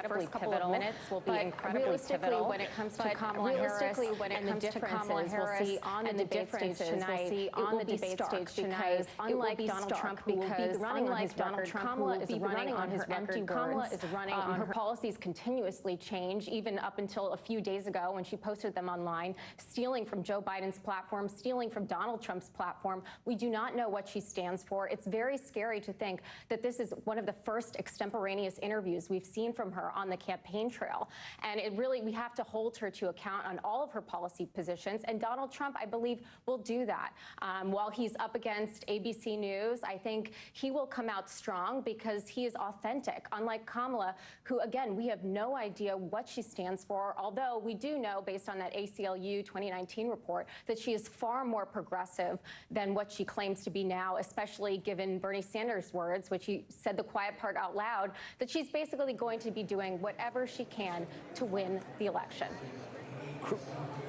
first couple of minutes will be incredibly pivotal. When it comes to Kamala Harris and the differences we'll see on the debate stage tonight, it will be stark because unlike Donald Trump, who will be running on his record, Kamala is running on his empty words. Kamala is running on her policies continuously change, even up until a few days ago when she posted them online, stealing from Joe Biden's platform, stealing from Donald Trump's platform. We do not know what she stands for. It's very scary to think that this is one of the first extemporaneous interviews we've seen from her on the campaign trail. And we have to hold her to account on all of her policy positions. And Donald Trump, I believe, will do that. While he's up against ABC News, I think he will come out strong because he is authentic, unlike Kamala, who, again, we have no idea what she stands for, although we do know, based on that ACLU 2019 report, that she is far more progressive than what she claims to be now, especially given Bernie Sanders' words, which he said the quiet part out loud, that she's basically going to be doing whatever she can to win the election.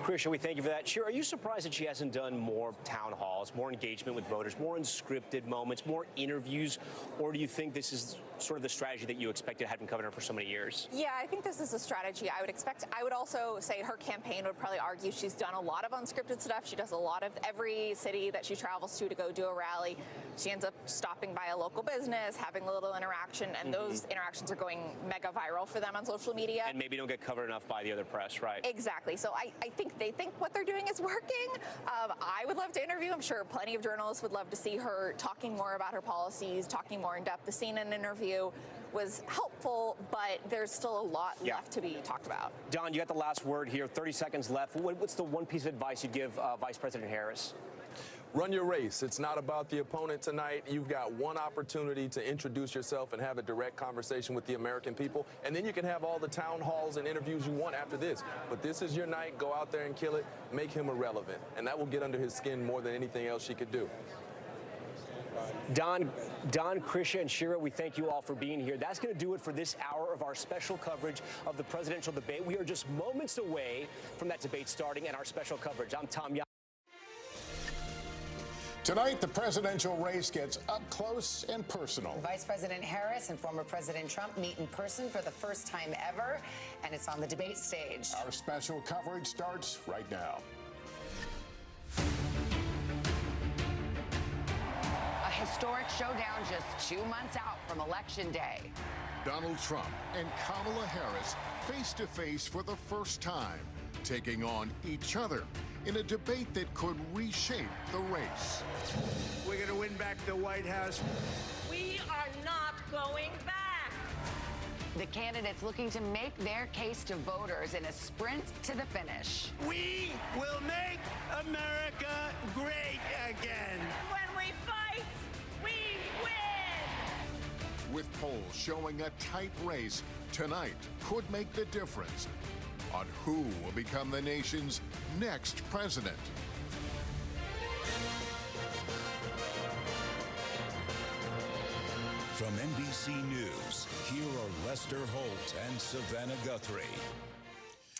Krisha, we thank you for that. Shira, are you surprised that she hasn't done more town halls, more engagement with voters, more unscripted moments, more interviews? Or do you think this is sort of the strategy that you expected having covered her for so many years? Yeah, I think this is a strategy I would expect. I would also say her campaign would probably argue she's done a lot of unscripted stuff. She does a lot of every city that she travels to go do a rally. She ends up stopping by a local business, having a little interaction, and those interactions are going mega viral for them on social media. And maybe don't get covered enough by the other press, right? Exactly. So I think they think what they're doing is working. I would love to interview. I'm sure plenty of journalists would love to see her talking more about her policies, talking more in depth. The CNN interview was helpful, but there's still a lot left to be talked about. Don, you got the last word here. 30 seconds left. What's the one piece of advice you'd give Vice President Harris? Run your race. It's not about the opponent tonight. You've got one opportunity to introduce yourself and have a direct conversation with the American people, and then you can have all the town halls and interviews you want after this. But this is your night. Go out there and kill it. Make him irrelevant, and that will get under his skin more than anything else she could do. Don, Krisha, and Shira, we thank you all for being here. That's going to do it for this hour of our special coverage of the presidential debate. We are just moments away from that debate starting and our special coverage. I'm Tom Young. Tonight, the presidential race gets up close and personal. Vice President Harris and former President Trump meet in person for the first time ever, and it's on the debate stage. Our special coverage starts right now. A historic showdown just 2 months out from Election Day. Donald Trump and Kamala Harris face to face for the first time, taking on each other in a debate that could reshape the race. We're going to win back the White House. We are not going back. The candidates looking to make their case to voters in a sprint to the finish. We will make America great again. When we fight, we win. With polls showing a tight race, tonight could make the difference on who will become the nation's next president. From NBC News, here are Lester Holt and Savannah Guthrie.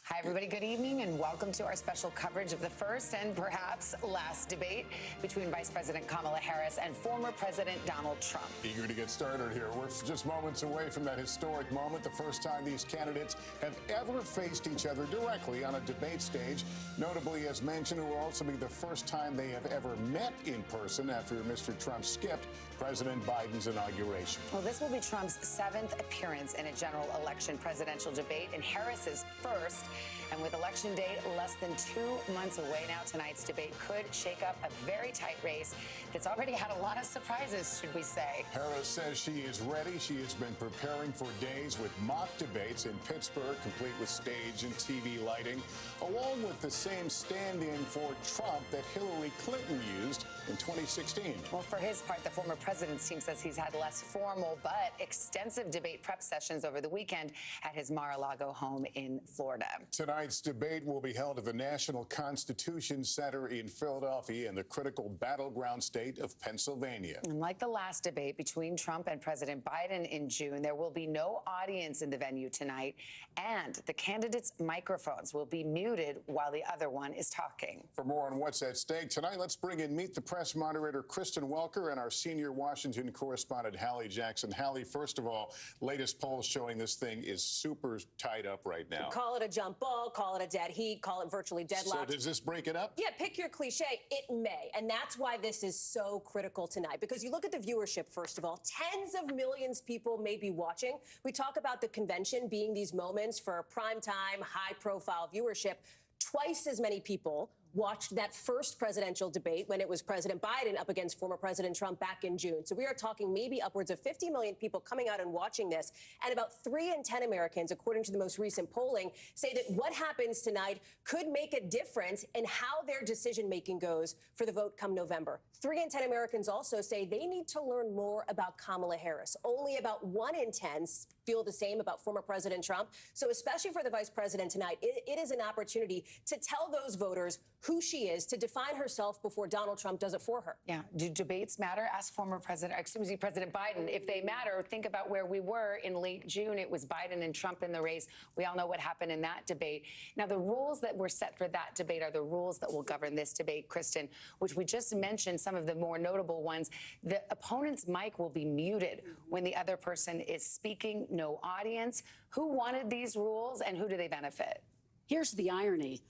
Hi, everybody. Good evening, and welcome to our special coverage of the first and perhaps last debate between Vice President Kamala Harris and former President Donald Trump. Eager to get started here. We're just moments away from that historic moment, the first time these candidates have ever faced each other directly on a debate stage. Notably, as mentioned, it will also be the first time they have ever met in person after Mr. Trump skipped President Biden's inauguration. Well, this will be Trump's 7th appearance in a general election presidential debate and Harris's first. And with Election Day less than 2 months away now, tonight's debate could shake up a very tight race that's already had a lot of surprises, should we say. Harris says she is ready. She has been preparing for days with mock debates in Pittsburgh, complete with stage and TV lighting, along with the same stand-in for Trump that Hillary Clinton used in 2016. Well, for his part, the former president's team says he's had less formal but extensive debate prep sessions over the weekend at his Mar-a-Lago home in Florida. Tonight's debate will be held at the National Constitution Center in Philadelphia in the critical battleground state of Pennsylvania. And like the last debate between Trump and President Biden in June, there will be no audience in the venue tonight, and the candidates' microphones will be muted while the other one is talking. For more on what's at stake tonight, let's bring in Meet the Press moderator Kristen Welker and our senior Washington correspondent Hallie Jackson. Hallie, first of all, latest polls showing this thing is super tied up right now. Call it a jump ball, call it a dead heat, call it virtually deadlocked. So does this break it up? Yeah, pick your cliche. It may. And that's why this is so critical tonight. Because you look at the viewership, first of all, tens of millions of people may be watching. We talk about the convention being these moments for primetime, high-profile viewership. Twice as many people watched that first presidential debate when it was President Biden up against former President Trump back in June. So we are talking maybe upwards of 50 million people coming out and watching this. And about 3 in 10 Americans, according to the most recent polling, say that what happens tonight could make a difference in how their decision-making goes for the vote come November. 3 in 10 Americans also say they need to learn more about Kamala Harris. Only about 1 in 10 feel the same about former President Trump. So especially for the vice president tonight, it is an opportunity to tell those voters who she is, to define herself before Donald Trump does it for her. Yeah. Do debates matter? Ask President Biden. If they matter, think about where we were in late June. It was Biden and Trump in the race. We all know what happened in that debate. Now, the rules that were set for that debate are the rules that will govern this debate, Kristen, which we just mentioned some of the more notable ones. The opponent's mic will be muted when the other person is speaking. No audience. Who wanted these rules and who do they benefit? Here's the irony.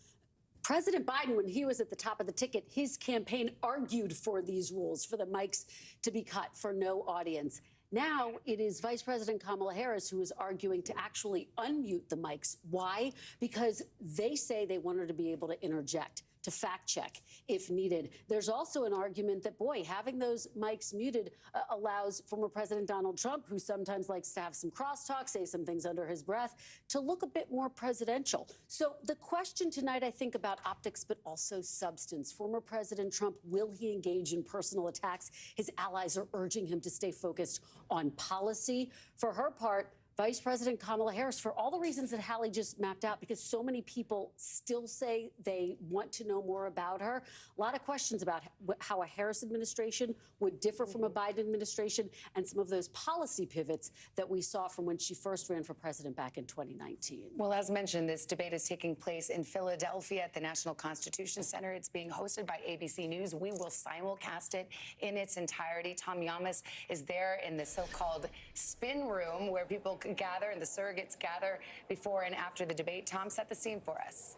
President Biden, when he was at the top of the ticket, his campaign argued for these rules, for the mics to be cut, for no audience. Now it is Vice President Kamala Harris who is arguing to actually unmute the mics. Why? Because they say they want her to be able to interject, to fact check if needed. There's also an argument that, boy, having those mics muted allows former President Donald Trump, who sometimes likes to have some crosstalk, say some things under his breath, to look a bit more presidential. So the question tonight, I think, about optics, but also substance. Former President Trump, will he engage in personal attacks? His allies are urging him to stay focused on policy. For her part, Vice President Kamala Harris, for all the reasons that Hallie just mapped out, because so many people still say they want to know more about her. A lot of questions about how a Harris administration would differ from a Biden administration and some of those policy pivots that we saw from when she first ran for president back in 2019. Well, as mentioned, this debate is taking place in Philadelphia at the National Constitution Center. It's being hosted by ABC News. We will simulcast it in its entirety. Tom Yamas is there in the so-called spin room where people can gather and the surrogates gather before and after the debate. Tom, set the scene for us.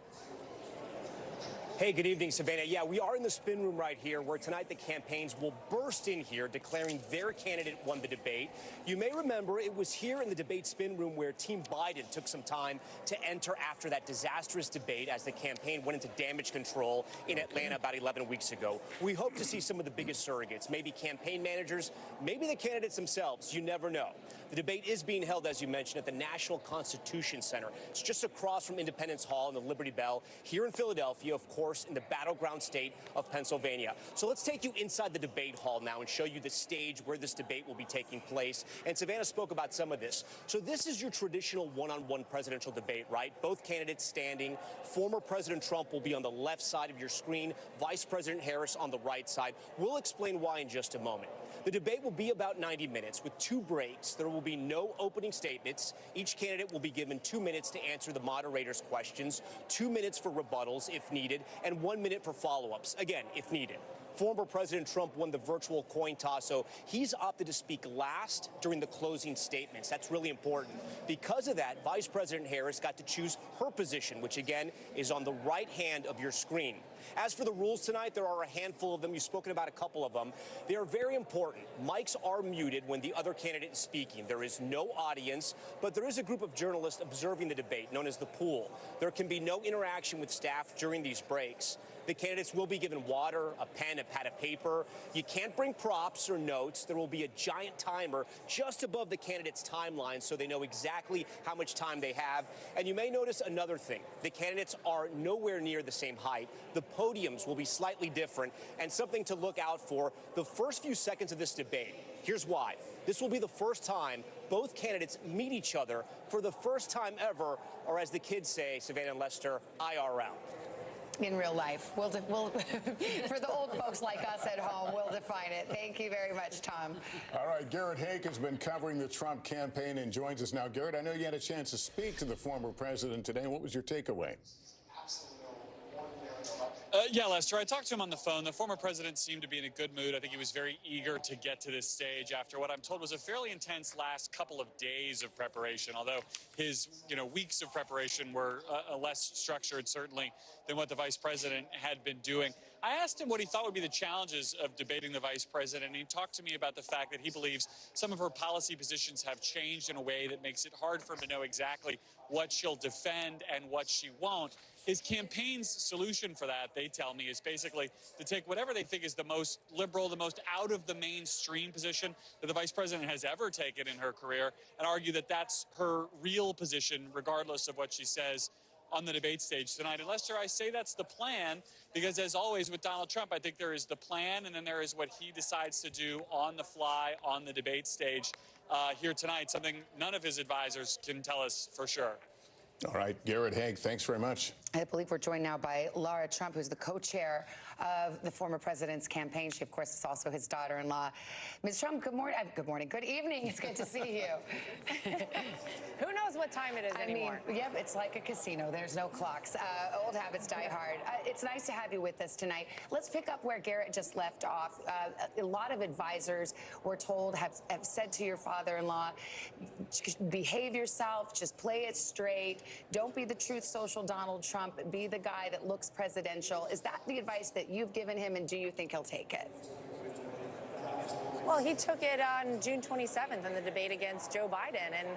Hey, good evening, Savannah. Yeah, we are in the spin room right here, where tonight the campaigns will burst in here, declaring their candidate won the debate. You may remember it was here in the debate spin room where Team Biden took some time to enter after that disastrous debate as the campaign went into damage control in Atlanta about 11 weeks ago. We hope to see some of the biggest surrogates, maybe campaign managers, maybe the candidates themselves. You never know. The debate is being held, as you mentioned, at the National Constitution Center. It's just across from Independence Hall and the Liberty Bell here in Philadelphia, of course, in the battleground state of Pennsylvania. So let's take you inside the debate hall now and show you the stage where this debate will be taking place. And Savannah spoke about some of this. So this is your traditional one-on-one presidential debate, right? Both candidates standing. Former President Trump will be on the left side of your screen, Vice President Harris on the right side. We'll explain why in just a moment. The debate will be about 90 minutes with 2 breaks. There will be no opening statements. Each candidate will be given 2 minutes to answer the moderator's questions, 2 minutes for rebuttals if needed, and 1 minute for follow-ups, again, if needed. Former President Trump won the virtual coin toss, so he's opted to speak last during the closing statements. That's really important. Because of that, Vice President Harris got to choose her position, which, again, is on the right hand of your screen. As for the rules tonight, there are a handful of them. You've spoken about a couple of them. They are very important. Mics are muted when the other candidate is speaking. There is no audience, but there is a group of journalists observing the debate, known as the pool. There can be no interaction with staff during these breaks. The candidates will be given water, a pen, a pad of paper. You can't bring props or notes. There will be a giant timer just above the candidates' timeline so they know exactly how much time they have. And you may notice another thing. The candidates are nowhere near the same height. The podiums will be slightly different. And something to look out for, the first few seconds of this debate. Here's why. This will be the first time both candidates meet each other for the first time ever, or as the kids say, Savannah and Lester, IRL. In real life. We'll for the old folks like us at home, we'll define it. Thank you very much, Tom. All right, Garrett Haake has been covering the Trump campaign and joins us now. Garrett, I know you had a chance to speak to the former president today. What was your takeaway? Yeah, Lester, I talked to him on the phone. The former president seemed to be in a good mood. I think he was very eager to get to this stage after what I'm told was a fairly intense last couple of days of preparation, although his weeks of preparation were less structured, certainly, than what the vice president had been doing. I asked him what he thought would be the challenges of debating the vice president, and he talked to me about the fact that he believes some of her policy positions have changed in a way that makes it hard for him to know exactly what she'll defend and what she won't. His campaign's solution for that, they tell me, is basically to take whatever they think is the most liberal, the most out of the mainstream position that the vice president has ever taken in her career and argue that that's her real position, regardless of what she says on the debate stage tonight. And Lester, I say that's the plan because, as always with Donald Trump, I think there is the plan and then there is what he decides to do on the fly on the debate stage here tonight, something none of his advisors can tell us for sure. All right, Garrett Haake, thanks very much. I believe we're joined now by Laura Trump, who's the co-chair of the former president's campaign. She, of course, is also his daughter-in-law. Ms. Trump, good morning. Good morning. Good evening. It's good to see you. Who knows what time it is anymore? Yep, it's like a casino. There's no clocks. Old habits die hard. It's nice to have you with us tonight. Let's pick up where Garrett just left off. A lot of advisors, we're told, have said to your father-in-law, behave yourself, just play it straight. Don't be the truth social Donald Trump. Be the guy that looks presidential. Is that the advice that you've given him, and do you think he'll take it? Well, he took it on June 27th in the debate against Joe Biden. And,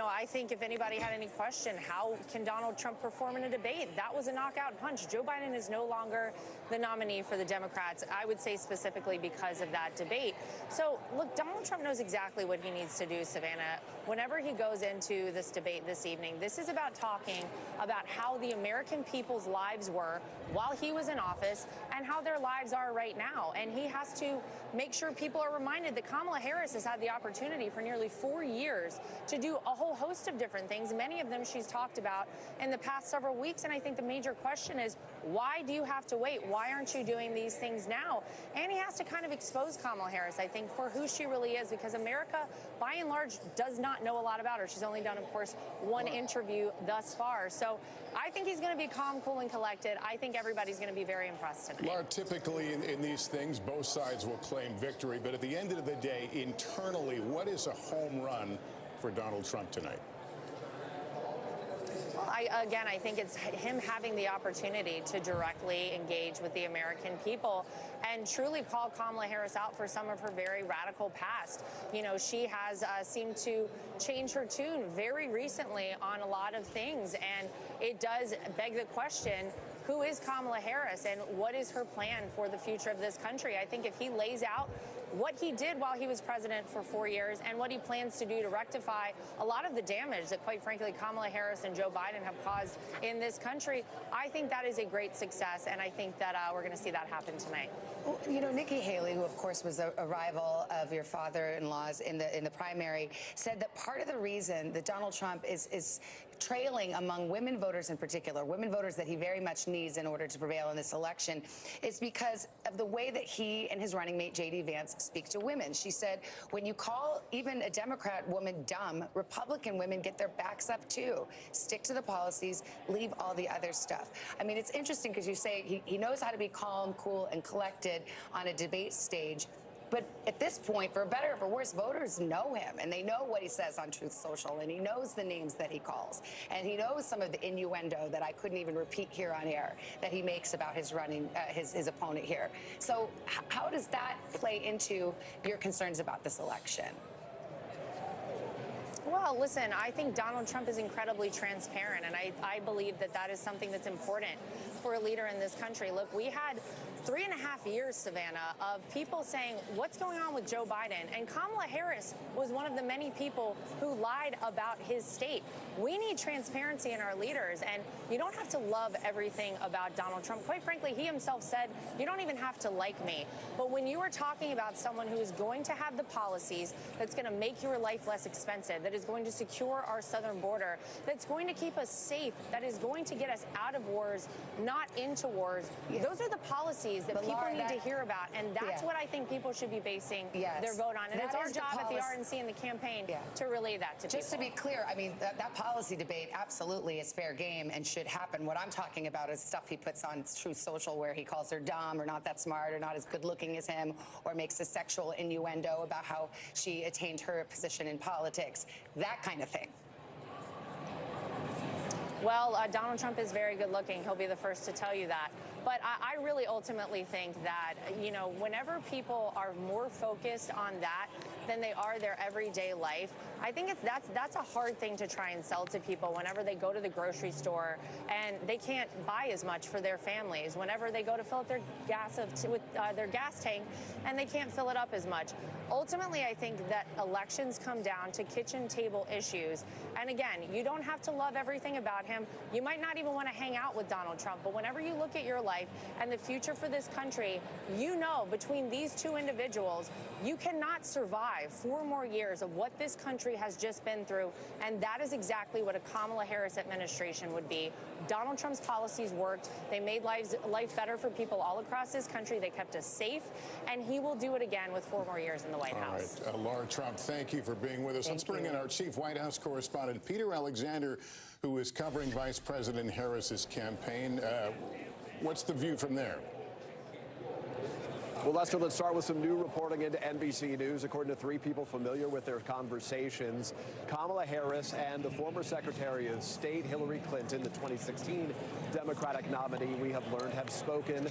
I think if anybody had any question, how can Donald Trump perform in a debate? That was a knockout punch. Joe Biden is no longer the nominee for the Democrats, I would say specifically because of that debate. So, look, Donald Trump knows exactly what he needs to do, Savannah. Whenever he goes into this debate this evening, this is about talking about how the American people's lives were while he was in office and how their lives are right now. And he has to make sure people are reminded that Kamala Harris has had the opportunity for nearly 4 years to do a whole host of different things. Many of them she's talked about in the past several weeks. And I think the major question is, why do you have to wait? Why aren't you doing these things now? And he has to kind of expose Kamala Harris, I think, for who she really is, because America, by and large, does not know a lot about her. She's only done, of course, one interview thus far. So I think he's going to be calm, cool, and collected. I think everybody's going to be very impressed tonight. Laura, typically in these things, both sides will claim victory. But at the end of the day, internally, what is a home run for Donald Trump tonight? Again, I think it's him having the opportunity to directly engage with the American people and truly call Kamala Harris out for some of her very radical past. She has seemed to change her tune very recently on a lot of things, and it does beg the question, who is Kamala Harris and what is her plan for the future of this country? I think if he lays out what he did while he was president for 4 years and what he plans to do to rectify a lot of the damage that, quite frankly, Kamala Harris and Joe Biden have caused in this country, I think that is a great success, and I think that we're going to see that happen tonight. Well, Nikki Haley, who of course was a rival of your father-in-law's in the primary, said that part of the reason that Donald Trump is trailing among women voters in particular, women voters that he very much needs in order to prevail in this election, is because of the way that he and his running mate, J.D. Vance, speak to women. She said, when you call even a Democrat woman dumb, Republican women get their backs up too. Stick to the policies, leave all the other stuff. I mean, it's interesting because you say he knows how to be calm, cool, and collected on a debate stage. But at this point, for better or for worse, voters know him, and they know what he says on Truth Social, and he knows the names that he calls, and he knows some of the innuendo that I couldn't even repeat here on air that he makes about his running, his opponent here. So how does that play into your concerns about this election? Well, listen, I think Donald Trump is incredibly transparent, and I believe that that is something that's important for a leader in this country. Look, we had 3.5 years, Savannah, of people saying, what's going on with Joe Biden? And Kamala Harris was one of the many people who lied about his state. We need transparency in our leaders, and you don't have to love everything about Donald Trump. Quite frankly, he himself said, you don't even have to like me. But when you are talking about someone who is going to have the policies that's going to make your life less expensive, that is going to secure our southern border, that's going to keep us safe, that is going to get us out of wars, not into wars, those are the policies that people need to hear about, and that's what I think people should be basing their vote on. And it's our job at the RNC and the campaign to relay that to people. Just to be clear, I mean, that policy debate absolutely is fair game and should happen. What I'm talking about is stuff he puts on Truth Social where he calls her dumb or not that smart or not as good looking as him, or makes a sexual innuendo about how she attained her position in politics, that kind of thing. Well, Donald Trump is very good looking. He'll be the first to tell you that. But I really ultimately think that, you know, whenever people are more focused on that than they are their everyday life, I think that's a hard thing to try and sell to people whenever they go to the grocery store and they can't buy as much for their families, whenever they go to fill up their gas with their gas tank and they can't fill it up as much. Ultimately, I think that elections come down to kitchen table issues. And again, you don't have to love everything about him. You might not even want to hang out with Donald Trump. But whenever you look at your life and the future for this country, you know between these two individuals, you cannot survive 4 more years of what this country has just been through. And that is exactly what a Kamala Harris administration would be. Donald Trump's policies worked. They made life better for people all across this country. They kept us safe. And he will do it again with 4 more years in the White House. All right, Laura Trump, thank you for being with us. Let's bring in our chief White House correspondent, Peter Alexander, who is covering Vice President Harris's campaign. What's the view from there? Well, Lester, let's start with some new reporting into NBC News. According to 3 people familiar with their conversations, Kamala Harris and the former Secretary of State Hillary Clinton, the 2016 Democratic nominee, we have learned, have spoken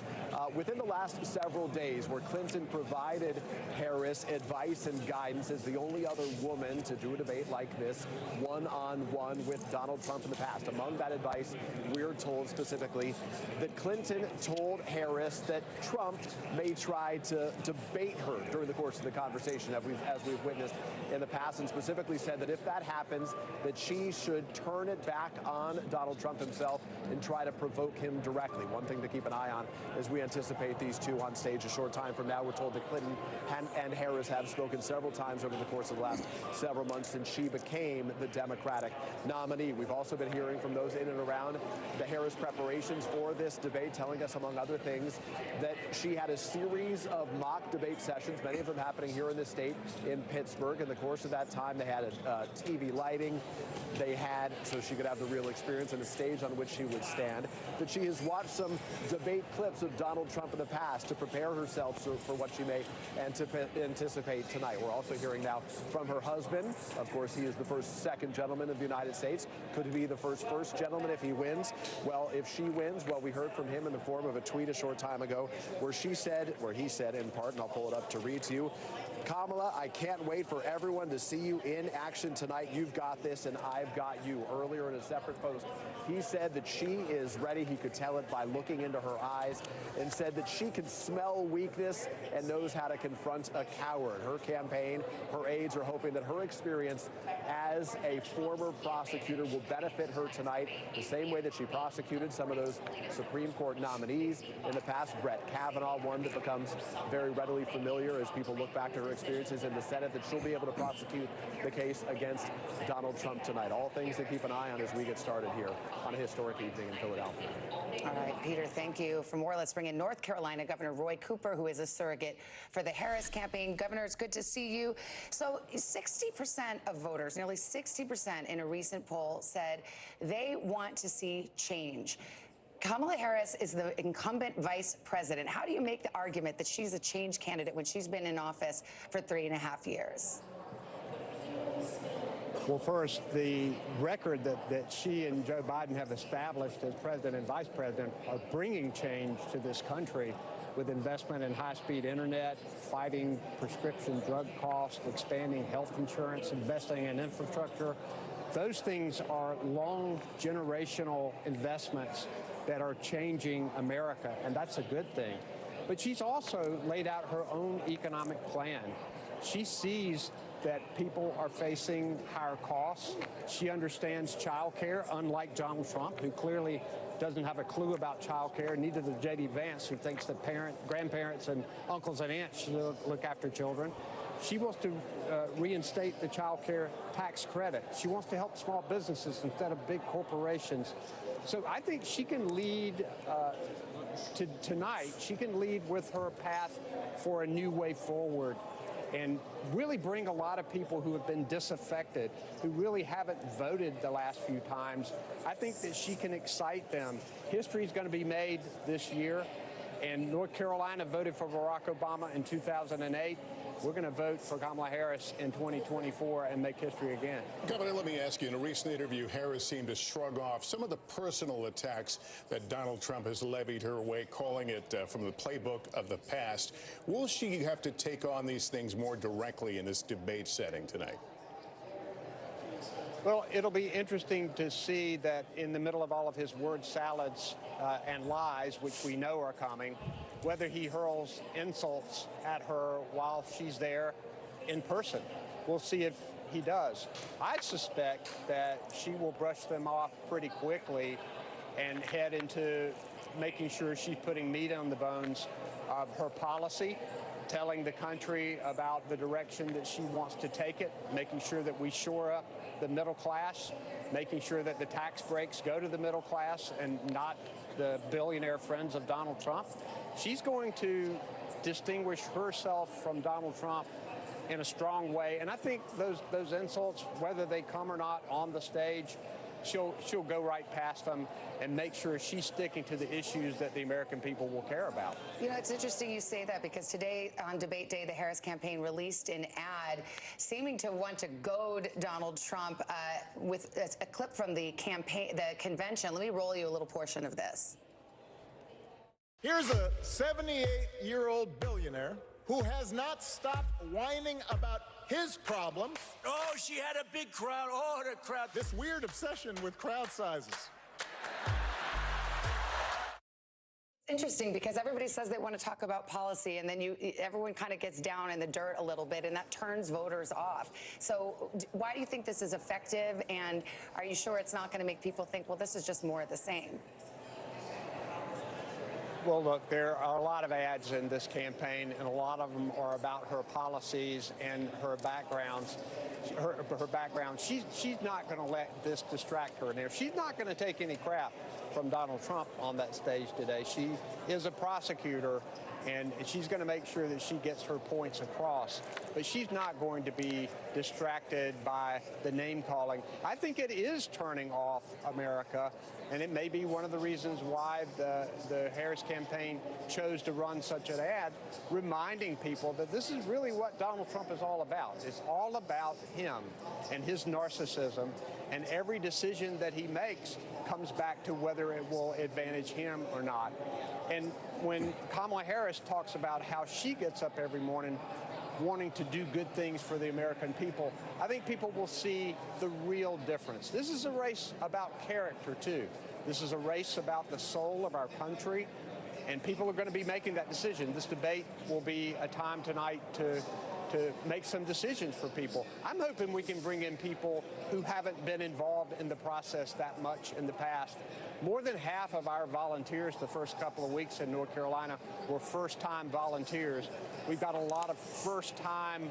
within the last several days, where Clinton provided Harris advice and guidance as the only other woman to do a debate like this, one-on-one with Donald Trump in the past. Among that advice, we're told specifically that Clinton told Harris that Trump may try to debate her during the course of the conversation, as we've witnessed in the past, and specifically said that if that happens, that she should turn it back on Donald Trump himself and try to provoke him directly. One thing to keep an eye on as we anticipate these two on stage a short time from now. We're told that Clinton and Harris have spoken several times over the course of the last several months since she became the Democratic nominee. We've also been hearing from those in and around the Harris preparations for this debate, telling us, among other things, that she had a series of mock debate sessions, many of them happening here in the state in Pittsburgh. In the course of that time, they had TV lighting. They had, so she could have the real experience, and a stage on which she would stand. That she has watched some debate clips of Donald Trump in the past to prepare herself for what she may anticipate tonight. We're also hearing now from her husband. Of course, he is the second gentleman of the United States. Could he be the first gentleman if he wins? Well, if she wins, well, we heard from him in the form of a tweet a short time ago where he said in part, and I'll pull it up to read to you, Kamala, I can't wait for everyone to see you in action tonight. You've got this, and I've got you. Earlier in a separate post, he said that she is ready. He could tell it by looking into her eyes, and said that she can smell weakness and knows how to confront a coward. Her campaign, her aides are hoping that her experience as a former prosecutor will benefit her tonight the same way that she prosecuted some of those Supreme Court nominees in the past. Brett Kavanaugh, one that becomes very readily familiar as people look back to her experiences in the Senate, that she'll be able to prosecute the case against Donald Trump tonight. All things to keep an eye on as we get started here on a historic evening in Philadelphia. All right, Peter, thank you. For more, let's bring in North Carolina Governor Roy Cooper, who is a surrogate for the Harris campaign. Governor, it's good to see you. So 60% of voters, nearly 60% in a recent poll, said they want to see change. Kamala Harris is the incumbent vice president. How do you make the argument that she's a change candidate when she's been in office for 3.5 years? Well, first, the record that she and Joe Biden have established as president and vice president are bringing change to this country with investment in high-speed internet, fighting prescription drug costs, expanding health insurance, investing in infrastructure. Those things are long generational investments that are changing America, and that's a good thing. But she's also laid out her own economic plan. She sees that people are facing higher costs. She understands child care, unlike Donald Trump, who clearly doesn't have a clue about child care. Neither does J.D. Vance, who thinks that grandparents and uncles and aunts should look after children. She wants to reinstate the child care tax credit. She wants to help small businesses instead of big corporations. So I think she can lead tonight. She can lead with her path for a new way forward and really bring a lot of people who have been disaffected, who really haven't voted the last few times. I think that she can excite them. History is going to be made this year, and North Carolina voted for Barack Obama in 2008. We're going to vote for Kamala Harris in 2024 and make history again. Governor, let me ask you, in a recent interview, Harris seemed to shrug off some of the personal attacks that Donald Trump has levied her way, calling it from the playbook of the past. Will she have to take on these things more directly in this debate setting tonight? Well, it'll be interesting to see that in the middle of all of his word salads and lies, which we know are coming, whether he hurls insults at her while she's there in person. We'll see if he does. I suspect that she will brush them off pretty quickly and head into making sure she's putting meat on the bones of her policy, telling the country about the direction that she wants to take it, making sure that we shore up the middle class, making sure that the tax breaks go to the middle class and not the billionaire friends of Donald Trump. She's going to distinguish herself from Donald Trump in a strong way. And I think those insults, whether they come or not on the stage, she'll go right past them and make sure she's sticking to the issues that the American people will care about. You know, it's interesting you say that, because today on debate day, the Harris campaign released an ad seeming to want to goad Donald Trump with a clip from the convention. Let me roll you a little portion of this. Here's a 78-year-old billionaire who has not stopped whining about his problems. Oh, she had a big crowd. Oh, the crowd. This weird obsession with crowd sizes. Interesting, because everybody says they want to talk about policy, and then everyone kind of gets down in the dirt a little bit, and that turns voters off. So why do you think this is effective, and are you sure it's not going to make people think, well, this is just more of the same? Well, look, there are a lot of ads in this campaign, and a lot of them are about her policies and her backgrounds. Her background. She's not going to let this distract her. Now, she's not going to take any crap from Donald Trump on that stage today. She is a prosecutor, and she's going to make sure that she gets her points across. But she's not going to be distracted by the name calling. I think it is turning off America, and it may be one of the reasons why the Harris campaign chose to run such an ad, reminding people that this is really what Donald Trump is all about. It's all about him and his narcissism, and every decision that he makes comes back to whether it will advantage him or not. And when Kamala Harris talks about how she gets up every morning wanting to do good things for the American people, I think people will see the real difference. This is a race about character, too. This is a race about the soul of our country, and people are going to be making that decision. This debate will be a time tonight to make some decisions for people. I'm hoping we can bring in people who haven't been involved in the process that much in the past. More than half of our volunteers the first couple of weeks in North Carolina were first-time volunteers. We've got a lot of first-time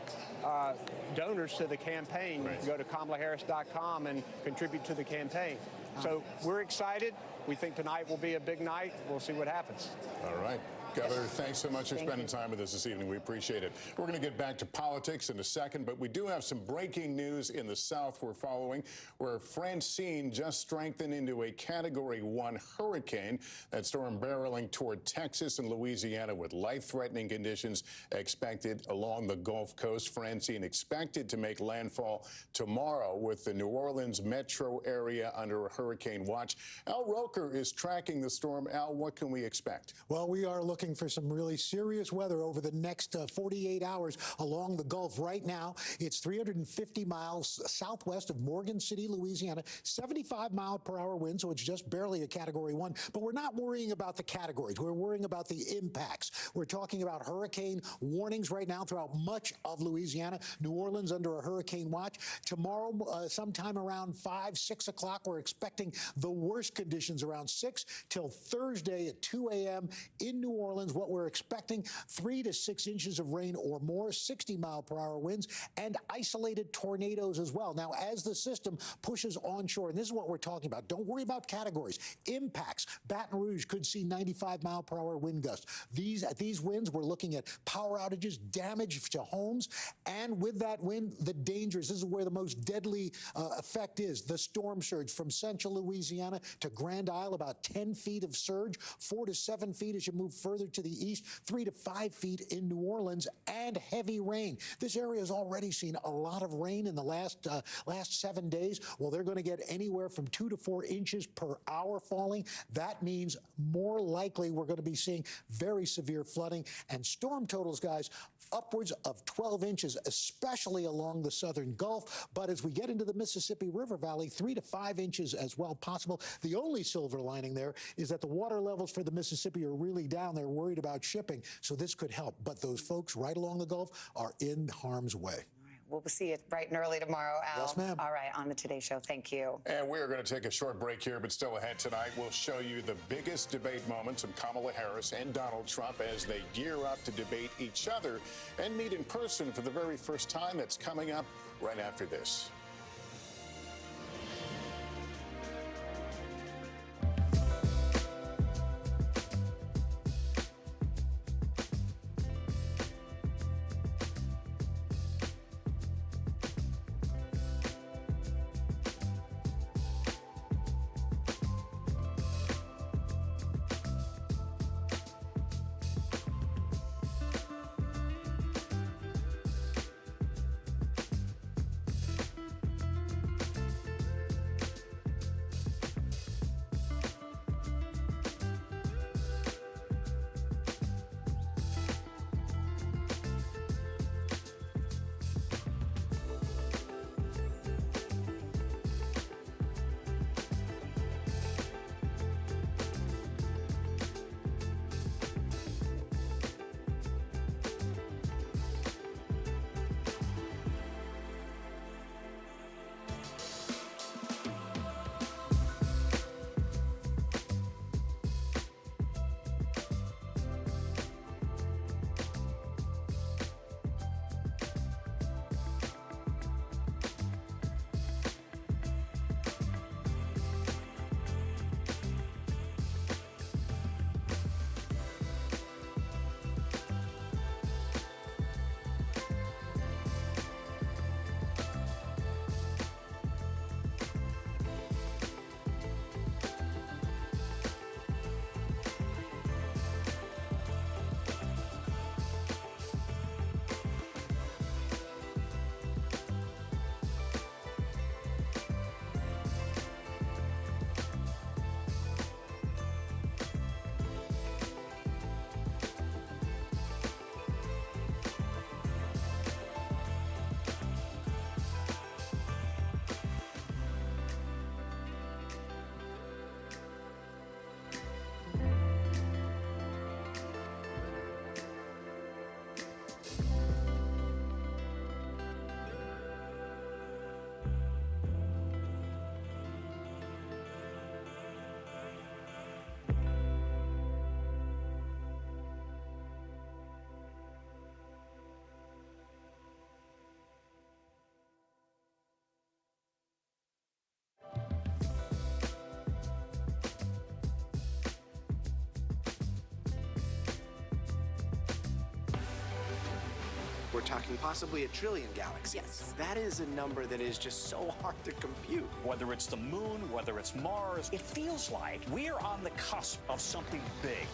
donors to the campaign. Right. You go to KamalaHarris.com and contribute to the campaign. So we're excited. We think tonight will be a big night. We'll see what happens. All right. Governor, thanks so much for spending time with us this evening. We appreciate it. We're going to get back to politics in a second, but we do have some breaking news in the South we're following, where Francine just strengthened into a Category 1 hurricane. That storm barreling toward Texas and Louisiana with life-threatening conditions expected along the Gulf Coast. Francine expected to make landfall tomorrow with the New Orleans metro area under a hurricane watch. Al Roker is tracking the storm. Al, what can we expect? Well, we are looking for some really serious weather over the next 48 hours along the Gulf. Right now, it's 350 miles southwest of Morgan City, Louisiana, 75-mile-per-hour wind, so it's just barely a Category 1. But we're not worrying about the categories. We're worrying about the impacts. We're talking about hurricane warnings right now throughout much of Louisiana. New Orleans under a hurricane watch. Tomorrow, sometime around 5, 6 o'clock, we're expecting the worst conditions around 6 till Thursday at 2 a.m. in New Orleans. What we're expecting, 3 to 6 inches of rain or more, 60-mile-per-hour winds, and isolated tornadoes as well. Now, as the system pushes onshore, and this is what we're talking about, don't worry about categories. Impacts. Baton Rouge could see 95-mile-per-hour wind gusts. At these winds, we're looking at power outages, damage to homes, and with that wind, the dangers. This is where the most deadly effect is. The storm surge from central Louisiana to Grand Isle, about 10 feet of surge, 4 to 7 feet as you move further to the east, 3 to 5 feet in New Orleans, and heavy rain. This area has already seen a lot of rain in the last 7 days. Well, they're going to get anywhere from 2 to 4 inches per hour falling. That means more likely we're going to be seeing very severe flooding and storm totals, guys, upwards of 12 inches, especially along the southern Gulf. But as we get into the Mississippi River Valley, 3 to 5 inches as well possible. The only silver lining there is that the water levels for the Mississippi are really down. They're worried about shipping, so this could help. But those folks right along the Gulf are in harm's way. We'll see it bright and early tomorrow, Al. Yes, ma'am. All right, on the Today Show. Thank you. And we're going to take a short break here, but still ahead tonight, we'll show you the biggest debate moments of Kamala Harris and Donald Trump as they gear up to debate each other and meet in person for the very first time. That's coming up right after this. We're talking possibly a trillion galaxies. Yes. That is a number that is just so hard to compute. Whether it's the moon, whether it's Mars, it feels like we are on the cusp of something big.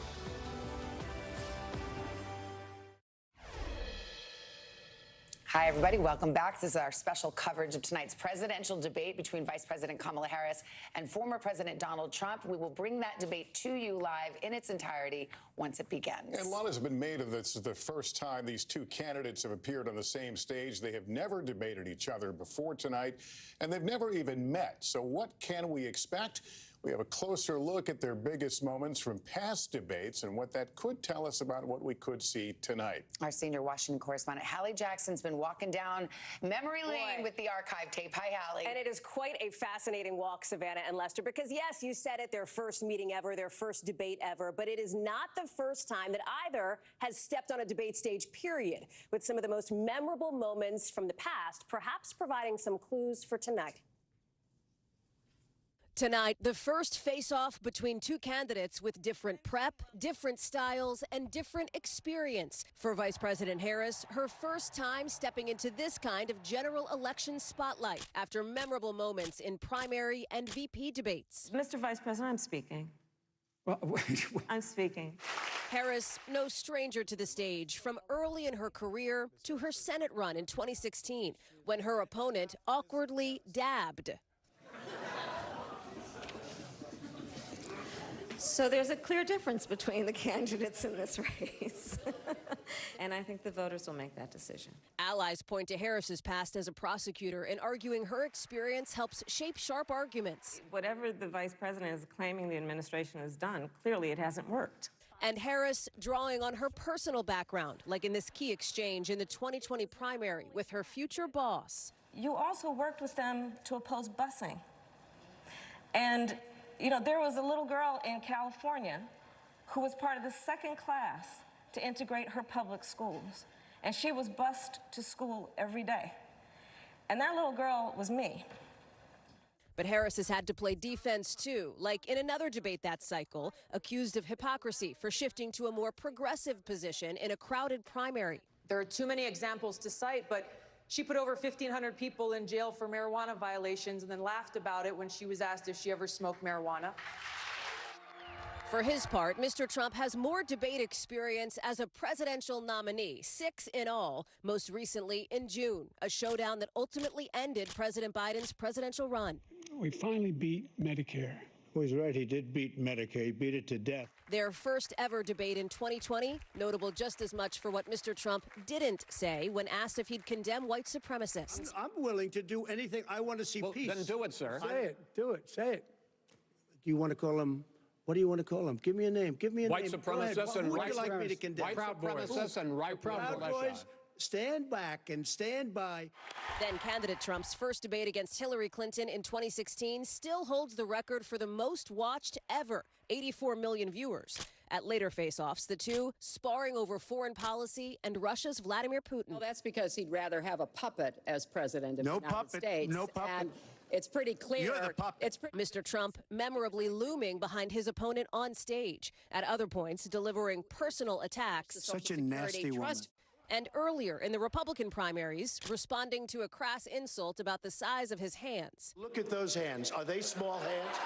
Hi, everybody. Welcome back. This is our special coverage of tonight's presidential debate between Vice President Kamala Harris and former President Donald Trump. We will bring that debate to you live in its entirety once it begins. And a lot has been made of this. This is the first time these two candidates have appeared on the same stage. They have never debated each other before tonight, and they've never even met. So what can we expect? We have a closer look at their biggest moments from past debates and what that could tell us about what we could see tonight. Our senior Washington correspondent, Hallie Jackson's been walking down memory lane with the archive tape. Hi, Hallie. And it is quite a fascinating walk, Savannah and Lester, because, yes, you said it, their first meeting ever, their first debate ever, but it is not the first time that either has stepped on a debate stage, period, with some of the most memorable moments from the past, perhaps providing some clues for tonight. Tonight, the first face-off between two candidates with different prep, different styles, and different experience. For Vice President Harris, her first time stepping into this kind of general election spotlight after memorable moments in primary and VP debates. Mr. Vice President, I'm speaking. I'm speaking. Harris, no stranger to the stage, from early in her career to her Senate run in 2016, when her opponent awkwardly dabbed. So there's a clear difference between the candidates in this race. And I think the voters will make that decision. Allies point to Harris's past as a prosecutor in arguing her experience helps shape sharp arguments. Whatever the vice president is claiming the administration has done, clearly it hasn't worked. And Harris drawing on her personal background, like in this key exchange in the 2020 primary with her future boss. You also worked with them to oppose busing. And you know, there was a little girl in California who was part of the second class to integrate her public schools. And she was bused to school every day. And that little girl was me. But Harris has had to play defense, too, like in another debate that cycle, accused of hypocrisy for shifting to a more progressive position in a crowded primary. There are too many examples to cite, but she put over 1,500 people in jail for marijuana violations and then laughed about it when she was asked if she ever smoked marijuana. For his part, Mr. Trump has more debate experience as a presidential nominee, 6 in all, most recently in June, a showdown that ultimately ended President Biden's presidential run. We finally beat Medicare. Well, he's right. He did beat Medicare. He beat it to death. Their first ever debate in 2020, notable just as much for what Mr. Trump didn't say when asked if he'd condemn white supremacists. I'm willing to do anything. I want to see peace. Then do it, sir. Say it. Do it. Say it. Do you want to call him? What do you want to call him? Give me a name. Give me a White name. supremacists and Who would white you like me to condemn? White supremacists and white Proud Boys, stand back and stand by. Then candidate Trump's first debate against Hillary Clinton in 2016 still holds the record for the most watched ever, 84 million viewers. At later face-offs, the two sparring over foreign policy and Russia's Vladimir Putin. Well, that's because he'd rather have a puppet as president of the United States. No puppet. And it's pretty clear. You're the puppet. Mr. Trump memorably looming behind his opponent on stage. At other points, delivering personal attacks. Such a nasty woman. And earlier in the Republican primaries, responding to a crass insult about the size of his hands. Look at those hands. Are they small hands?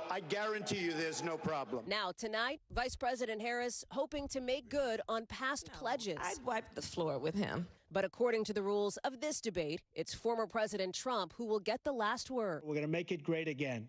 I guarantee you there's no problem. Now, tonight, Vice President Harris hoping to make good on past pledges. I'd wipe the floor with him. But according to the rules of this debate, it's former President Trump who will get the last word. We're going to make it great again.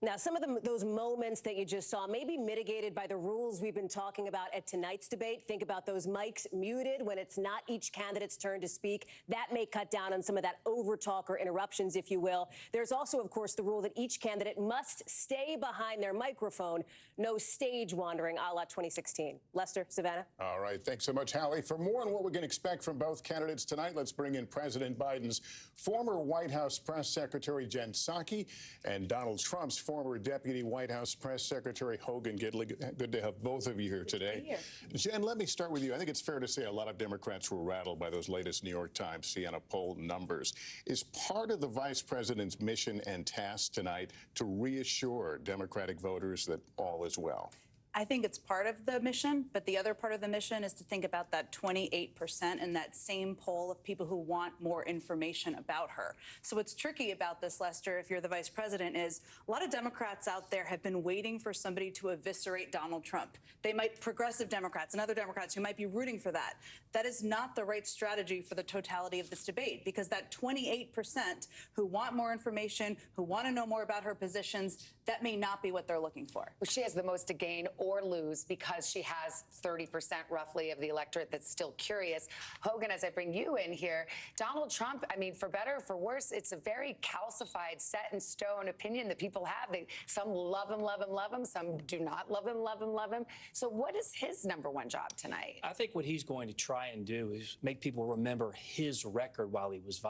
Now, some of those moments that you just saw may be mitigated by the rules we've been talking about at tonight's debate. Think about those mics muted when it's not each candidate's turn to speak. That may cut down on some of that overtalk or interruptions, if you will. There's also, of course, the rule that each candidate must stay behind their microphone. No stage wandering, a la 2016. Lester, Savannah? All right. Thanks so much, Hallie. For more on what we can expect from both candidates tonight, let's bring in President Biden's former White House Press Secretary Jen Psaki and Donald Trump's former Deputy White House Press Secretary Hogan Gidley. Good to have both of you here today. Jen, let me start with you. I think it's fair to say a lot of Democrats were rattled by those latest New York Times Siena poll numbers. Is part of the vice president's mission and task tonight to reassure Democratic voters that all is well? I think it's part of the mission, but the other part of the mission is to think about that 28% in that same poll of people who want more information about her. So what's tricky about this, Lester, if you're the vice president, is a lot of Democrats out there have been waiting for somebody to eviscerate Donald Trump. They might, progressive Democrats and other Democrats who might be rooting for that. That is not the right strategy for the totality of this debate, because that 28% who want more information, who want to know more about her positions, that may not be what they're looking for. Well, she has the most to gain or lose because she has 30% roughly of the electorate that's still curious. Hogan, as I bring you in here, Donald Trump, I mean, for better or for worse, it's a very calcified, set in stone opinion that people have. Some love him, love him, love him. Some do not love him, love him, love him. So what is his number one job tonight? I think what he's going to try and do is make people remember his record while he was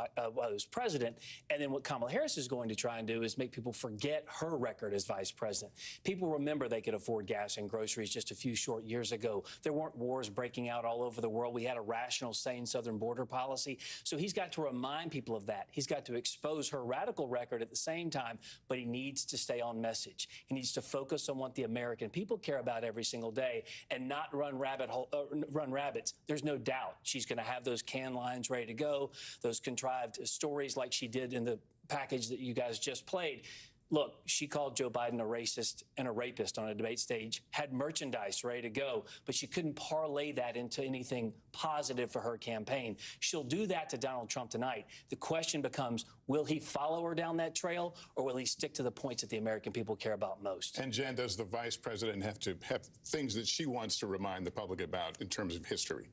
president. And then what Kamala Harris is going to try and do is make people forget her record as vice president. People remember they could afford gas and groceries just a few short years ago. There weren't wars breaking out all over the world. We had a rational, sane southern border policy. So he's got to remind people of that. He's got to expose her radical record at the same time, but he needs to stay on message. He needs to focus on what the American people care about every single day and not run rabbits. There's no doubt she's going to have those canned lines ready to go, those contrived stories like she did in the package that you guys just played. Look, she called Joe Biden a racist and a rapist on a debate stage, had merchandise ready to go, but she couldn't parlay that into anything positive for her campaign. She'll do that to Donald Trump tonight. The question becomes, will he follow her down that trail, or will he stick to the points that the American people care about most? And Jen, does the vice president have to have things that she wants to remind the public about in terms of history?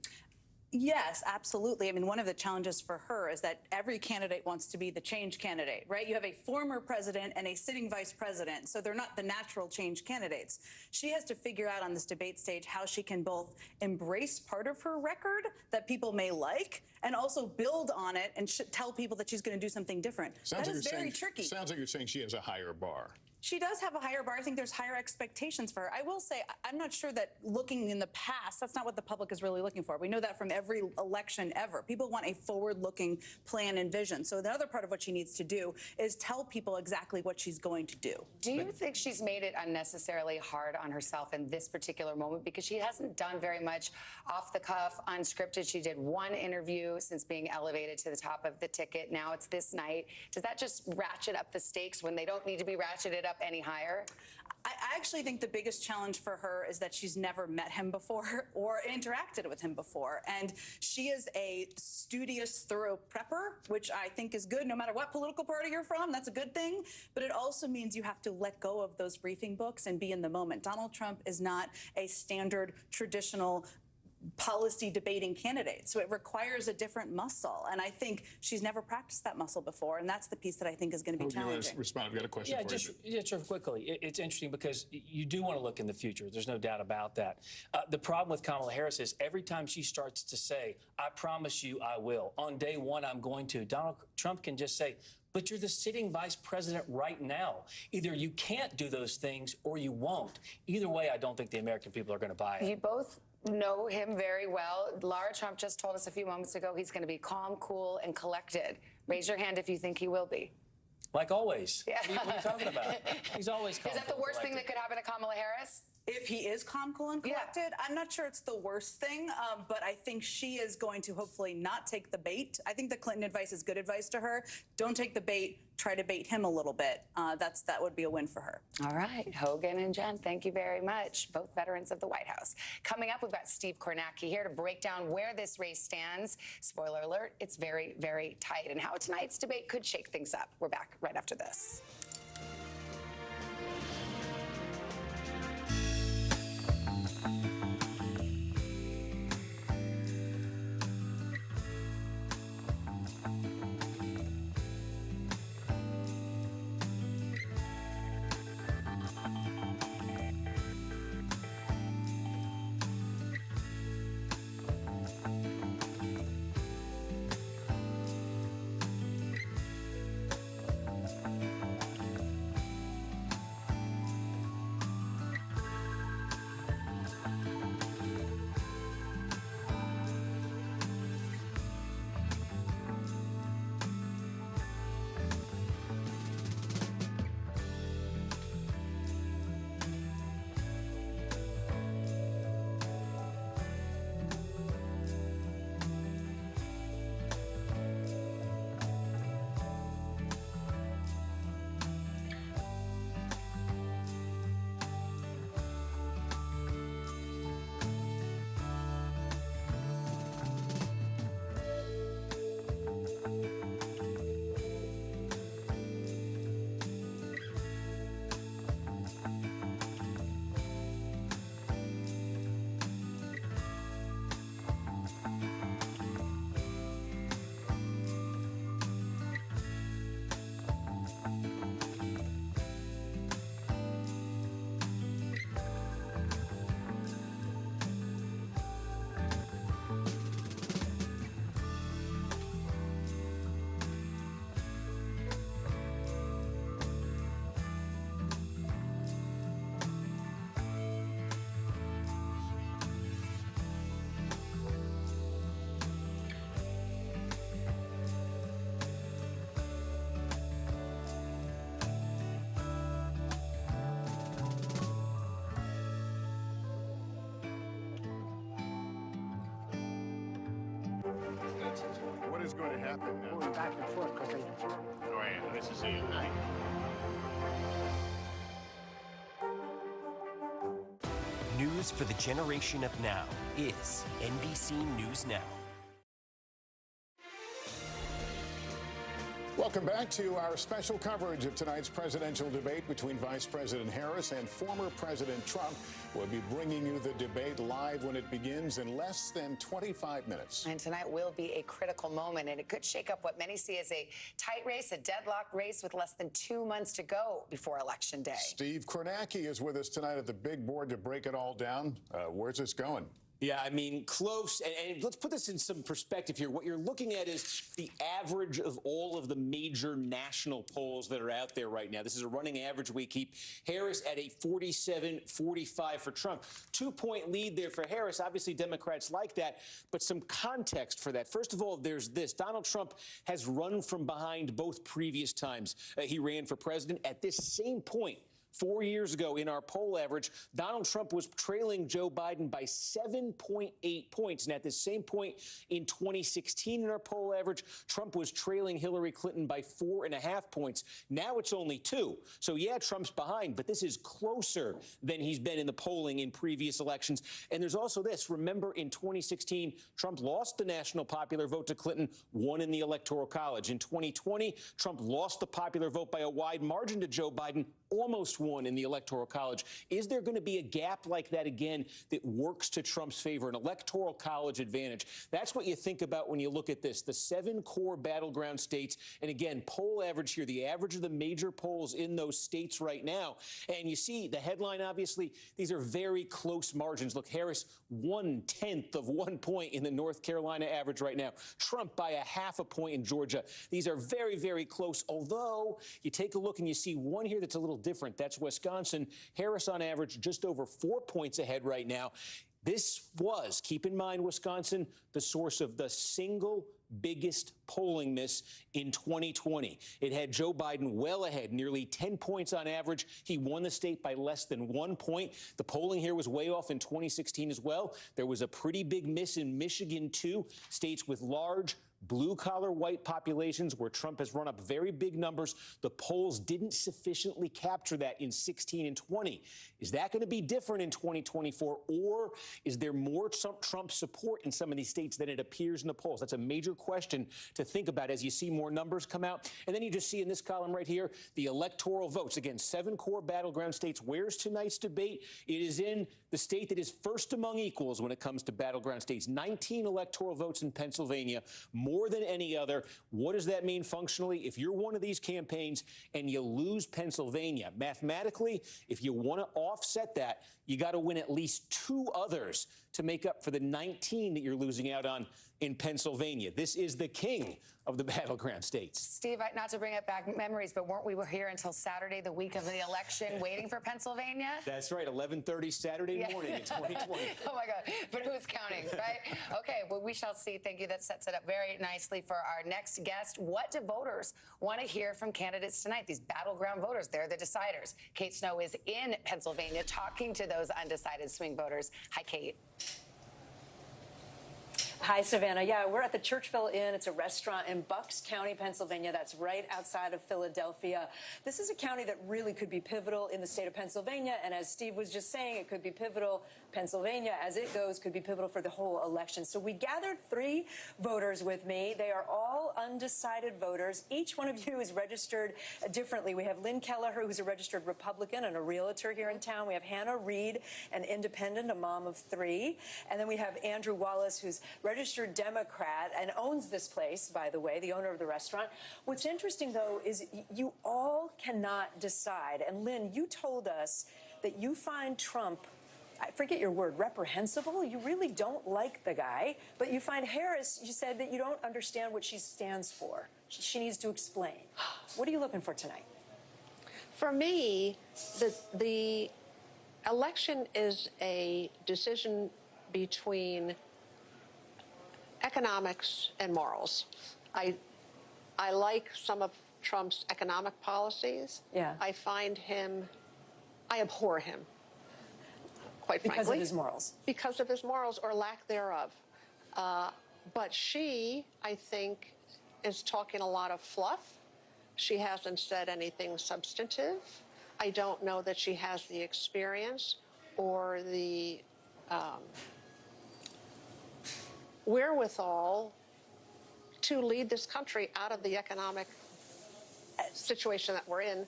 Yes, absolutely. I mean, one of the challenges for her is that every candidate wants to be the change candidate, right? You have a former president and a sitting vice president, so they're not the natural change candidates. She has to figure out on this debate stage how she can both embrace part of her record that people may like and also build on it and tell people that she's going to do something different. That is very tricky. Sounds like you're saying she has a higher bar. She does have a higher bar. I think there's higher expectations for her. I will say, I'm not sure that looking in the past, that's not what the public is really looking for. We know that from every election ever. People want a forward-looking plan and vision. So the other part of what she needs to do is tell people exactly what she's going to do. Do you think she's made it unnecessarily hard on herself in this particular moment? Because she hasn't done very much off the cuff, unscripted. She did one interview since being elevated to the top of the ticket. Now it's this night. Does that just ratchet up the stakes when they don't need to be ratcheted up any higher? I actually think the biggest challenge for her is that she's never met him before or interacted with him before. And she is a studious, thorough prepper, which I think is good no matter what political party you're from. That's a good thing. But it also means you have to let go of those briefing books and be in the moment. Donald Trump is not a standard, traditional policy debating candidate. So it requires a different muscle. And I think she's never practiced that muscle before. And that's the piece that I think is going to be challenging. You respond. I've got a question for you. Just quickly. It's interesting because you do want to look in the future. There's no doubt about that. The problem with Kamala Harris is every time she starts to say, I promise you I will, on day one I'm going to, Donald Trump can just say, but you're the sitting vice president right now. Either you can't do those things or you won't. Either way, I don't think the American people are going to buy it. You both know him very well. Lara Trump just told us a few moments ago he's going to be calm, cool, and collected. Raise your hand if you think he will be. Like always. Yeah. What are you talking about? He's always calm. Is that the worst thing that could happen to Kamala Harris? If he is calm, cool, and collected, I'm not sure it's the worst thing, but I think she is going to hopefully not take the bait. I think the Clinton advice is good advice to her. Don't take the bait. Try to bait him a little bit. That would be a win for her. All right. Hogan and Jen, thank you very much. Both veterans of the White House. Coming up, we've got Steve Kornacki here to break down where this race stands. Spoiler alert, it's very, very tight, and how tonight's debate could shake things up. We're back right after this. is going to happen now? Going back and forth because they. Oh, yeah, this is it. News for the generation of now is NBC News Now. Welcome back to our special coverage of tonight's presidential debate between Vice President Harris and former President Trump. We'll be bringing you the debate live when it begins in less than 25 minutes. And tonight will be a critical moment, and it could shake up what many see as a tight race, a deadlocked race with less than 2 months to go before Election Day. Steve Kornacki is with us tonight at the big board to break it all down. Where's this going? Yeah, I mean, close. And let's put this in some perspective here. What you're looking at is the average of all of the major national polls that are out there right now. This is a running average. We keep Harris at a 47-45 for Trump. 2-point lead there for Harris. Obviously, Democrats like that, but some context for that. First of all, there's this. Donald Trump has run from behind both previous times he ran for president. At this same point, 4 years ago, in our poll average, Donald Trump was trailing Joe Biden by 7.8 points. And at this same point in 2016, in our poll average, Trump was trailing Hillary Clinton by 4.5 points. Now it's only 2. So, yeah, Trump's behind, but this is closer than he's been in the polling in previous elections. And there's also this. Remember, in 2016, Trump lost the national popular vote to Clinton, won in the Electoral College. In 2020, Trump lost the popular vote by a wide margin to Joe Biden, almost won in the Electoral College. Is there going to be a gap like that again that works to Trump's favor, an Electoral College advantage? That's what you think about when you look at this. The 7 core battleground states, and again, poll average here, the average of the major polls in those states right now. And you see the headline, obviously, these are very close margins. Look, Harris, 1/10 of 1 point in the North Carolina average right now. Trump by a 0.5 point in Georgia. These are very, very close, although you take a look and you see one here that's a little different. That's Wisconsin. Harris on average just over 4 points ahead right now. This was, keep in mind, Wisconsin, the source of the single biggest polling miss in 2020. It had Joe Biden well ahead, nearly 10 points on average. He won the state by less than 1 point. The polling here was way off in 2016 as well. There was a pretty big miss in Michigan, too. States with large blue-collar white populations where Trump has run up very big numbers. The polls didn't sufficiently capture that in 16 and 20. Is that going to be different in 2024, or is there more Trump support in some of these states than it appears in the polls? That's a major question to think about as you see more numbers come out. And then you just see in this column right here, the electoral votes. Again, 7 core battleground states. Where's tonight's debate? It is in the state that is first among equals when it comes to battleground states. 19 electoral votes in Pennsylvania, more than any other. What does that mean functionally? If you're one of these campaigns and you lose Pennsylvania, mathematically, if you want to offset that, you got to win at least 2 others to make up for the 19 that you're losing out on in Pennsylvania. This is the king of the battleground states. Steve, not to bring it back memories, but weren't we here until Saturday, the week of the election, waiting for Pennsylvania? That's right, 11:30 Saturday morning in 2020. Oh, my God. But who's counting, right? Okay, well, we shall see. Thank you. That sets it up very nicely for our next guest. What do voters want to hear from candidates tonight? These battleground voters, they're the deciders. Kate Snow is in Pennsylvania talking to those undecided swing voters. Hi, Kate. Hi, Savannah. Yeah, we're at the Churchville Inn. It's a restaurant in Bucks County, Pennsylvania. That's right outside of Philadelphia. This is a county that really could be pivotal in the state of Pennsylvania. And as Steve was just saying, it could be pivotal. Pennsylvania, as it goes, could be pivotal for the whole election. So we gathered 3 voters with me. They are all undecided voters. Each one of you is registered differently. We have Lynn Kelleher, who's a registered Republican and a realtor here in town. We have Hannah Reed, an independent, a mom of 3. And then we have Andrew Wallace, who's registered Democrat and owns this place, by the way, the owner of the restaurant. What's interesting, though, is you all cannot decide. And Lynn, you told us that you find Trump, I forget your word, reprehensible. You really don't like the guy. But you find Harris, you said that you don't understand what she stands for. She needs to explain. What are you looking for tonight? For me, the election is a decision between economics and morals. I like some of Trump's economic policies. Yeah. I abhor him, quite frankly. Because of his morals. Because of his morals or lack thereof. But she, I think, is talking a lot of fluff. She hasn't said anything substantive. I don't know that she has the experience or the wherewithal to lead this country out of the economic situation that we're in.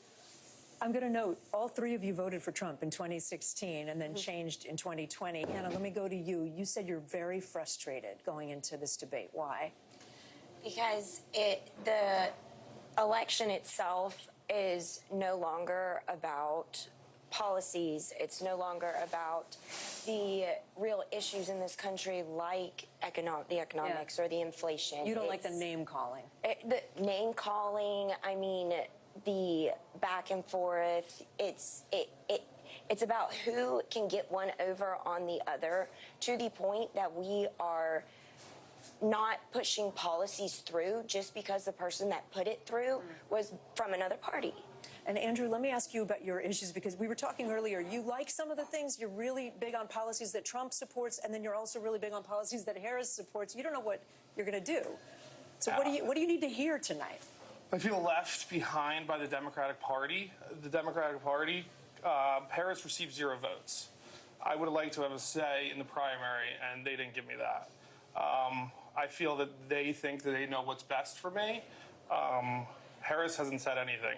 I'm going to note, all three of you voted for Trump in 2016 and then changed in 2020. Anna, let me go to you. You said you're very frustrated going into this debate. Why? Because the election itself is no longer about policies. It's no longer about the real issues in this country, like the economics or the inflation. You don't like the name calling. The name calling, I mean, the back and forth. It's about who can get one over on the other, to the point that we are not pushing policies through just because the person that put it through was from another party. And Andrew, let me ask you about your issues, because we were talking earlier. You like some of the things. You're really big on policies that Trump supports, and then you're also really big on policies that Harris supports. You don't know what you're going to do. So what do you need to hear tonight? I feel left behind by the Democratic Party. The Democratic Party, Harris received 0 votes. I would have liked to have a say in the primary, and they didn't give me that. I feel that they think that they know what's best for me. Harris hasn't said anything.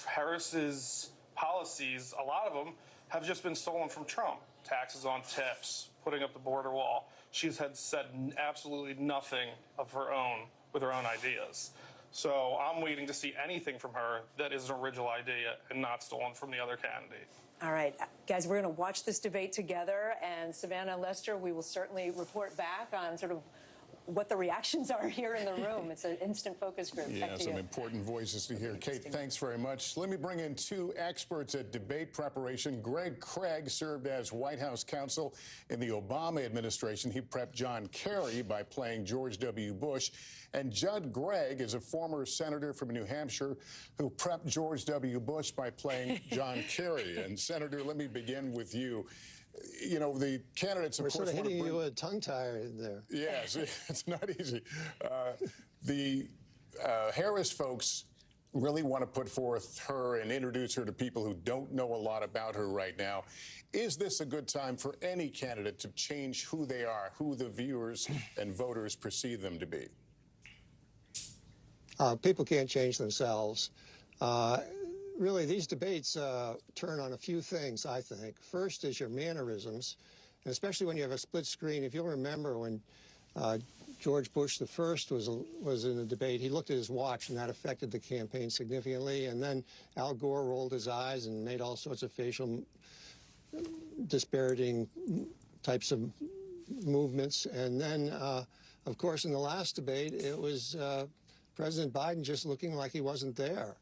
Harris's policies, a lot of them, have just been stolen from Trump. Taxes on tips, putting up the border wall. She's said absolutely nothing of her own with her own ideas. So I'm waiting to see anything from her that is an original idea and not stolen from the other candidate. All right, guys, we're going to watch this debate together. And Savannah, Lester, we will certainly report back on sort of what the reactions are here in the room. It's an instant focus group. Yeah, some important voices to hear. Kate, thanks very much. Let me bring in 2 experts at debate preparation. Greg Craig served as White House counsel in the Obama administration. He prepped John Kerry by playing George W. Bush. And Judd Gregg is a former senator from New Hampshire who prepped George W. Bush by playing John Kerry. And Senator, let me begin with you. You know, the candidates, of course, sort of hitting you with a tongue tire there. Yes, it's not easy. The Harris folks really want to put forth her and introduce her to people who don't know a lot about her right now. Is this a good time for any candidate to change who they are, who the viewers and voters perceive them to be? People can't change themselves. Really, these debates turn on a few things, I think. First is your mannerisms, and especially when you have a split screen. If you'll remember when George Bush the first was in the debate, he looked at his watch, and that affected the campaign significantly. And then Al Gore rolled his eyes and made all sorts of facial disparaging types of movements. And then, of course, in the last debate, it was President Biden just looking like he wasn't there.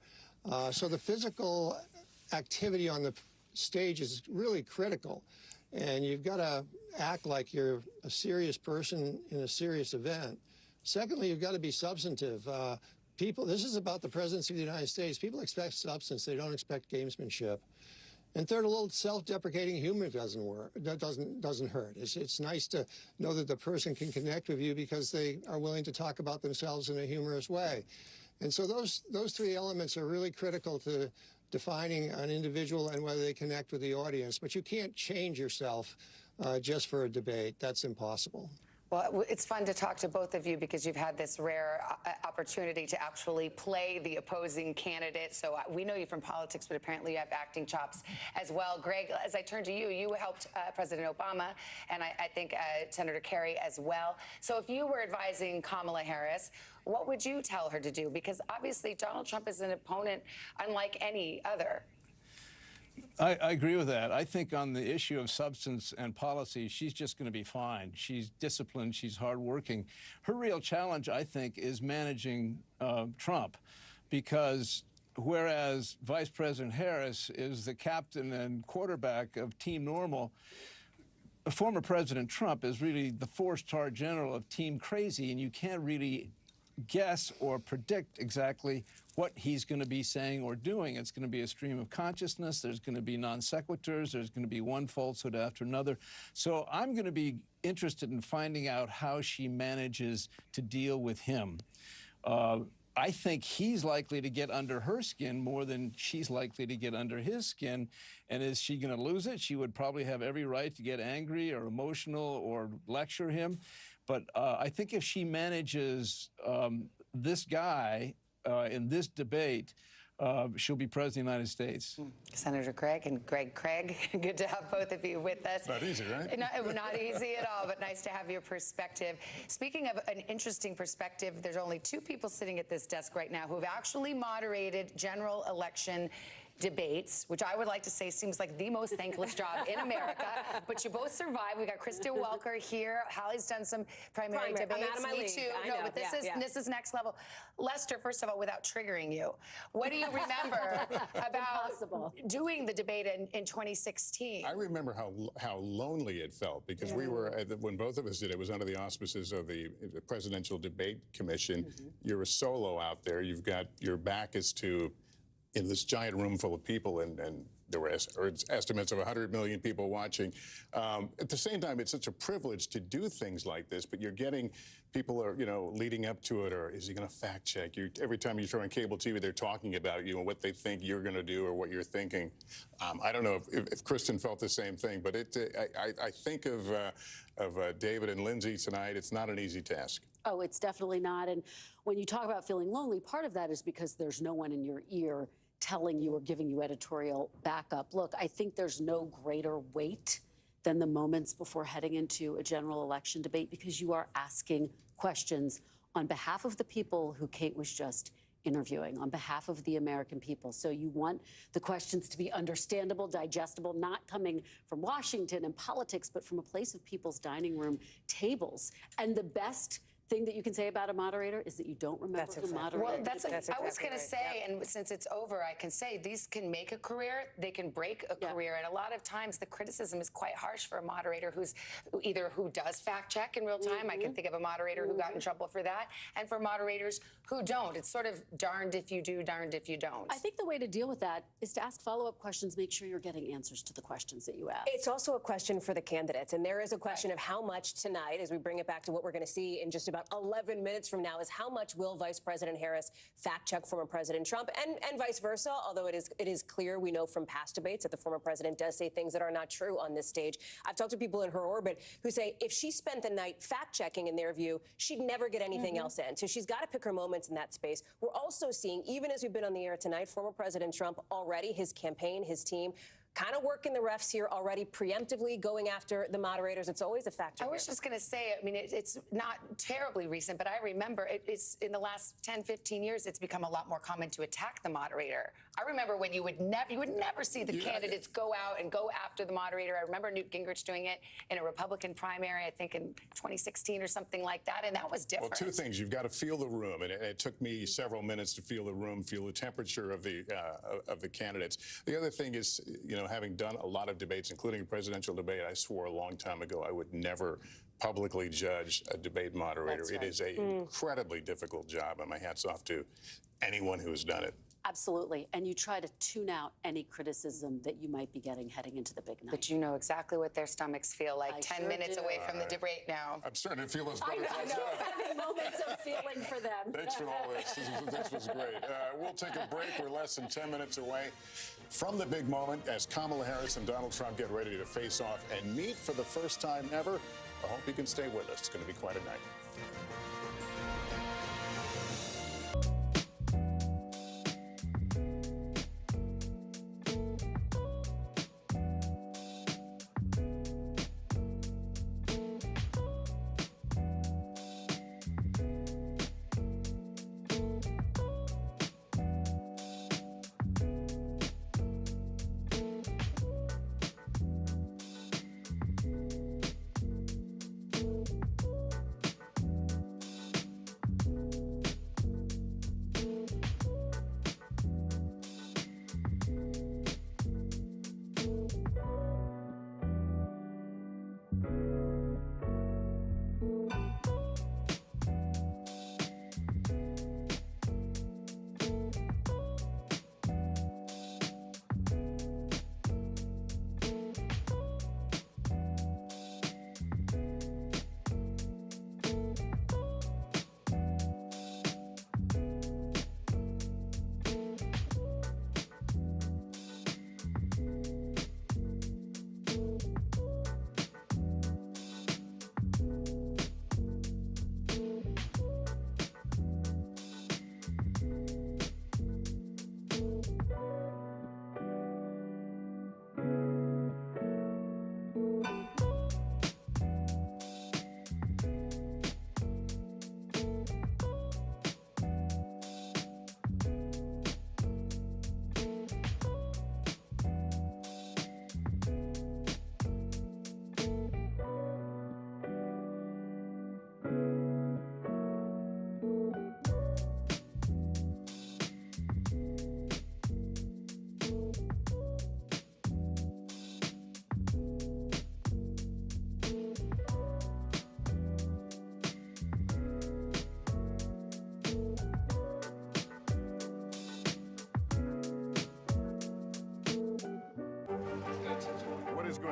So the physical activity on the stage is really critical, and you've got to act like you're a serious person in a serious event. Secondly, you've got to be substantive. This is about the presidency of the United States. People expect substance. They don't expect gamesmanship. And third, a little self-deprecating humor doesn't work. That doesn't hurt. It's nice to know that the person can connect with you because they are willing to talk about themselves in a humorous way. And so those 3 elements are really critical to defining an individual and whether they connect with the audience. But you can't change yourself just for a debate. That's impossible. Well, it's fun to talk to both of you because you've had this rare opportunity to actually play the opposing candidate. So we know you from politics, but apparently you have acting chops as well. Greg, as I turn to you, you helped President Obama, and I think Senator Kerry as well. So if you were advising Kamala Harris, what would you tell her to do? Because obviously Donald Trump is an opponent unlike any other. I agree with that. I think on the issue of substance and policy, she's just going to be fine. She's disciplined. She's hardworking. Her real challenge, I think, is managing Trump, because whereas Vice President Harris is the captain and quarterback of Team Normal, former President Trump is really the four-star general of Team Crazy, and you can't really guess or predict exactly what he's going to be saying or doing. It's going to be a stream of consciousness. There's going to be non sequiturs. There's going to be one falsehood after another. So I'm going to be interested in finding out how she manages to deal with him. I think he's likely to get under her skin more than she's likely to get under his skin. And is she going to lose it? She would probably have every right to get angry or emotional or lecture him. But I think if she manages this guy in this debate, she'll be president of the United States. Senator Craig and Greg Craig, good to have both of you with us. Not easy, right? Not easy at all, but nice to have your perspective. Speaking of an interesting perspective, there's only two people sitting at this desk right now who have actually moderated general election debates, which I would like to say seems like the most thankless job in America. But you both survived. We got Krista Welker here. Hallie's done some primary debates. I'm out of my Me league. too. I No, know. but this is next level. Lester, first of all, without triggering you, what do you remember about doing the debate in 2016? I remember how lonely it felt because we were, when both of us did it, was under the auspices of the Presidential Debate Commission. You're a solo out there. You've got your back is to in this giant room full of people, and there were estimates of 100 million people watching. At the same time, it's such a privilege to do things like this, but you're getting people are, leading up to it, or is he going to fact check you? Every time you turn on cable TV, they're talking about you and what they think you're going to do or what you're thinking. I don't know if Kristen felt the same thing, but I think of David and Lindsay tonight. It's not an easy task. Oh, it's definitely not. And when you talk about feeling lonely, part of that is because there's no one in your ear telling you or giving you editorial backup. Look, I think there's no greater weight than the moments before heading into a general election debate, because you are asking questions on behalf of the people who Kate was just interviewing, on behalf of the American people. So you want the questions to be understandable, digestible, not coming from Washington and politics, but from a place of people's dining room tables. And the best thing that you can say about a moderator is that you don't remember who moderated. Well, I was going to say, and since it's over, I can say these can make a career, they can break a career, and a lot of times the criticism is quite harsh for a moderator who does fact check in real time. I can think of a moderator who got in trouble for that, and for moderators who don't. It's sort of darned if you do, darned if you don't. I think the way to deal with that is to ask follow-up questions, make sure you're getting answers to the questions that you ask. It's also a question for the candidates, and there is a question of how much tonight, as we bring it back to what we're going to see in just about 11 minutes from now, is how much will Vice President Harris fact check former President Trump, and vice versa, although it is clear, we know from past debates, that the former president does say things that are not true on this stage. I've talked to people in her orbit who say if she spent the night fact checking, in their view, she'd never get anything else in. So she's got to pick her moments in that space. We're also seeing, even as we've been on the air tonight, former President Trump already, his campaign, his team, kind of working the refs here already, preemptively going after the moderators. It's always a factor. I was just going to say, I mean, it's not terribly recent, but I remember it's in the last 10, 15 years, it's become a lot more common to attack the moderator. I remember when you would never see the candidates go out and go after the moderator. I remember Newt Gingrich doing it in a Republican primary, I think in 2016 or something like that, and that was different. Well, two things. You've got to feel the room, and it took me several minutes to feel the room, feel the temperature of the candidates. The other thing is, having done a lot of debates, including a presidential debate, I swore a long time ago I would never publicly judge a debate moderator. That's right. It is an incredibly difficult job, and my hat's off to anyone who has done it. Absolutely. And you try to tune out any criticism that you might be getting heading into the big night. But you know exactly what their stomachs feel like 10 minutes away from the debate now. I'm starting to feel as I bad as know, having moments of feeling for them. Thanks for all this. This was great. We'll take a break. We're less than 10 minutes away from the big moment as Kamala Harris and Donald Trump get ready to face off and meet for the first time ever. I hope you can stay with us. It's going to be quite a night.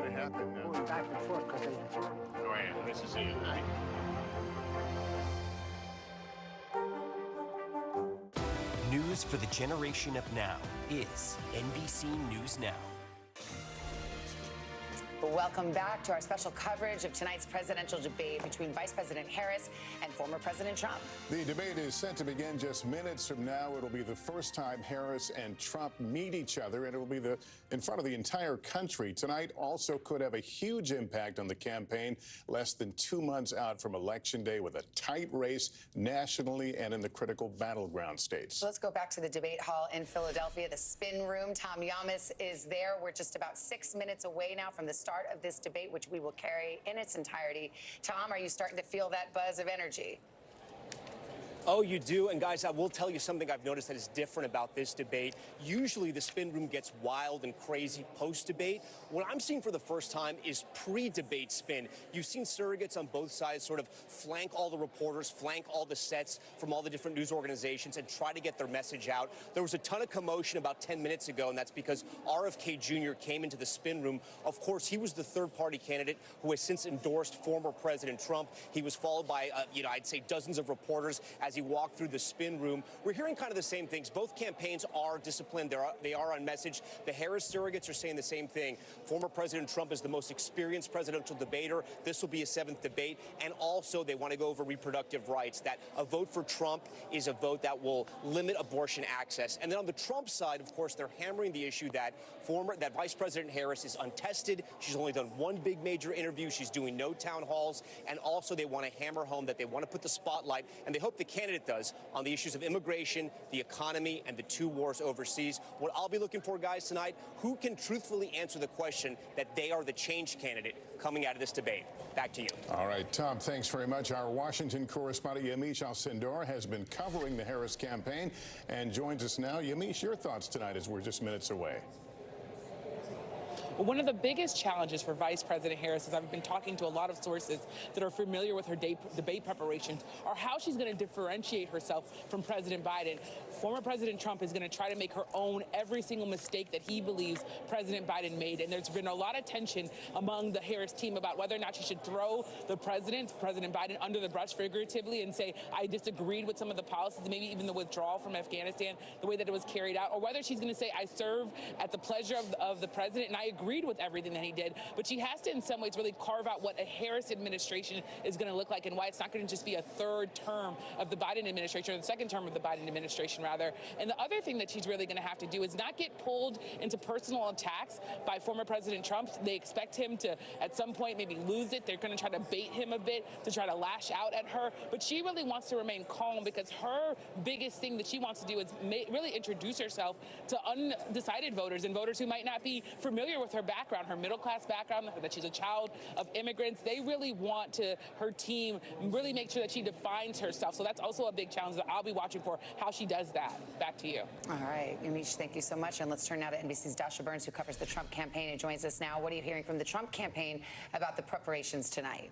going to happen now. Going back and forth because they. Oh, yeah, this is it, right? News for the generation of now is NBC News Now. Welcome back to our special coverage of tonight's presidential debate between Vice President Harris and former President Trump. The debate is set to begin just minutes from now. It'll be the first time Harris and Trump meet each other, and it'll be in front of the entire country. Tonight also could have a huge impact on the campaign, less than 2 months out from Election Day, with a tight race nationally and in the critical battleground states. So let's go back to the debate hall in Philadelphia, the spin room. Tom Yamas is there. We're just about 6 minutes away now from the start of this debate, which we will carry in its entirety. Tom, are you starting to feel that buzz of energy? Oh, you do. And guys, I will tell you something I've noticed that is different about this debate. Usually the spin room gets wild and crazy post-debate. What I'm seeing for the first time is pre-debate spin. You've seen surrogates on both sides sort of flank all the reporters, flank all the sets from all the different news organizations and try to get their message out. There was a ton of commotion about 10 minutes ago, and that's because RFK Jr. came into the spin room. Of course, he was the third-party candidate who has since endorsed former President Trump. He was followed by, I'd say dozens of reporters as he walked through the spin room. We're hearing kind of the same things. Both campaigns are disciplined. They are on message. The Harris surrogates are saying the same thing. Former President Trump is the most experienced presidential debater. This will be a 7th debate. And also, they want to go over reproductive rights, that a vote for Trump is a vote that will limit abortion access. And then on the Trump side, of course, they're hammering the issue that Vice President Harris is untested. She's only done one big major interview. She's doing no town halls. And also, they want to hammer home that they want to put the spotlight, and they hope the candidate does, on the issues of immigration, the economy, and the 2 wars overseas. What I'll be looking for, guys, tonight, who can truthfully answer the question that they are the change candidate coming out of this debate. Back to you. All right, Tom, thanks very much. Our Washington correspondent, Yamiche Alcindor, has been covering the Harris campaign and joins us now. Yamiche, your thoughts tonight as we're just minutes away. One of the biggest challenges for Vice President Harris, as I've been talking to a lot of sources that are familiar with her debate preparations, are how she's going to differentiate herself from President Biden. Former President Trump is going to try to make her own every single mistake that he believes President Biden made. And there's been a lot of tension among the Harris team about whether or not she should throw President Biden, under the bus figuratively and say, I disagreed with some of the policies, maybe even the withdrawal from Afghanistan, the way that it was carried out, or whether she's going to say, I serve at the pleasure of the president, and I agreed with everything that he did. But she has to, in some ways, really carve out what a Harris administration is going to look like and why it's not going to just be a third term of the Biden administration, or the second term of the Biden administration, rather. And the other thing that she's really going to have to do is not get pulled into personal attacks by former President Trump. They expect him to, at some point, maybe lose it. They're going to try to bait him a bit to try to lash out at her. But she really wants to remain calm, because her biggest thing that she wants to do is really introduce herself to undecided voters and voters who might not be familiar with her background, her middle-class background, that she's a child of immigrants. They really want her team really make sure that she defines herself. So that's also a big challenge that I'll be watching for, how she does that. Back to you. All right, Yamiche, thank you so much. And let's turn now to NBC's Dasha Burns, who covers the Trump campaign and joins us now. What are you hearing from the Trump campaign about the preparations tonight?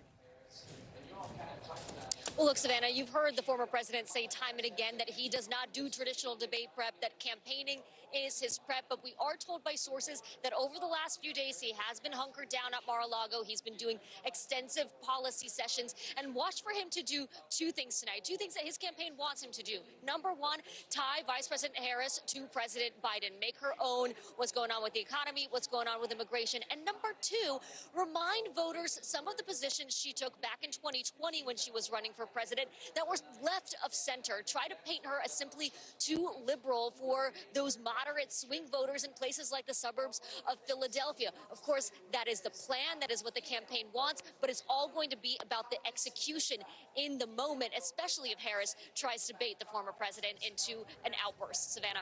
Well, look, Savannah, you've heard the former president say time and again that he does not do traditional debate prep, that campaigning is his prep. But we are told by sources that over the last few days, he has been hunkered down at Mar-a-Lago. He's been doing extensive policy sessions. And watch for him to do 2 things tonight, 2 things that his campaign wants him to do. Number 1, tie Vice President Harris to President Biden, make her own what's going on with the economy, what's going on with immigration. And number 2, remind voters some of the positions she took back in 2020 when she was running for president that were left of center. Try to paint her as simply too liberal for those moderate swing voters in places like the suburbs of Philadelphia. Of course, that is the plan. That is what the campaign wants. But it's all going to be about the execution in the moment, especially if Harris tries to bait the former president into an outburst. Savannah.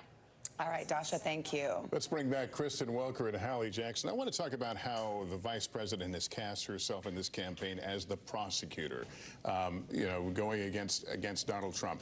All right, Dasha, thank you. Let's bring back Kristen Welker and Hallie Jackson. I want to talk about how the vice president has cast herself in this campaign as the prosecutor, going against Donald Trump.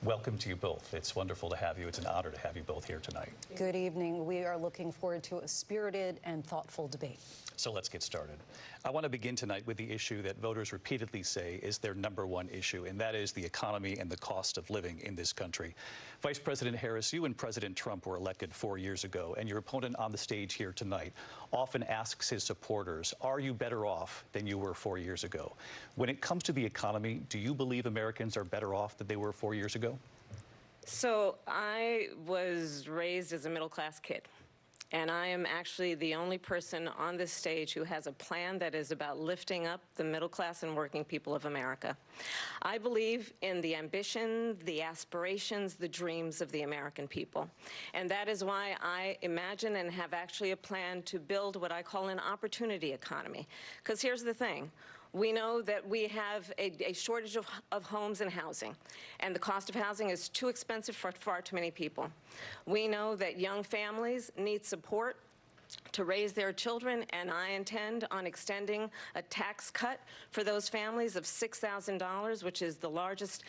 Welcome to you both. It's wonderful to have you. It's an honor to have you both here tonight. Good evening. We are looking forward to a spirited and thoughtful debate. So let's get started. I want to begin tonight with the issue that voters repeatedly say is their #1 issue, and that is the economy and the cost of living in this country. Vice President Harris, you and President Trump were elected 4 years ago, and your opponent on the stage here tonight often asks his supporters, are you better off than you were 4 years ago? When it comes to the economy, do you believe Americans are better off than they were 4 years ago? So I was raised as a middle-class kid. And I am actually the only person on this stage who has a plan that is about lifting up the middle class and working people of America. I believe in the ambition, the aspirations, the dreams of the American people. And that is why I imagine and have actually a plan to build what I call an opportunity economy. Because here's the thing. We know that we have a shortage of homes and housing, and the cost of housing is too expensive for far too many people. We know that young families need support to raise their children, and I intend on extending a tax cut for those families of $6,000, which is the largest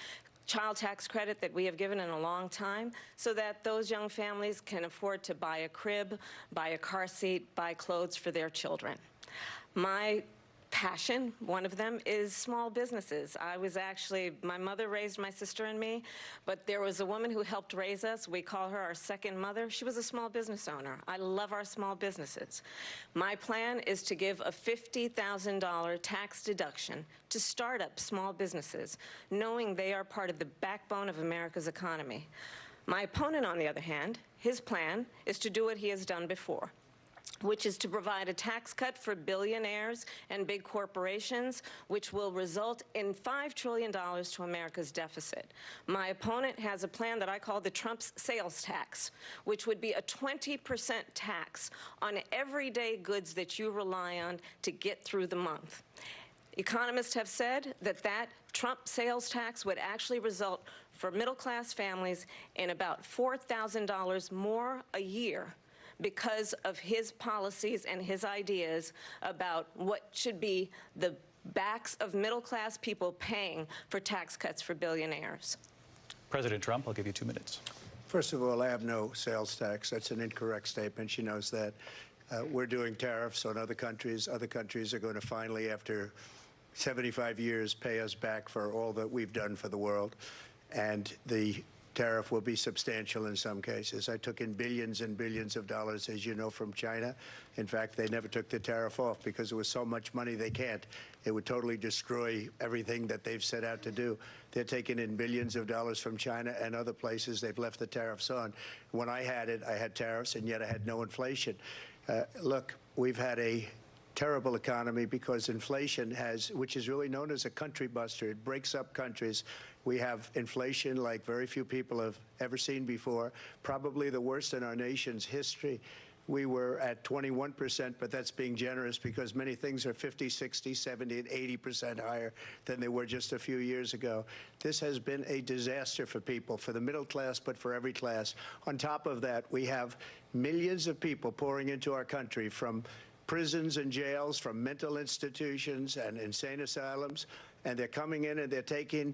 child tax credit that we have given in a long time, so that those young families can afford to buy a crib, buy a car seat, buy clothes for their children. My passion, one of them, is small businesses. My mother raised my sister and me, but there was a woman who helped raise us. We call her our second mother. She was a small business owner. I love our small businesses. My plan is to give a $50,000 tax deduction to start up small businesses, knowing they are part of the backbone of America's economy. My opponent, on the other hand, his plan is to do what he has done before, which is to provide a tax cut for billionaires and big corporations, which will result in $5 trillion to America's deficit. My opponent has a plan that I call the Trump's sales tax, which would be a 20% tax on everyday goods that you rely on to get through the month. Economists have said that Trump sales tax would actually result for middle-class families in about $4,000 more a year because of his policies and his ideas about what should be the backs of middle-class people paying for tax cuts for billionaires. President Trump, I'll give you 2 minutes. First of all, I have no sales tax. That's an incorrect statement. She knows that. We're doing tariffs on other countries. Other countries are going to finally, after 75 years, pay us back for all that we've done for the world. And the tariff will be substantial in some cases. I took in billions and billions of dollars, as you know, from China. In fact, they never took the tariff off because there was so much money they can't. It would totally destroy everything that they've set out to do. They're taking in billions of dollars from China and other places. They've left the tariffs on. When I had it, I had tariffs, and yet I had no inflation. Look, we've had a terrible economy because inflation which is really known as a country buster. It breaks up countries. We have inflation like very few people have ever seen before, probably the worst in our nation's history. We were at 21%, but that's being generous because many things are 50, 60, 70, and 80% higher than they were just a few years ago. This has been a disaster for people, for the middle class, but for every class. On top of that, we have millions of people pouring into our country from prisons and jails, from mental institutions and insane asylums, and they're coming in and they're taking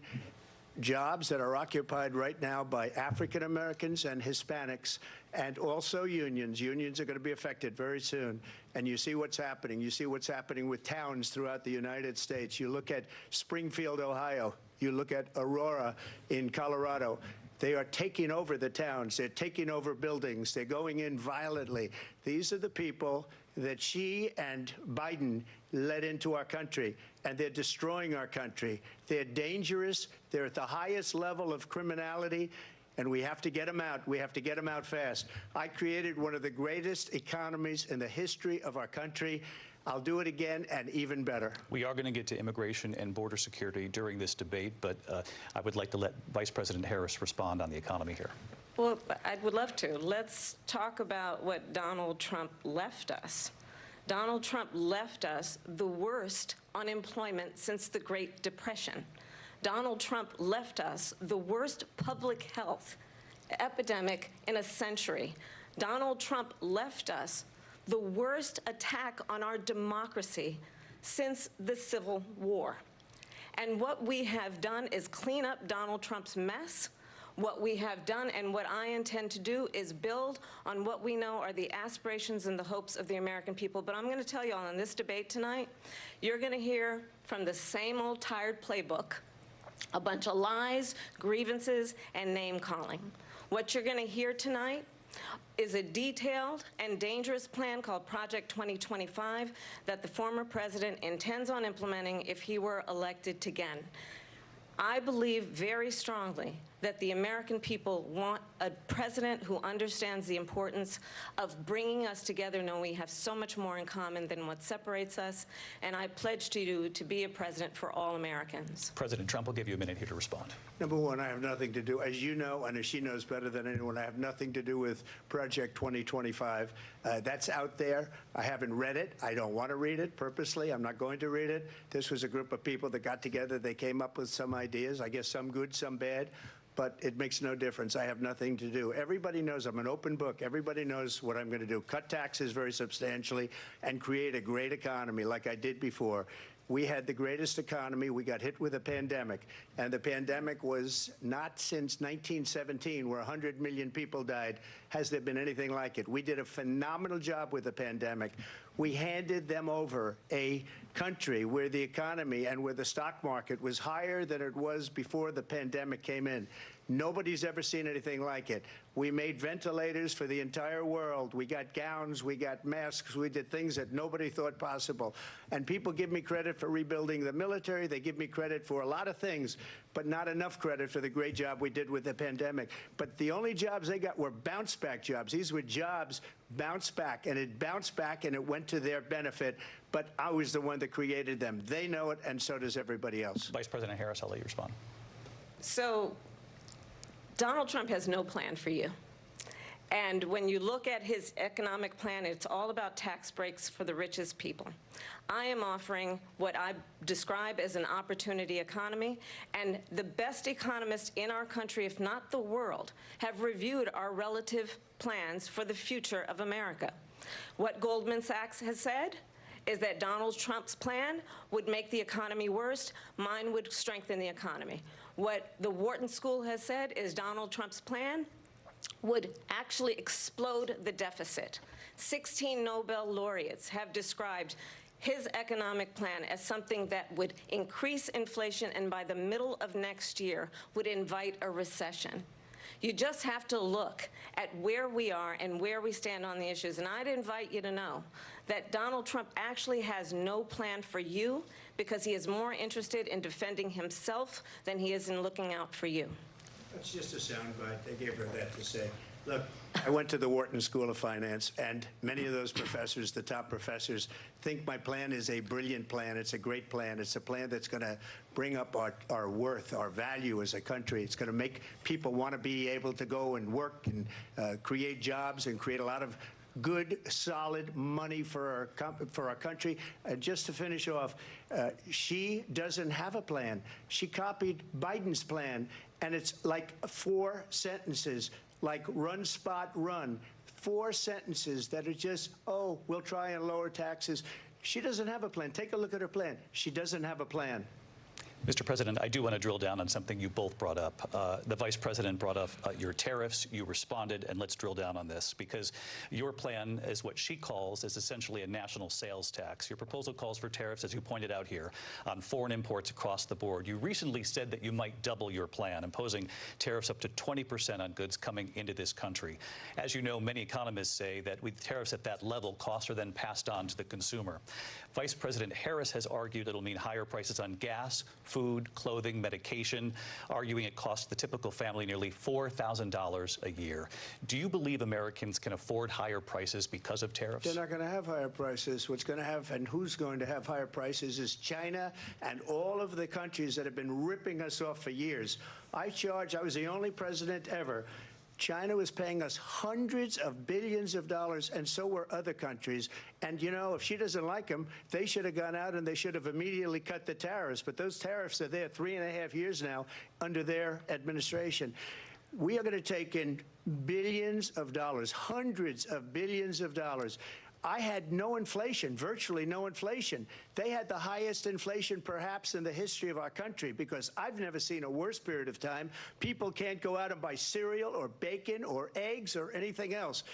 jobs that are occupied right now by African Americans and Hispanics, and also unions. Unions are going to be affected very soon. And you see what's happening. You see what's happening with towns throughout the United States. You look at Springfield, Ohio. You look at Aurora in Colorado. They are taking over the towns. They're taking over buildings. They're going in violently. These are the people that she and Biden led into our country, and they're destroying our country. They're dangerous. They're at the highest level of criminality, and we have to get them out. We have to get them out fast. I created one of the greatest economies in the history of our country. I'll do it again, and even better. We are going to get to immigration and border security during this debate, but I would like to let Vice President Harris respond on the economy here. Well, I would love to. Let's talk about what Donald Trump left us. Donald Trump left us the worst unemployment since the Great Depression. Donald Trump left us the worst public health epidemic in a century. Donald Trump left us the worst attack on our democracy since the Civil War. And what we have done is clean up Donald Trump's mess What we have done and what I intend to do is build on what we know are the aspirations and the hopes of the American people. But I'm going to tell you all, in this debate tonight, you're going to hear from the same old tired playbook, a bunch of lies, grievances, and name-calling. What you're going to hear tonight is a detailed and dangerous plan called Project 2025 that the former president intends on implementing if he were elected again. I believe very strongly that the American people want a president who understands the importance of bringing us together, knowing we have so much more in common than what separates us, and I pledge to you to be a president for all Americans. President Trump will give you a minute here to respond. Number one, I have nothing to do, as you know, and as she knows better than anyone, I have nothing to do with Project 2025. That's out there. I haven't read it. I don't want to read it purposely. I'm not going to read it. This was a group of people that got together. They came up with some ideas, I guess some good, some bad. But it makes no difference. I have nothing to do. Everybody knows I'm an open book. Everybody knows what I'm going to do. Cut taxes very substantially and create a great economy like I did before. We had the greatest economy. We got hit with a pandemic. And the pandemic was not since 1917, where 100 million people died, has there been anything like it. We did a phenomenal job with the pandemic. We handed them over a country where the economy and where the stock market was higher than it was before the pandemic came in. Nobody's ever seen anything like it. We made ventilators for the entire world. We got gowns, we got masks, we did things that nobody thought possible. And people give me credit for rebuilding the military. They give me credit for a lot of things, but not enough credit for the great job we did with the pandemic. But the only jobs they got were bounce-back jobs. These were jobs bounce back, and it bounced back, and it went to their benefit. But I was the one that created them. They know it, and so does everybody else. Vice President Harris, I'll let you respond. So Donald Trump has no plan for you. And when you look at his economic plan, it's all about tax breaks for the richest people. I am offering what I describe as an opportunity economy, and the best economists in our country, if not the world, have reviewed our relative plans for the future of America. What Goldman Sachs has said is that Donald Trump's plan would make the economy worse. Mine would strengthen the economy. What the Wharton School has said is Donald Trump's plan would actually explode the deficit. 16 Nobel laureates have described his economic plan as something that would increase inflation and by the middle of next year would invite a recession. You just have to look at where we are and where we stand on the issues. And I'd invite you to know that Donald Trump actually has no plan for you because he is more interested in defending himself than he is in looking out for you. That's just a soundbite. They gave her that to say. Look, I went to the Wharton School of Finance, and many of those professors, the top professors, think my plan is a brilliant plan. It's a great plan. It's a plan that's going to bring up our worth, our value as a country. It's going to make people want to be able to go and work and create jobs and create a lot of good, solid money for our country. Just to finish off, she doesn't have a plan. She copied Biden's plan, and it's like 4 sentences, like run, spot, run. 4 sentences that are just, oh, we'll try and lower taxes. She doesn't have a plan. Take a look at her plan. She doesn't have a plan. Mr. President, I do want to drill down on something you both brought up. The Vice President brought up your tariffs. You responded, and let's drill down on this, because your plan is what she calls is essentially a national sales tax. Your proposal calls for tariffs, as you pointed out here, on foreign imports across the board. You recently said that you might double your plan, imposing tariffs up to 20% on goods coming into this country. As you know, many economists say that with tariffs at that level, costs are then passed on to the consumer. Vice President Harris has argued it'll mean higher prices on gas, food, clothing, medication, arguing it costs the typical family nearly $4,000 a year. Do you believe Americans can afford higher prices because of tariffs? They're not going to have higher prices. What's going to have and who's going to have higher prices is China and all of the countries that have been ripping us off for years. I was the only president ever. China was paying us hundreds of billions of dollars, and so were other countries. And, you know, if she doesn't like them, they should have gone out and they should have immediately cut the tariffs. But those tariffs are there 3.5 years now under their administration. We are going to take in billions of dollars, hundreds of billions of dollars. I had no inflation, virtually no inflation. They had the highest inflation perhaps in the history of our country, because I've never seen a worse period of time. People can't go out and buy cereal or bacon or eggs or anything else.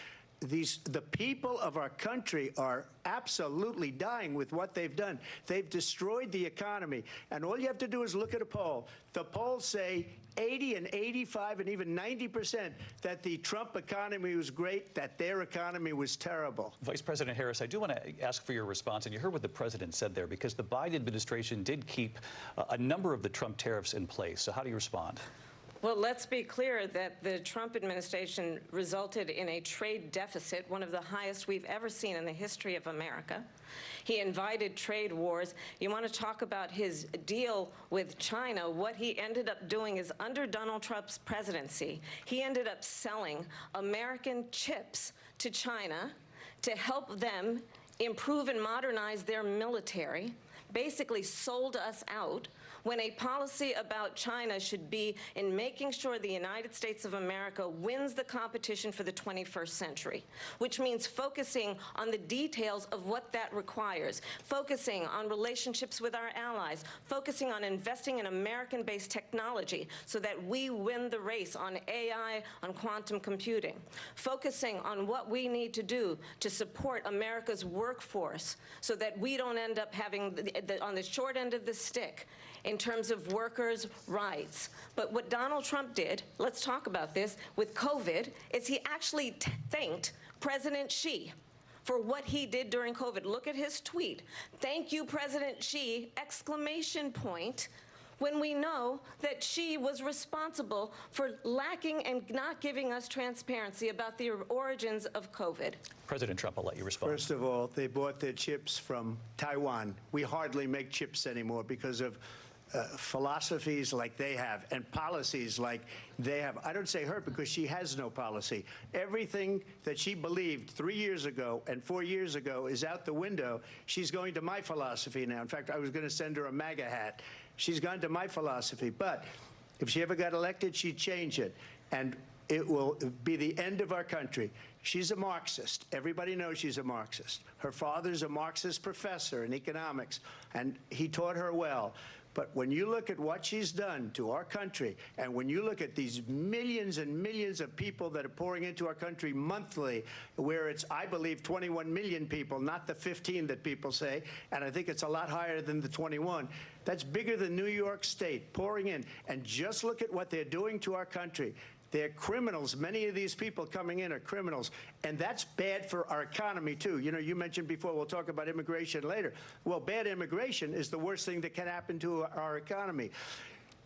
The people of our country are absolutely dying with what they've done. They've destroyed the economy. And all you have to do is look at a poll. The polls say 80 and 85 and even 90% that the Trump economy was great, that their economy was terrible. Vice President Harris, I do want to ask for your response. And you heard what the president said there, because the Biden administration did keep a number of the Trump tariffs in place. So how do you respond? Well, let's be clear that the Trump administration resulted in a trade deficit, one of the highest we've ever seen in the history of America. He invited trade wars. You want to talk about his deal with China? What he ended up doing is, under Donald Trump's presidency, he ended up selling American chips to China to help them improve and modernize their military, basically sold us out, when a policy about China should be in making sure the United States of America wins the competition for the 21st century, which means focusing on the details of what that requires, focusing on relationships with our allies, focusing on investing in American-based technology so that we win the race on AI, on quantum computing, focusing on what we need to do to support America's workforce so that we don't end up having, on the short end of the stick, in terms of workers' rights. But what Donald Trump did, let's talk about this, with COVID, is he actually thanked President Xi for what he did during COVID. Look at his tweet. "Thank you, President Xi," exclamation point, when we know that Xi was responsible for lacking and not giving us transparency about the origins of COVID. President Trump, I'll let you respond. First of all, they bought their chips from Taiwan. We hardly make chips anymore because of philosophies like they have and policies like they have. I don't say her because she has no policy. Everything that she believed 3 years ago and 4 years ago is out the window. She's going to my philosophy now. In fact, I was going to send her a MAGA hat. She's gone to my philosophy. But if she ever got elected, she'd change it. And it will be the end of our country. She's a Marxist. Everybody knows she's a Marxist. Her father's a Marxist professor in economics, and he taught her well. But when you look at what she's done to our country, and when you look at these millions and millions of people that are pouring into our country monthly, where it's, I believe, 21 million people, not the 15 that people say, and I think it's a lot higher than the 21. That's bigger than New York State pouring in. And just look at what they're doing to our country. They're criminals. Many of these people coming in are criminals. And that's bad for our economy, too. You know, you mentioned before, we'll talk about immigration later. Well, bad immigration is the worst thing that can happen to our economy.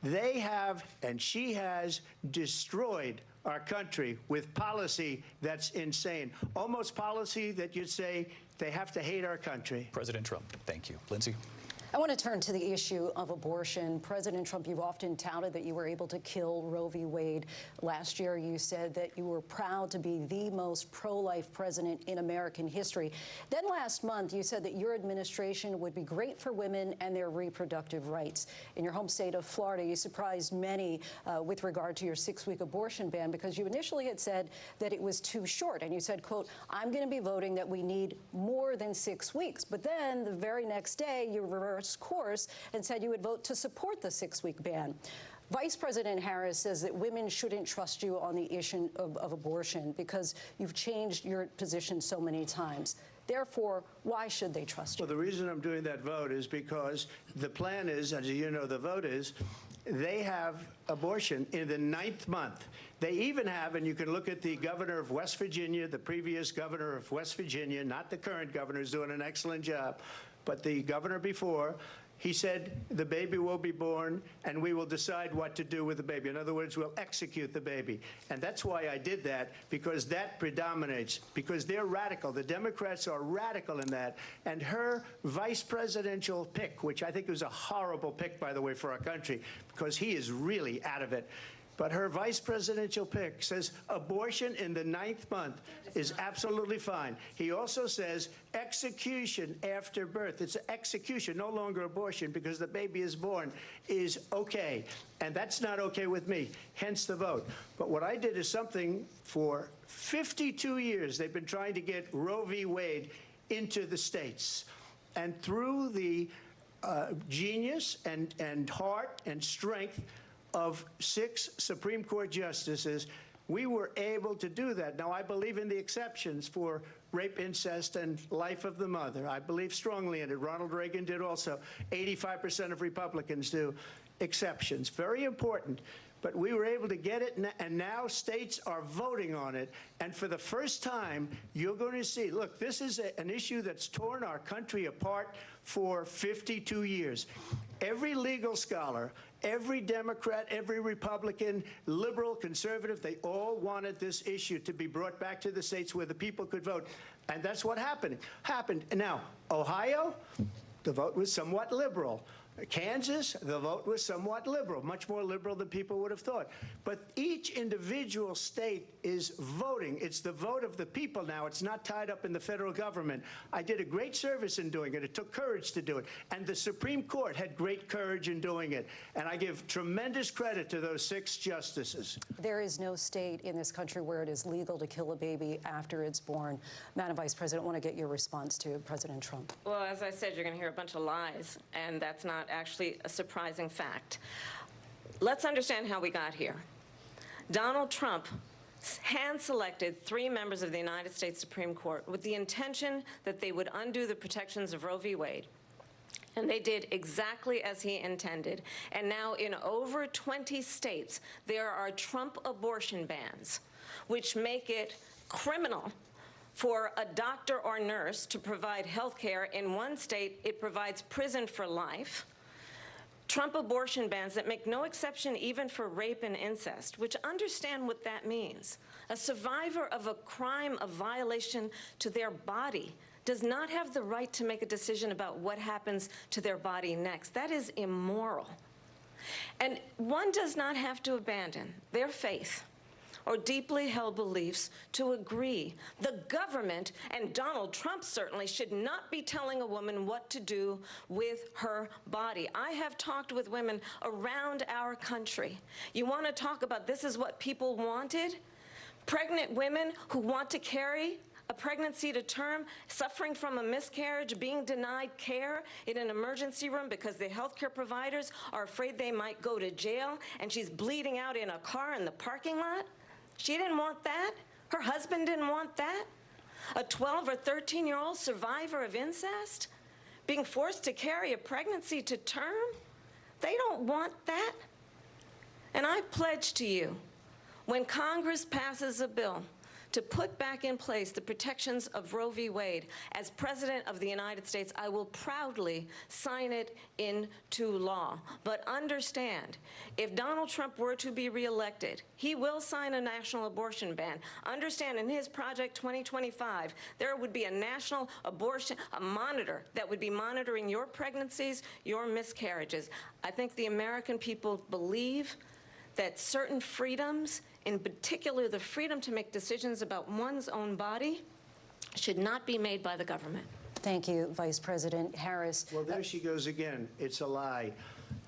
They have, and she has, destroyed our country with policy that's insane. Almost policy that you'd say they have to hate our country. President Trump, thank you. Lindsay? I want to turn to the issue of abortion. President Trump, you've often touted that you were able to kill Roe v. Wade. Last year, you said that you were proud to be the most pro-life president in American history. Then last month, you said that your administration would be great for women and their reproductive rights. In your home state of Florida, you surprised many with regard to your 6-week abortion ban, because you initially had said that it was too short. And you said, quote, "I'm going to be voting that we need more than 6 weeks." But then the very next day, you reversed course and said you would vote to support the 6-week ban. Vice President Harris says that women shouldn't trust you on the issue of abortion because you've changed your position so many times. Therefore, why should they trust you? Well, the reason I'm doing that vote is because the plan is, as you know, the vote is, they have abortion in the 9th month. They even have, and you can look at the governor of West Virginia, the previous governor of West Virginia, not the current governor, who's doing an excellent job, but the governor before, he said the baby will be born and we will decide what to do with the baby. In other words, we'll execute the baby. And that's why I did that, because that predominates, because they're radical. The Democrats are radical in that. And her vice presidential pick, which I think was a horrible pick, by the way, for our country, because he is really out of it. But her vice presidential pick says abortion in the 9th month is absolutely fine. He also says execution after birth. It's execution, no longer abortion, because the baby is born, is okay. And that's not okay with me, hence the vote. But what I did is something for 52 years. They've been trying to get Roe v. Wade into the states. And through the genius and heart and strength of 6 Supreme Court justices, we were able to do that. Now, I believe in the exceptions for rape, incest, and life of the mother. I believe strongly in it. Ronald Reagan did also. 85% of Republicans do. Exceptions. Very important. But we were able to get it, and now states are voting on it. And for the first time, you're going to see, look, this is an issue that's torn our country apart for 52 years. Every legal scholar, every Democrat, every Republican, liberal, conservative, they all wanted this issue to be brought back to the states where the people could vote. And that's what happened. Now, Ohio, the vote was somewhat liberal. Kansas, the vote was somewhat liberal, much more liberal than people would have thought. But each individual state is voting. It's the vote of the people now. It's not tied up in the federal government. I did a great service in doing it. It took courage to do it. And the Supreme Court had great courage in doing it. And I give tremendous credit to those 6 justices. There is no state in this country where it is legal to kill a baby after it's born. Madam Vice President, I want to get your response to President Trump. Well, as I said, you're going to hear a bunch of lies, and that's not actually a surprising fact. Let's understand how we got here. Donald Trump hand-selected 3 members of the United States Supreme Court with the intention that they would undo the protections of Roe v. Wade. And they did exactly as he intended. And now in over 20 states, there are Trump abortion bans, which make it criminal for a doctor or nurse to provide health care. In one state, it provides prison for life. Trump abortion bans that make no exception even for rape and incest, which understand what that means. A survivor of a crime of violation to their body does not have the right to make a decision about what happens to their body next. That is immoral. And one does not have to abandon their faith or deeply held beliefs to agree. The government, and Donald Trump certainly, should not be telling a woman what to do with her body. I have talked with women around our country. You want to talk about this is what people wanted? Pregnant women who want to carry a pregnancy to term, suffering from a miscarriage, being denied care in an emergency room because the healthcare providers are afraid they might go to jail, and she's bleeding out in a car in the parking lot. She didn't want that. Her husband didn't want that. A 12 or 13-year-old survivor of incest being forced to carry a pregnancy to term? They don't want that. And I pledge to you, when Congress passes a bill to put back in place the protections of Roe v. Wade, as President of the United States, I will proudly sign it into law. But understand, if Donald Trump were to be reelected, he will sign a national abortion ban. Understand, in his Project 2025, there would be a national abortion, a monitor that would be monitoring your pregnancies, your miscarriages. I think the American people believe that certain freedoms, in particular the freedom to make decisions about one's own body, should not be made by the government. Thank you, Vice President Harris. Well, there she goes again. It's a lie.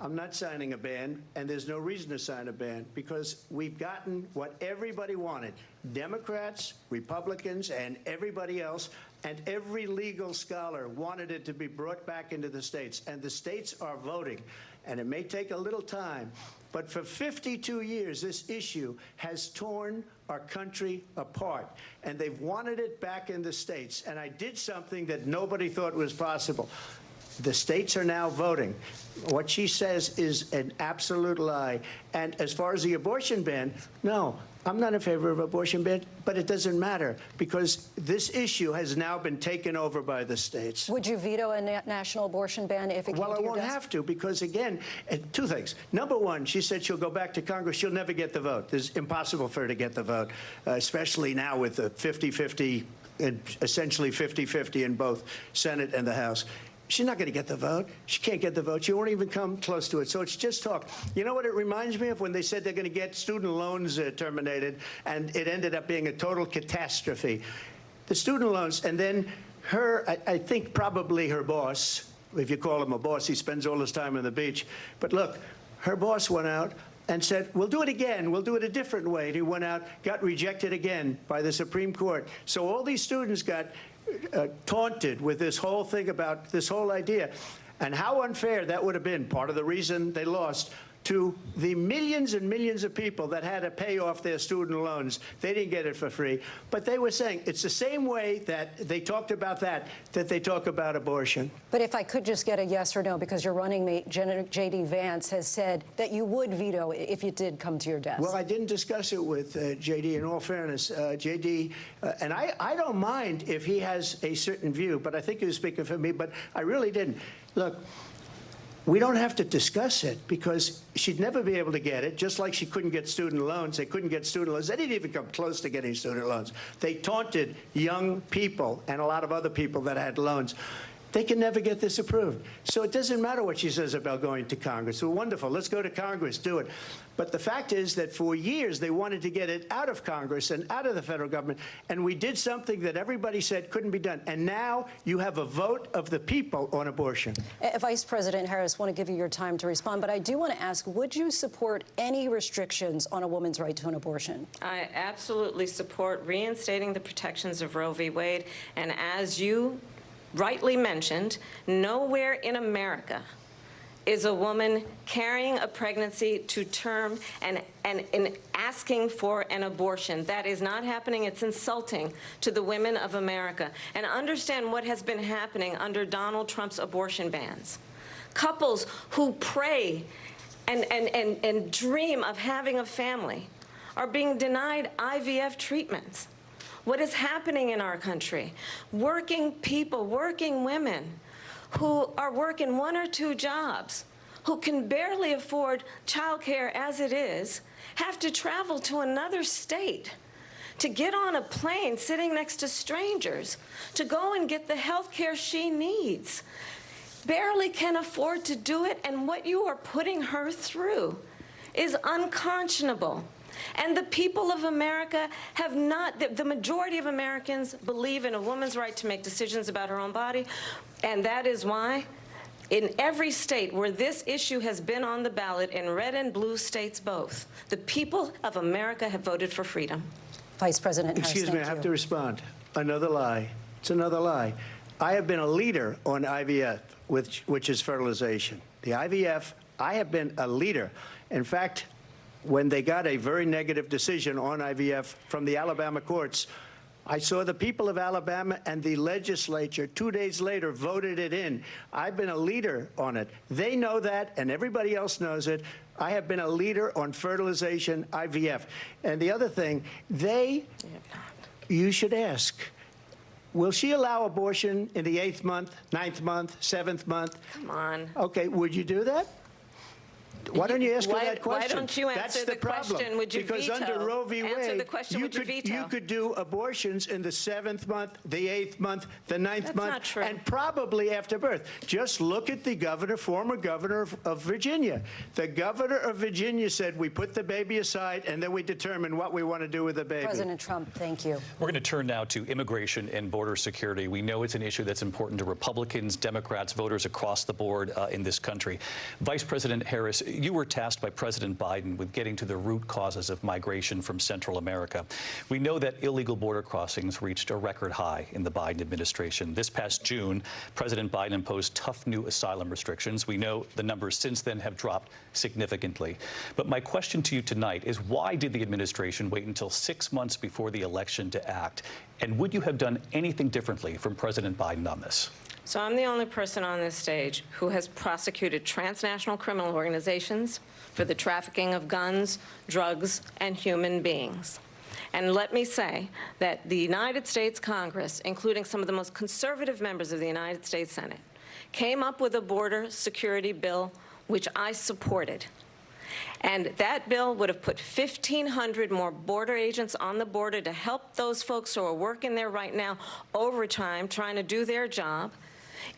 I'm not signing a ban, and there's no reason to sign a ban, because we've gotten what everybody wanted. Democrats, Republicans, and everybody else, and every legal scholar wanted it to be brought back into the states, and the states are voting. And it may take a little time, but for 52 years, this issue has torn our country apart, and they've wanted it back in the states. And I did something that nobody thought was possible. The states are now voting. What she says is an absolute lie. And as far as the abortion ban, no, I'm not in favor of abortion ban, but it doesn't matter, because this issue has now been taken over by the states. Would you veto a national abortion ban if it came to your desk? Well, I won't have to, because, again, 2 things. Number one, she said she'll go back to Congress. She'll never get the vote. It's impossible for her to get the vote, especially now with the 50-50, essentially 50-50 in both Senate and the House. She's not going to get the vote. She can't get the vote. She won't even come close to it. So it's just talk. You know what it reminds me of? When they said they're going to get student loans terminated, and it ended up being a total catastrophe. The student loans, and then I think probably her boss, if you call him a boss, he spends all his time on the beach. But look, her boss went out and said, we'll do it again. We'll do it a different way. And he went out, got rejected again by the Supreme Court. So all these students got taunted with this whole thing about this whole idea, and how unfair that would have been, part of the reason they lost, to the millions and millions of people that had to pay off their student loans. They didn't get it for free. But they were saying it's the same way that they talked about that they talk about abortion. But if I could just get a yes or no, because your running mate, J.D. Vance, has said that you would veto if it did come to your desk. Well, I didn't discuss it with J.D. In all fairness, J.D. And I don't mind if he has a certain view, but I think he was speaking for me, but I really didn't. Look, we don't have to discuss it because she'd never be able to get it, just like she couldn't get student loans. They couldn't get student loans. They didn't even come close to getting student loans. They taunted young people and a lot of other people that had loans. They can never get this approved. So it doesn't matter what she says about going to Congress. Well, wonderful. Let's go to Congress. Do it. But the fact is that for years they wanted to get it out of Congress and out of the federal government. And we did something that everybody said couldn't be done. And now you have a vote of the people on abortion. Vice President Harris, I want to give you your time to respond. But I do want to ask, would you support any restrictions on a woman's right to an abortion? I absolutely support reinstating the protections of Roe v. Wade. And as you rightly mentioned, nowhere in America is a woman carrying a pregnancy to term and asking for an abortion. That is not happening. It's insulting to the women of America. And understand what has been happening under Donald Trump's abortion bans. Couples who pray and dream of having a family are being denied IVF treatments. What is happening in our country? Working people, working women who are working 1 or 2 jobs, who can barely afford childcare as it is, have to travel to another state to get on a plane sitting next to strangers to go and get the health care she needs. Barely can afford to do it, and what you are putting her through is unconscionable. And the people of America have not, the majority of Americans believe in a woman's right to make decisions about her own body. And that is why in every state where this issue has been on the ballot, in red and blue states both, the people of America have voted for freedom. Vice President Harris, excuse me, I have to respond. Another lie. It's another lie. I have been a leader on IVF, which is fertilization. The IVF, I have been a leader. In fact, when they got a very negative decision on IVF from the Alabama courts, I saw the people of Alabama and the legislature 2 days later voted it in. I've been a leader on it. They know that, and everybody else knows it. I have been a leader on fertilization, IVF. And the other thing, you should ask, will she allow abortion in the 8th month, 9th month, 7th month? Come on. Okay, would you do that? Why don't you ask her that question? Why don't you answer the question? Would you because veto? Under Roe v. Wade, answer the question, would you veto? You could do abortions in the 7th month, the 8th month, the 9th That's month, not true. and probably after birth. Just look at the governor, former governor of Virginia. The governor of Virginia said, we put the baby aside, and then we determine what we want to do with the baby. President Trump, thank you. We're going to turn now to immigration and border security. We know it's an issue that's important to Republicans, Democrats, voters across the board in this country. Vice President Harris, you were tasked by President Biden with getting to the root causes of migration from Central America. We know that illegal border crossings reached a record high in the Biden administration. This past June, President Biden imposed tough new asylum restrictions. We know the numbers since then have dropped significantly. But my question to you tonight is, why did the administration wait until 6 months before the election to act? And would you have done anything differently from President Biden on this? So I'm the only person on this stage who has prosecuted transnational criminal organizations for the trafficking of guns, drugs, and human beings. And let me say that the United States Congress, including some of the most conservative members of the United States Senate, came up with a border security bill which I supported. And that bill would have put 1,500 more border agents on the border to help those folks who are working there right now overtime trying to do their job.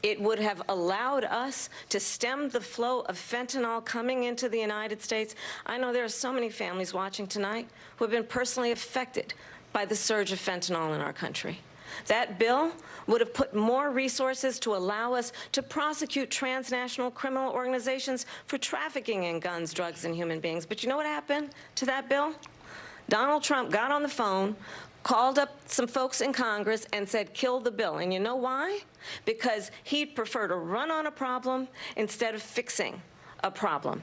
It would have allowed us to stem the flow of fentanyl coming into the United States. I know there are so many families watching tonight who have been personally affected by the surge of fentanyl in our country. That bill would have put more resources to allow us to prosecute transnational criminal organizations for trafficking in guns, drugs, and human beings. But you know what happened to that bill? Donald Trump got on the phone, called up some folks in Congress and said, kill the bill. And you know why? Because he'd prefer to run on a problem instead of fixing a problem.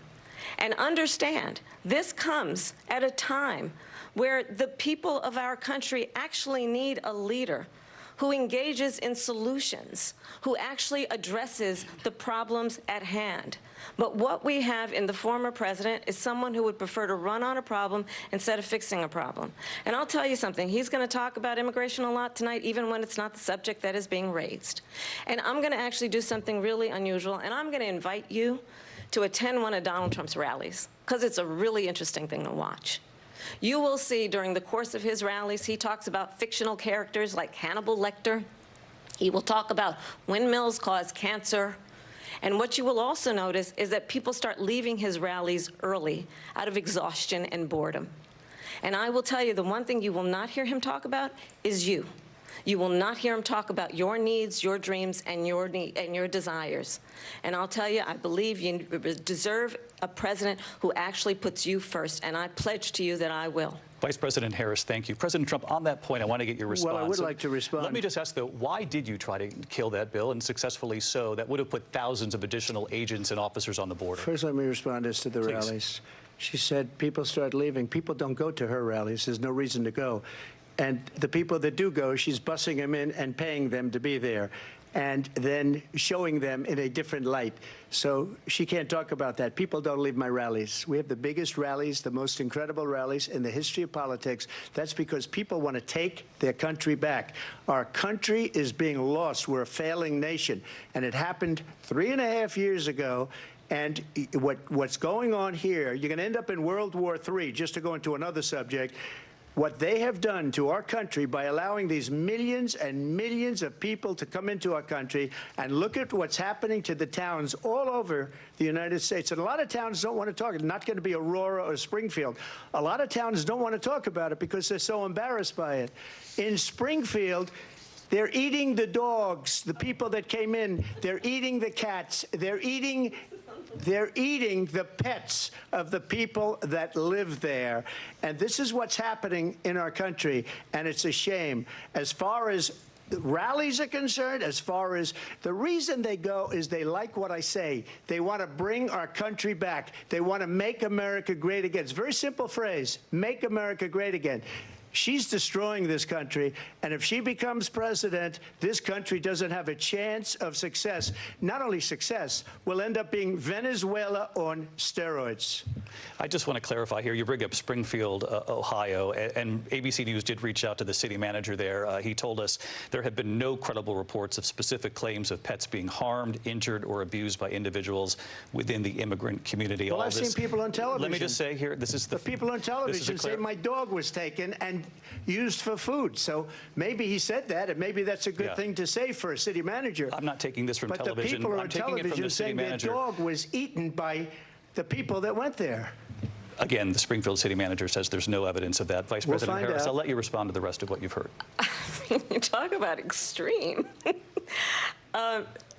And understand, this comes at a time where the people of our country actually need a leader who engages in solutions, who actually addresses the problems at hand. But what we have in the former president is someone who would prefer to run on a problem instead of fixing a problem. And I'll tell you something, he's going to talk about immigration a lot tonight, even when it's not the subject that is being raised. And I'm going to actually do something really unusual, and I'm going to invite you to attend one of Donald Trump's rallies, because it's a really interesting thing to watch. You will see during the course of his rallies, he talks about fictional characters like Hannibal Lecter. He will talk about windmills cause cancer. And what you will also notice is that people start leaving his rallies early out of exhaustion and boredom. And I will tell you, the one thing you will not hear him talk about is you. You will not hear him talk about your needs, your dreams, and your desires. And I'll tell you, I believe you deserve a president who actually puts you first, and I pledge to you that I will. Vice President Harris, thank you. President Trump, on that point, I want to get your response. Well, I would like to respond. Let me just ask, though, why did you try to kill that bill, and successfully so, that would have put thousands of additional agents and officers on the border? First, let me respond as to the rallies. She said people start leaving. People don't go to her rallies. There's no reason to go. And the people that do go, she's bussing them in and paying them to be there, and then showing them in a different light. So she can't talk about that. People don't leave my rallies. We have the biggest rallies, the most incredible rallies in the history of politics. That's because people want to take their country back. Our country is being lost. We're a failing nation. And it happened 3.5 years ago. And what's going on here, you're going to end up in World War III, just to go into another subject. What they have done to our country by allowing these millions and millions of people to come into our country, and look at what's happening to the towns all over the United States. And a lot of towns don't want to talk. It's not going to be Aurora or Springfield. A lot of towns don't want to talk about it because they're so embarrassed by it. In Springfield, they're eating the dogs, the people that came in. They're eating the cats. They're eating the pets of the people that live there. And this is what's happening in our country, and it's a shame. As far as the rallies are concerned, as far as the reason they go is they like what I say. They want to bring our country back. They want to make America great again. It's a very simple phrase, make America great again. She's destroying this country, and if she becomes president, this country doesn't have a chance of success. Not only success, we'll end up being Venezuela on steroids. I just want to clarify here. You bring up Springfield, Ohio, and ABC News did reach out to the city manager there. He told us there have been no credible reports of specific claims of pets being harmed, injured, or abused by individuals within the immigrant community. Well, I've seen people on television. Let me just say here, this is the people on television say my dog was taken and used for food. So maybe he said that, and maybe that's a good thing to say for a city manager. I'm not taking this from television. television. But the people I'm on taking it from television the city saying manager. their dog was eaten by the people that went there. Again, the Springfield city manager says there's no evidence of that. Vice President Harris, I'll let you respond to the rest of what you've heard. You talk about extreme.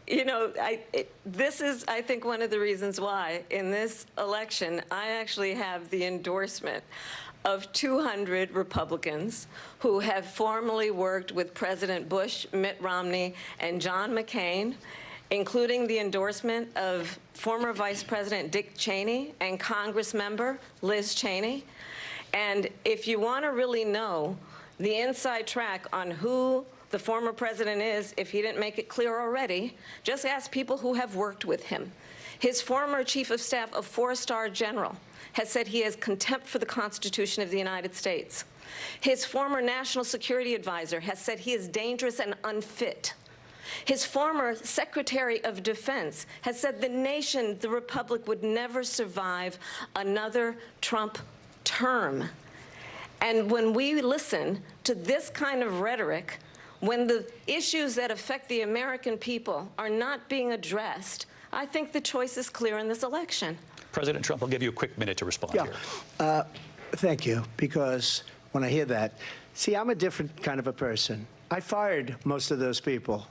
You know, this is, I think, one of the reasons why in this election I actually have the endorsement of 200 Republicans who have formerly worked with President Bush, Mitt Romney, and John McCain, including the endorsement of former Vice President Dick Cheney and Congress member Liz Cheney. And if you want to really know the inside track on who the former president is, if he didn't make it clear already, just ask people who have worked with him. His former chief of staff, a 4-star general, has said he has contempt for the Constitution of the United States. His former national security advisor has said he is dangerous and unfit. His former Secretary of Defense has said the nation, the Republic, would never survive another Trump term. And when we listen to this kind of rhetoric, when the issues that affect the American people are not being addressed, I think the choice is clear in this election. President Trump, I'll give you a quick minute to respond here. Thank you, because when I hear that, see, I'm a different kind of a person. I fired most of those people.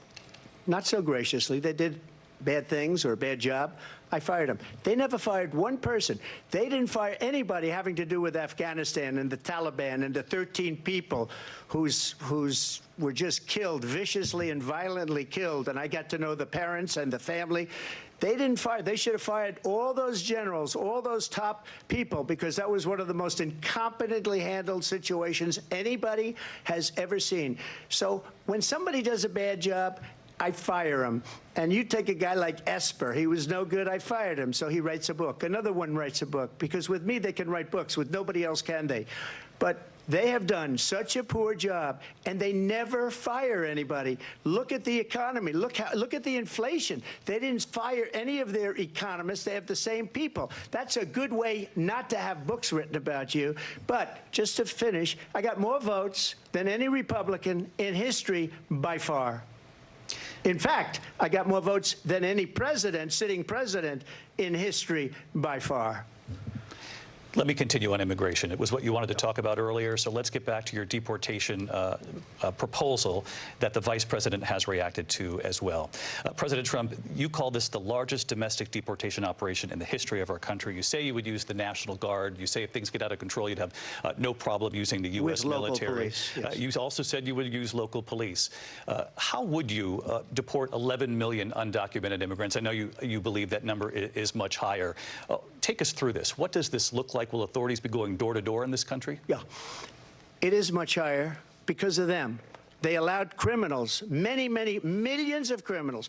Not so graciously. They did bad things or a bad job, I fired them. They never fired one person. They didn't fire anybody having to do with Afghanistan and the Taliban and the 13 people who's were just killed, viciously and violently killed. And I got to know the parents and the family. They didn't fire. They should have fired all those generals, all those top people, because that was one of the most incompetently handled situations anybody has ever seen. So when somebody does a bad job, I fire him. And you take a guy like Esper. He was no good. I fired him. So he writes a book. Another one writes a book. Because with me, they can write books. With nobody else can they. But they have done such a poor job, and they never fire anybody. Look at the economy. Look at the inflation. They didn't fire any of their economists. They have the same people. That's a good way not to have books written about you. But just to finish, I got more votes than any Republican in history by far. In fact, I got more votes than any president, sitting president, in history by far. Let me continue on immigration. It was what you wanted to talk about earlier, so let's get back to your deportation proposal that the vice president has reacted to as well. President Trump, you call this the largest domestic deportation operation in the history of our country. You say you would use the National Guard. You say if things get out of control, you'd have no problem using the U.S. military. Police, yes. You also said you would use local police. How would you deport 11 million undocumented immigrants? I know you believe that number is much higher. Take us through this. What does this look like? Will authorities be going door to door in this country? Yeah, it is much higher because of them. They allowed criminals, many millions of criminals.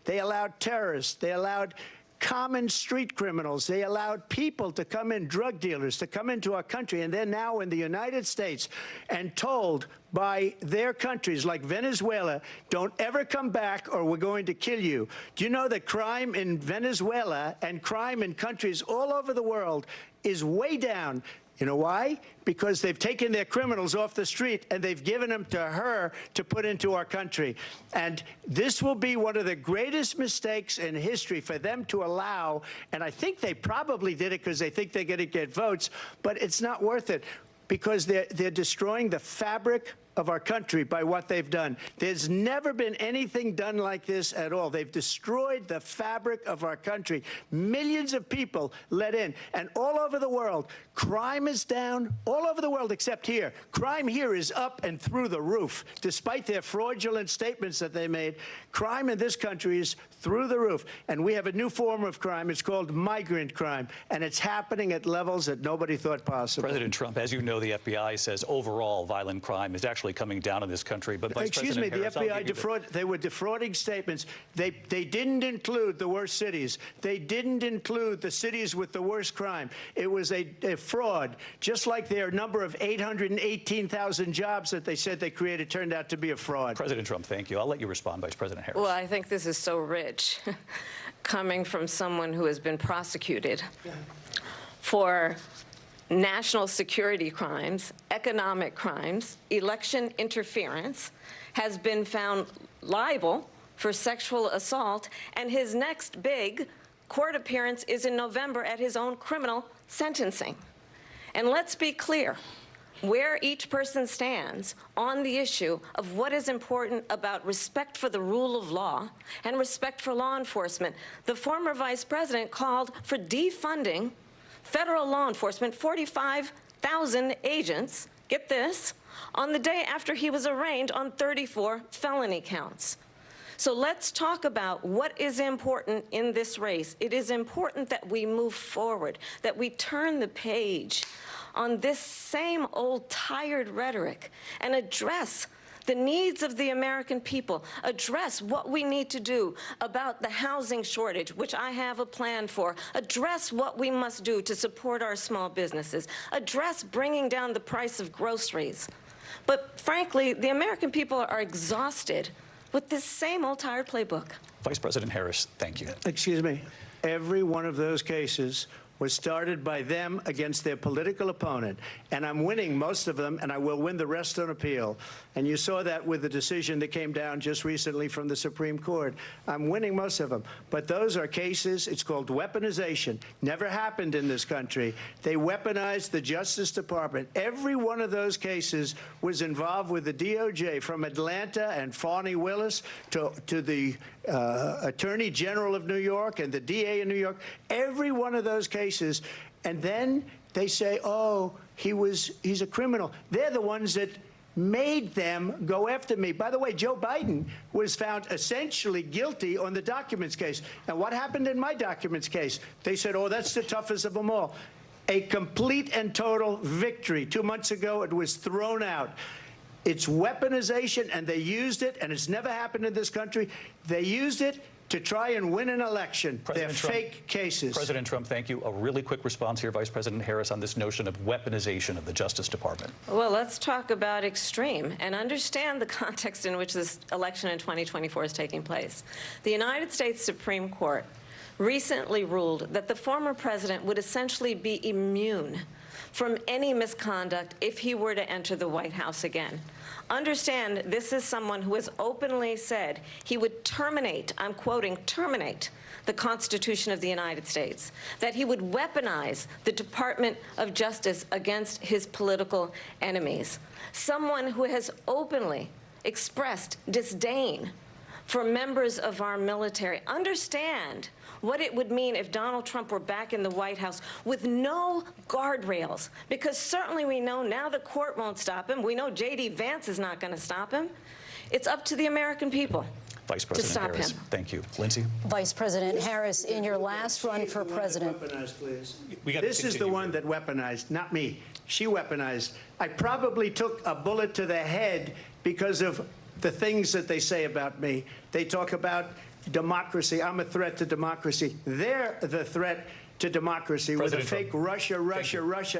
They allowed terrorists. They allowed common street criminals. They allowed people to come in, drug dealers, to come into our country, and they're now in the United States and told by their countries like Venezuela, don't ever come back or we're going to kill you. Do you know that crime in Venezuela and crime in countries all over the world is way down? You know why? Because they've taken their criminals off the street and they've given them to her to put into our country. And this will be one of the greatest mistakes in history for them to allow. And I think they probably did it because they think they're going to get votes, but it's not worth it because they're destroying the fabric of our country by what they've done. There's never been anything done like this at all. They've destroyed the fabric of our country. Millions of people let in. And all over the world, crime is down. All over the world except here. Crime here is up and through the roof. Despite their fraudulent statements that they made, crime in this country is through the roof. And we have a new form of crime. It's called migrant crime. And it's happening at levels that nobody thought possible. President Trump, as you know, the FBI says overall violent crime is actually coming down in this country. But Vice Excuse me, President the FBI they were defrauding statements. They didn't include the worst cities. They didn't include the cities with the worst crime. It was a fraud, just like their number of 818,000 jobs that they said they created turned out to be a fraud. President Trump, thank you. I'll let you respond, Vice President Harris. Well, I think this is so rich, coming from someone who has been prosecuted for national security crimes, economic crimes, election interference, has been found liable for sexual assault, and his next big court appearance is in November at his own criminal sentencing. And let's be clear, where each person stands on the issue of what is important about respect for the rule of law and respect for law enforcement. The former vice president called for defunding federal law enforcement, 45,000 agents, get this, on the day after he was arraigned on 34 felony counts. So let's talk about what is important in this race. It is important that we move forward, that we turn the page on this same old tired rhetoric and address the needs of the American people, address what we need to do about the housing shortage, which I have a plan for, address what we must do to support our small businesses, address bringing down the price of groceries. But frankly, the American people are exhausted with this same old tired playbook. Vice President Harris, thank you. Excuse me. Every one of those cases was started by them against their political opponent. And I'm winning most of them, and I will win the rest on appeal. And you saw that with the decision that came down just recently from the Supreme Court. I'm winning most of them. But those are cases, it's called weaponization. Never happened in this country. They weaponized the Justice Department. Every one of those cases was involved with the DOJ, from Atlanta and Fani Willis to the Attorney General of New York and the DA in New York. Every one of those cases. And then they say, oh, he's a criminal. They're the ones that made them go after me. By the way, Joe Biden was found essentially guilty on the documents case. And what happened in my documents case? They said, oh, that's the toughest of them all. A complete and total victory. 2 months ago, it was thrown out. It's weaponization, and they used it, and it's never happened in this country. They used it to try and win an election. They're fake cases. President Trump, thank you. A really quick response here, Vice President Harris, on this notion of weaponization of the Justice Department. Well, let's talk about extreme and understand the context in which this election in 2024 is taking place. The United States Supreme Court recently ruled that the former president would essentially be immune from any misconduct if he were to enter the White House again. Understand, this is someone who has openly said he would terminate, I'm quoting, terminate the Constitution of the United States, that he would weaponize the Department of Justice against his political enemies. Someone who has openly expressed disdain for members of our military. Understand what it would mean if Donald Trump were back in the White House with no guardrails, because certainly we know now the court won't stop him. We know J.D. Vance is not going to stop him. It's up to the American people Vice President Harris, thank you. Lindsay? Vice President Harris, in your last run for president. This is the one that weaponized, not me. She weaponized. I probably took a bullet to the head because of the things that they say about me. They talk about democracy. I'm a threat to democracy. They're the threat to democracy with a fake Russia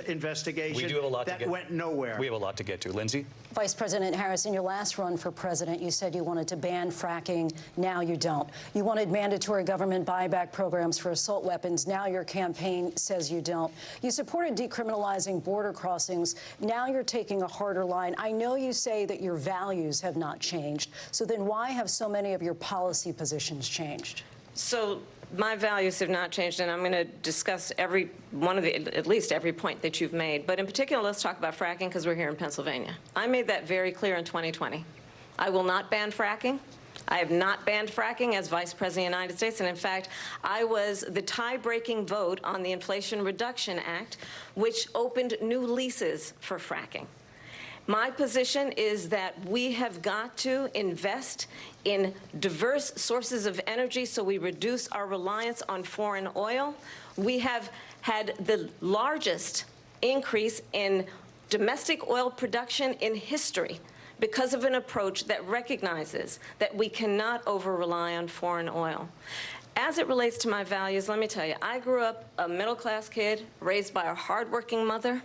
investigation we do have a lot that went nowhere. We have a lot to get to. Lindsay? Vice President Harris, in your last run for president, you said you wanted to ban fracking. Now you don't. You wanted mandatory government buyback programs for assault weapons. Now your campaign says you don't. You supported decriminalizing border crossings. Now you're taking a harder line. I know you say that your values have not changed. So then why have so many of your policy positions changed? So my values have not changed, and I'm going to discuss every one of the, at least every point that you've made. But in particular, let's talk about fracking, because we're here in Pennsylvania. I made that very clear in 2020. I will not ban fracking. I have not banned fracking as Vice President of the United States. And in fact, I was the tie-breaking vote on the Inflation Reduction Act, which opened new leases for fracking. My position is that we have got to invest in diverse sources of energy so we reduce our reliance on foreign oil. We have had the largest increase in domestic oil production in history because of an approach that recognizes that we cannot over-rely on foreign oil. As it relates to my values, let me tell you, I grew up a middle-class kid raised by a hardworking mother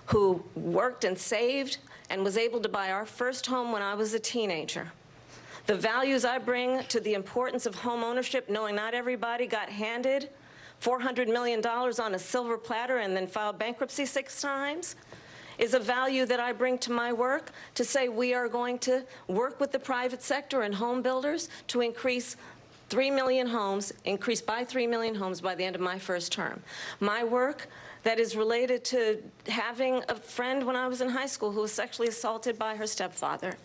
who worked and saved and was able to buy our first home when I was a teenager. The values I bring to the importance of home ownership, knowing not everybody got handed $400 million on a silver platter and then filed bankruptcy 6 times, is a value that I bring to my work to say we are going to work with the private sector and home builders to increase 3 million homes, increase by 3 million homes by the end of my first term. My work that is related to having a friend when I was in high school who was sexually assaulted by her stepfather.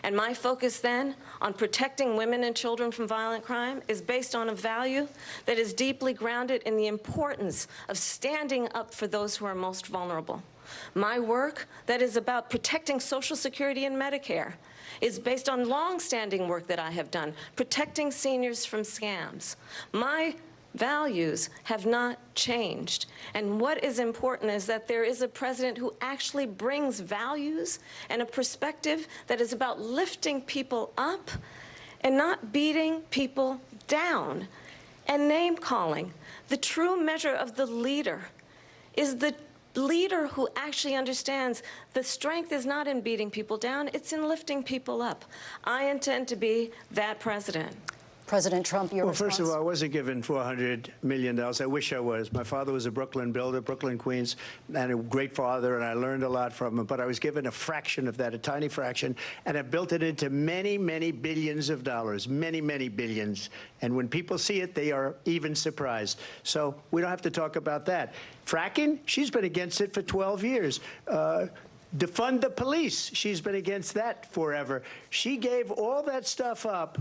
And my focus then on protecting women and children from violent crime is based on a value that is deeply grounded in the importance of standing up for those who are most vulnerable. My work that is about protecting Social Security and Medicare is based on long-standing work that I have done, protecting seniors from scams. My values have not changed. And what is important is that there is a president who actually brings values and a perspective that is about lifting people up and not beating people down. And name-calling. The true measure of the leader is the leader who actually understands the strength is not in beating people down, it's in lifting people up. I intend to be that president. President Trump, your response? First of all, I wasn't given $400 million. I wish I was. My father was a Brooklyn builder, Brooklyn, Queens, and a great father, and I learned a lot from him. But I was given a fraction of that, a tiny fraction, and I built it into many, many billions of dollars, many, many billions. And when people see it, they are even surprised. So we don't have to talk about that. Fracking, she's been against it for 12 years. Defund the police, she's been against that forever. She gave all that stuff up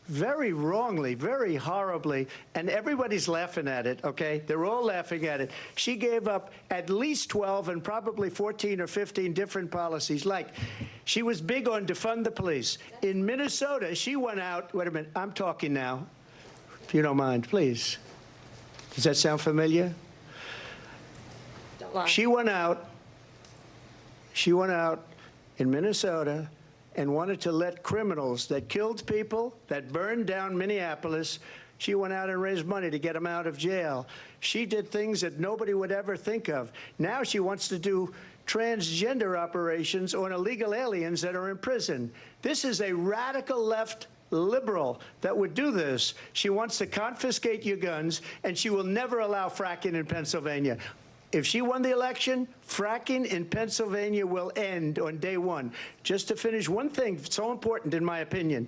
very wrongly, very horribly, and everybody's laughing at it, okay? They're all laughing at it. She gave up at least 12 and probably 14 or 15 different policies. Like, she was big on defund the police. In Minnesota, she went out, wait a minute, I'm talking now, if you don't mind, please. Does that sound familiar? Don't lie. She went out in Minnesota and wanted to let criminals that killed people, that burned down Minneapolis, she went out and raised money to get them out of jail. She did things that nobody would ever think of. Now she wants to do transgender operations on illegal aliens that are in prison. This is a radical left liberal that would do this. She wants to confiscate your guns, and she will never allow fracking in Pennsylvania. If she won the election, fracking in Pennsylvania will end on day one. Just to finish, one thing so important in my opinion.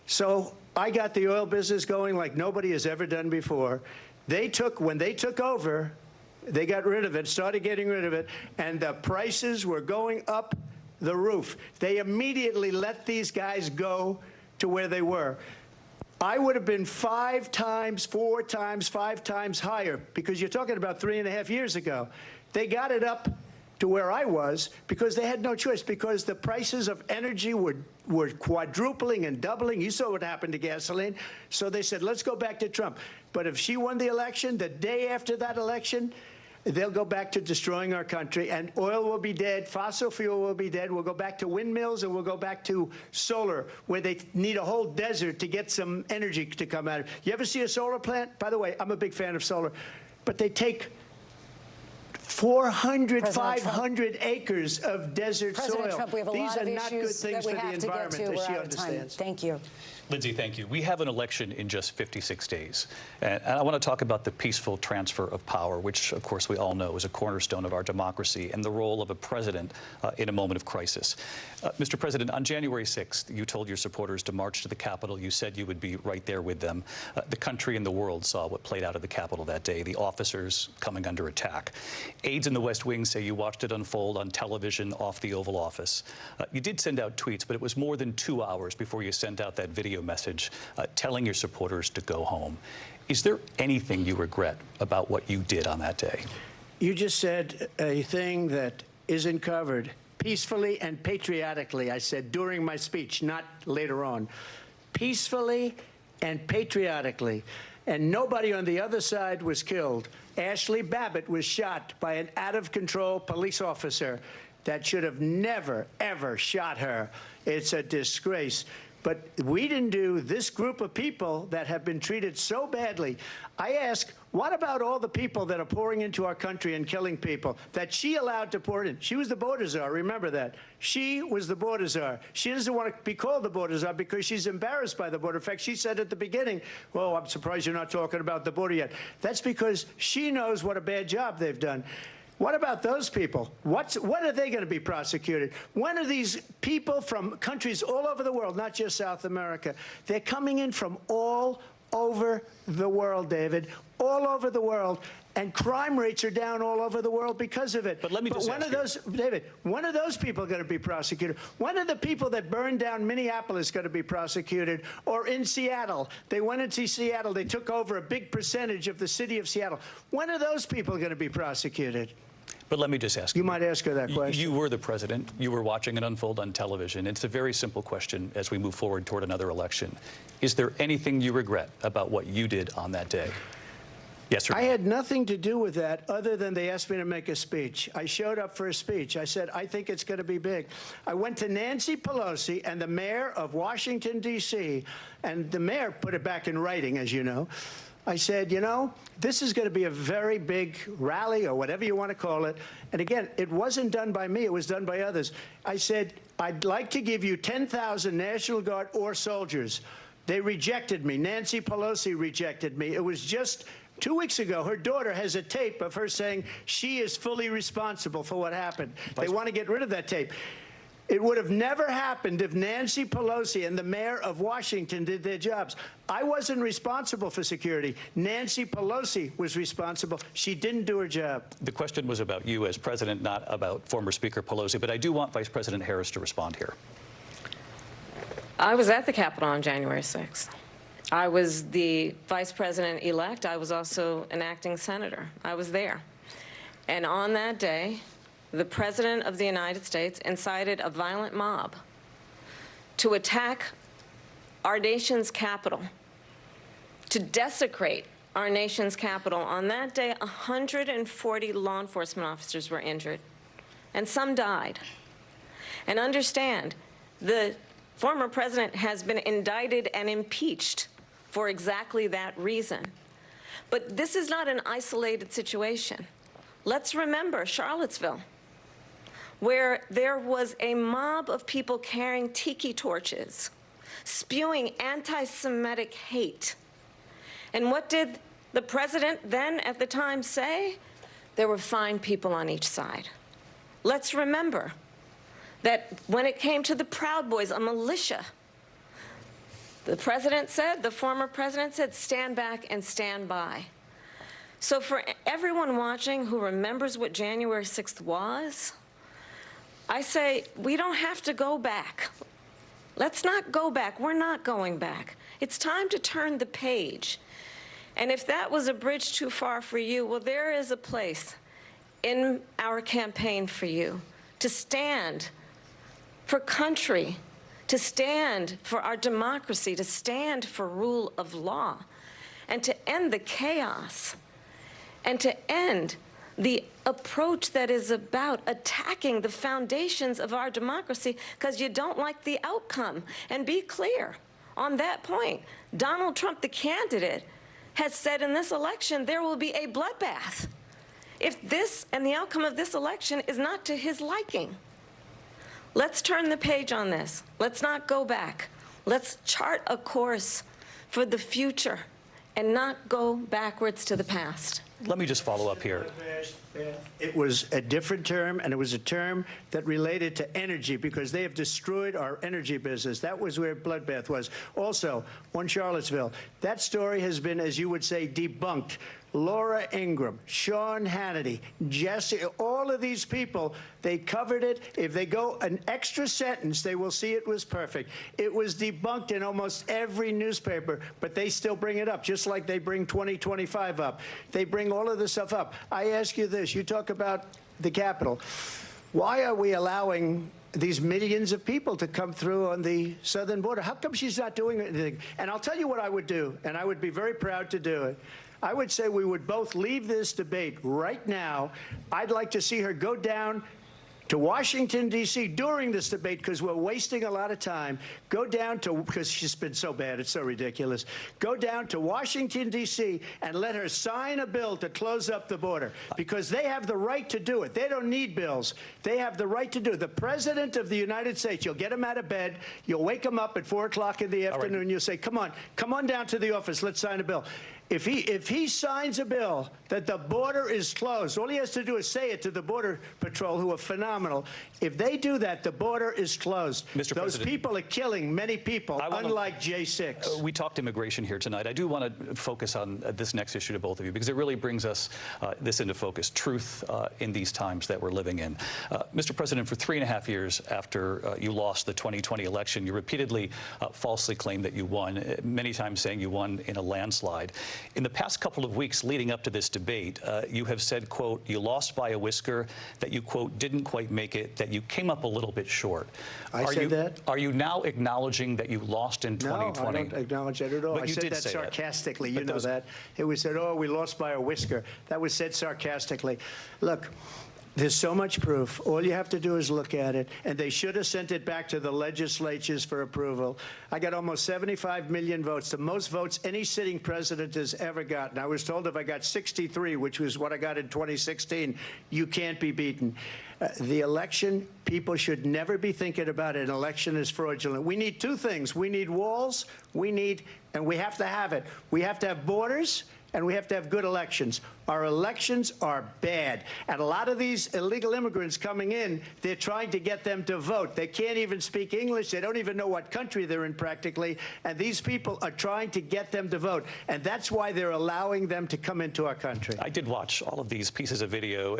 So I got the oil business going like nobody has ever done before. When they took over, they got rid of it, started getting rid of it, and the prices were going up the roof. They immediately let these guys go to where they were. I would have been 5 times, 4 times, 5 times higher, because you're talking about 3.5 years ago. They got it up to where I was because they had no choice, because the prices of energy were quadrupling and doubling. You saw what happened to gasoline. So they said, let's go back to Trump. But if she won the election, the day after that election, they'll go back to destroying our country, and oil will be dead, fossil fuel will be dead, we'll go back to windmills, and we'll go back to solar, where they need a whole desert to get some energy to come out of it. You ever see a solar plant? By the way, I'm a big fan of solar, but they take 400, 500 acres of desert President soil. Trump, we have a These lot are of not good issues things that we for the have to get to. environment, as We're she out of time. understands. Thank you. Lindsay, thank you. We have an election in just 56 days. And I want to talk about the peaceful transfer of power, which, of course, we all know is a cornerstone of our democracy, and the role of a president in a moment of crisis. Mr. President, on January 6th, you told your supporters to march to the Capitol. You said you would be right there with them. The country and the world saw what played out at the Capitol that day, the officers coming under attack. Aides in the West Wing say you watched it unfold on television off the Oval Office. You did send out tweets, but it was more than 2 hours before you sent out that video message telling your supporters to go home. Is there anything you regret about what you did on that day? You just said a thing that isn't covered. Peacefully and patriotically, I said during my speech, not later on. Peacefully and patriotically. And nobody on the other side was killed. Ashley Babbitt was shot by an out-of-control police officer that should have never, ever shot her. It's a disgrace. But we didn't do this group of people that have been treated so badly. I ask, what about all the people that are pouring into our country and killing people that she allowed to pour in? She was the border czar, remember that. She was the border czar. She doesn't want to be called the border czar because she's embarrassed by the border. In fact, she said at the beginning, well, I'm surprised you're not talking about the border yet. That's because she knows what a bad job they've done. What about those people? When are they going to be prosecuted? When are these people from countries all over the world, not just South America? They're coming in from all over the world, David, all over the world, and crime rates are down all over the world because of it. But let me just when are those, David, when are those people going to be prosecuted? When are the people that burned down Minneapolis going to be prosecuted? Or in Seattle, they went into Seattle, they took over a big percentage of the city of Seattle. When are those people going to be prosecuted? But let me just ask you. You might ask her that question. You were the president. You were watching it unfold on television. It's a very simple question as we move forward toward another election. Is there anything you regret about what you did on that day? Yes or no? I had nothing to do with that other than they asked me to make a speech. I showed up for a speech. I said, I think it's going to be big. I went to Nancy Pelosi and the mayor of Washington, D.C., and the mayor put it back in writing, as you know. I said, you know, this is going to be a very big rally or whatever you want to call it. And again, it wasn't done by me. It was done by others. I said, I'd like to give you 10,000 National Guard or soldiers They rejected me. Nancy Pelosi rejected me. It was just 2 weeks ago. Her daughter has a tape of her saying she is fully responsible for what happened. They want to get rid of that tape. It would have never happened if Nancy Pelosi and the mayor of Washington did their jobs. I wasn't responsible for security. Nancy Pelosi was responsible. She didn't do her job. The question was about you as president, not about former Speaker Pelosi, but I do want Vice President Harris to respond here. I was at the Capitol on January 6th. I was the vice president-elect. I was also an acting senator. I was there. And on that day, the President of the United States incited a violent mob to attack our nation's capital, to desecrate our nation's capital. On that day, 140 law enforcement officers were injured, and some died. And understand, the former president has been indicted and impeached for exactly that reason. But this is not an isolated situation. Let's remember Charlottesville, where there was a mob of people carrying tiki torches, spewing anti-Semitic hate. And what did the president then at the time say? There were fine people on each side. Let's remember that when it came to the Proud Boys, a militia, the president said, the former president said, stand back and stand by. So for everyone watching who remembers what January 6th was, I say, we don't have to go back. Let's not go back. We're not going back. It's time to turn the page. And if that was a bridge too far for you, well, there is a place in our campaign for you to stand for country, to stand for our democracy, to stand for rule of law, and to end the chaos, and to end the approach that is about attacking the foundations of our democracy because you don't like the outcome. And be clear on that point. Donald Trump, the candidate, has said in this election there will be a bloodbath if this and the outcome of this election is not to his liking. Let's turn the page on this. Let's not go back. Let's chart a course for the future and not go backwards to the past. Let me just follow up here. It was a different term, and it was a term that related to energy because they have destroyed our energy business. That was where bloodbath was. Also, on Charlottesville, that story has been, as you would say, debunked. Laura Ingraham, Sean Hannity, Jesse, all of these people, they covered it. If they go an extra sentence, they will see it was perfect. It was debunked in almost every newspaper, but they still bring it up, just like they bring 2025 up. They bring all of this stuff up. I ask you this. You talk about the Capitol. Why are we allowing these millions of people to come through on the southern border? How come she's not doing anything? And I'll tell you what I would do, and I would be very proud to do it. I would say we would both leave this debate right now. I'd like to see her go down to Washington, D.C. during this debate because we're wasting a lot of time. Go down to, because she's been so bad, it's so ridiculous. Go down to Washington, D.C. and let her sign a bill to close up the border because they have the right to do it. They don't need bills. They have the right to do it. The President of the United States, you'll get him out of bed. You'll wake him up at 4 o'clock in the afternoon. Right. You'll say, come on down to the office. Let's sign a bill. If he signs a bill that the border is closed, all he has to do is say it to the Border Patrol, who are phenomenal. If they do that, the border is closed. Mr. Those President, people are killing many people, unlike J6. We talked immigration here tonight. I do want to focus on this next issue to both of you because it really brings us this into focus, truth in these times that we're living in. Mr. President, for 3.5 years after you lost the 2020 election, you repeatedly falsely claimed that you won, many times saying you won in a landslide. In the past couple of weeks leading up to this debate, you have said, quote, you lost by a whisker, that you, quote, didn't quite make it, that you came up a little bit short. I said that? Are you now acknowledging that you lost in 2020? No, I don't acknowledge that at all. But I you said did that say sarcastically. That. You know that. It was said, oh, we lost by a whisker. That was said sarcastically. Look, There's so much proof. All you have to do is look at it. And they should have sent it back to the legislatures for approval. I got almost 75 million votes, the most votes any sitting president has ever gotten. I was told if I got 63, which was what I got in 2016, you can't be beaten. The election, people should never be thinking about an election as fraudulent. We need two things. We need walls, and we have to have it. We have to have borders, and we have to have good elections. Our elections are bad. And a lot of these illegal immigrants coming in, they're trying to get them to vote. They can't even speak English. They don't even know what country they're in practically. And these people are trying to get them to vote. And that's why they're allowing them to come into our country. I did watch all of these pieces of video.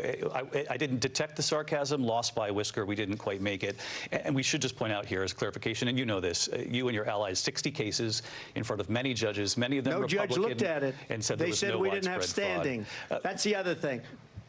I didn't detect the sarcasm, lost by a whisker. We didn't quite make it. And we should just point out here as clarification, and you know this, you and your allies, 60 cases in front of many judges, many of them Republican. No judge looked at it. And said they said we didn't have standing. That's the other thing.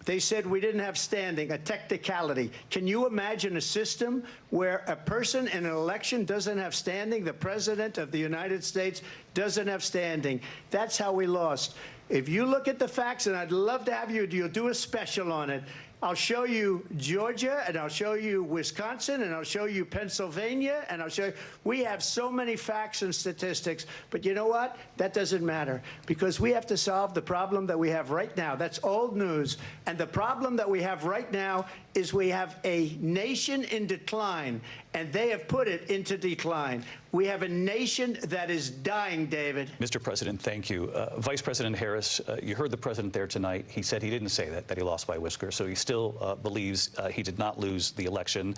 They said we didn't have standing, a technicality. Can you imagine a system where a person in an election doesn't have standing? The president of the United States doesn't have standing. That's how we lost. If you look at the facts, and I'd love to have you'll do a special on it. I'll show you Georgia, and I'll show you Wisconsin, and I'll show you Pennsylvania, and I'll show you. We have so many facts and statistics, but you know what? That doesn't matter, because we have to solve the problem that we have right now. That's old news. And the problem that we have right now is we have a nation in decline, and they have put it into decline. We have a nation that is dying, David. Mr. President, thank you. Vice President Harris, you heard the president there tonight. He said he didn't say that he lost by a whisker. So he still believes he did not lose the election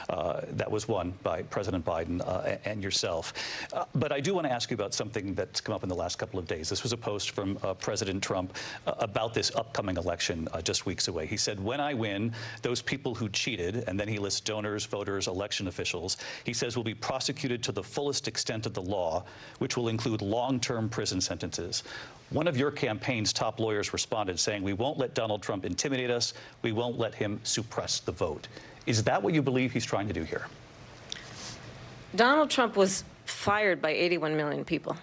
that was won by President Biden and yourself. But I do want to ask you about something that's come up in the last couple of days. This was a post from President Trump about this upcoming election just weeks away. He said, when I win, those people who cheated, and then he lists donors, voters, election officials, he says will be prosecuted to the fullest extent of the law, which will include long-term prison sentences. One of your campaign's top lawyers responded saying, we won't let Donald Trump intimidate us. We won't let him suppress the vote. Is that what you believe he's trying to do here? Donald Trump was fired by 81 million people.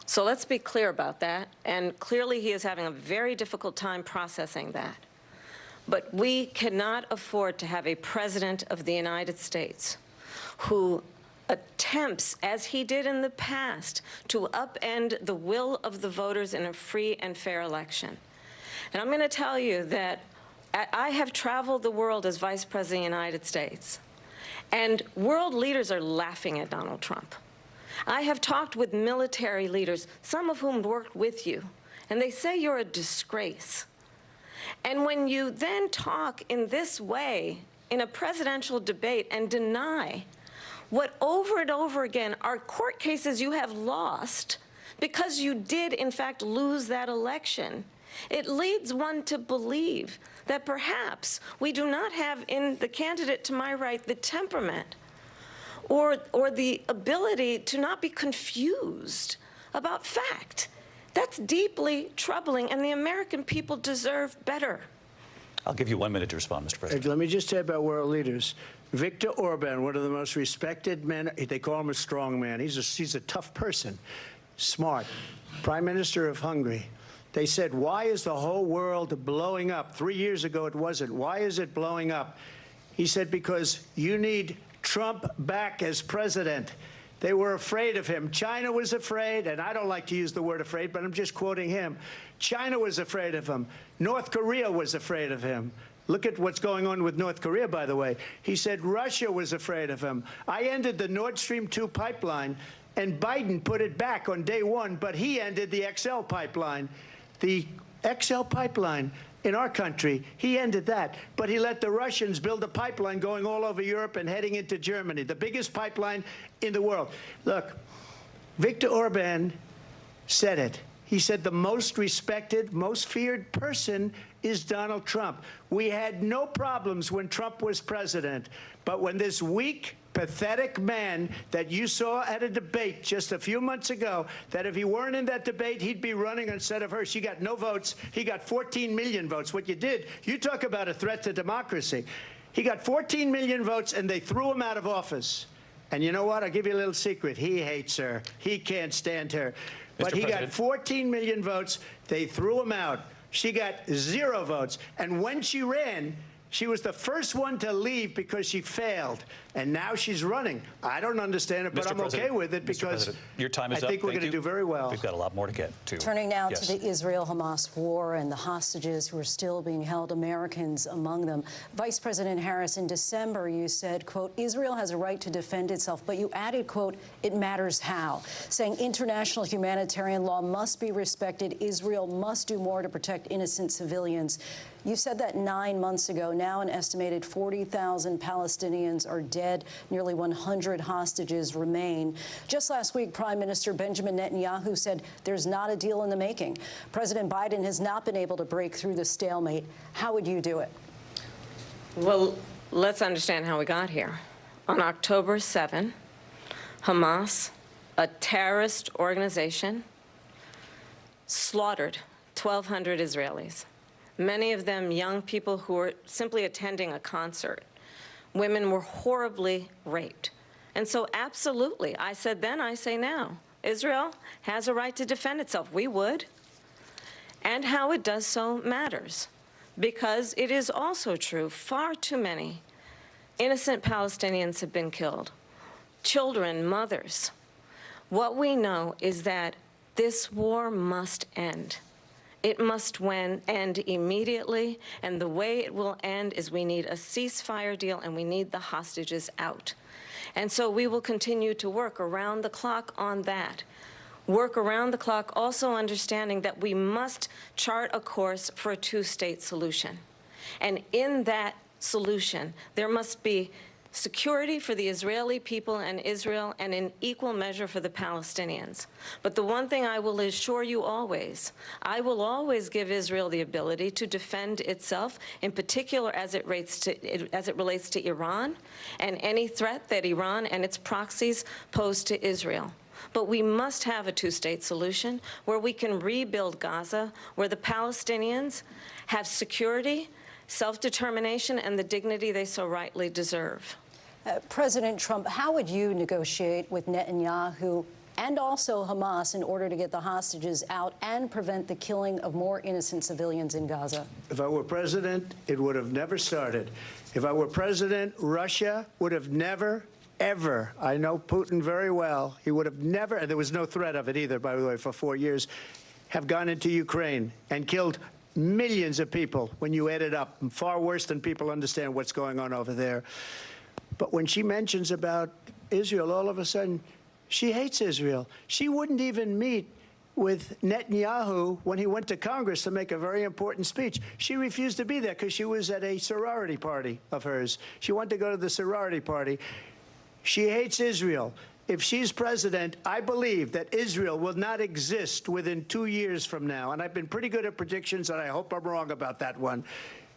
So let's be clear about that. And clearly he is having a very difficult time processing that. But we cannot afford to have a president of the United States who attempts, as he did in the past, to upend the will of the voters in a free and fair election. And I'm going to tell you that I have traveled the world as Vice President of the United States, and world leaders are laughing at Donald Trump. I have talked with military leaders, some of whom worked with you, and they say you're a disgrace. And when you then talk in this way in a presidential debate and deny what over and over again are court cases you have lost because you did, in fact, lose that election, it leads one to believe that perhaps we do not have in the candidate to my right the temperament or the ability to not be confused about fact. That's deeply troubling, and the American people deserve better. I'll give you 1 minute to respond, Mr. President. Let me just say about world leaders. Viktor Orban, one of the most respected men, they call him a strong man. He's a tough person, smart. Prime Minister of Hungary. They said, why is the whole world blowing up? 3 years ago it wasn't. Why is it blowing up? He said, because you need Trump back as president. They were afraid of him. China was afraid, and I don't like to use the word afraid, but I'm just quoting him. China was afraid of him. North Korea was afraid of him. Look at what's going on with North Korea, by the way. He said Russia was afraid of him. I ended the Nord Stream 2 pipeline, and Biden put it back on day one, but he ended the XL pipeline. The XL pipeline in our country, he ended that. But he let the Russians build a pipeline going all over Europe and heading into Germany, the biggest pipeline in the world. Look, Viktor Orban said it. He said the most respected, most feared person is Donald Trump. We had no problems when Trump was president. But when this weak, pathetic man that you saw at a debate just a few months ago, that if he weren't in that debate, he'd be running instead of her. She got no votes. He got 14 million votes. What you did, you talk about a threat to democracy. He got 14 million votes, and they threw him out of office. And you know what? I'll give you a little secret. He hates her. He can't stand her. But he got 14 million votes. They threw him out. She got 0 votes. And when she ran, She was the first one to leave because she failed, and now she's running. I don't understand it, but I'm okay with it because your time is I think up. we're going to do very well. We've got a lot more to get to. Turning now to the Israel-Hamas war and the hostages who are still being held, Americans among them. Vice President Harris, in December, you said, quote, Israel has a right to defend itself, but you added, quote, it matters how, saying international humanitarian law must be respected. Israel must do more to protect innocent civilians. You said that 9 months ago. Now an estimated 40,000 Palestinians are dead. Nearly 100 hostages remain. Just last week, Prime Minister Benjamin Netanyahu said there's not a deal in the making. President Biden has not been able to break through the stalemate. How would you do it? Well, let's understand how we got here. On October 7, Hamas, a terrorist organization, slaughtered 1,200 Israelis. Many of them young people who were simply attending a concert. Women were horribly raped. And so absolutely, I said then, I say now, Israel has a right to defend itself. We would. And how it does so matters. Because it is also true, far too many innocent Palestinians have been killed. Children, mothers. What we know is that this war must end. It must end immediately, and the way it will end is we need a ceasefire deal and we need the hostages out. And so we will continue to work around the clock on that. Work around the clock, also understanding that we must chart a course for a two-state solution. And in that solution, there must be security for the Israeli people and Israel, and in equal measure for the Palestinians. But the one thing I will assure you always, I will always give Israel the ability to defend itself, in particular as it relates to Iran and any threat that Iran and its proxies pose to Israel. But we must have a two-state solution where we can rebuild Gaza, where the Palestinians have security, self-determination, and the dignity they so rightly deserve. President Trump, how would you negotiate with Netanyahu and also Hamas in order to get the hostages out and prevent the killing of more innocent civilians in Gaza? If I were president, it would have never started. If I were president, Russia would have never, ever, I know Putin very well, he would have never, and there was no threat of it either, by the way, for 4 years, have gone into Ukraine and killed millions of people when you add it up, far worse than people understand what's going on over there. But when she mentions about Israel, all of a sudden, she hates Israel. She wouldn't even meet with Netanyahu when he went to Congress to make a very important speech. She refused to be there because she was at a sorority party of hers. She wanted to go to the sorority party. She hates Israel. If she's president, I believe that Israel will not exist within 2 years from now. And I've been pretty good at predictions, and I hope I'm wrong about that one.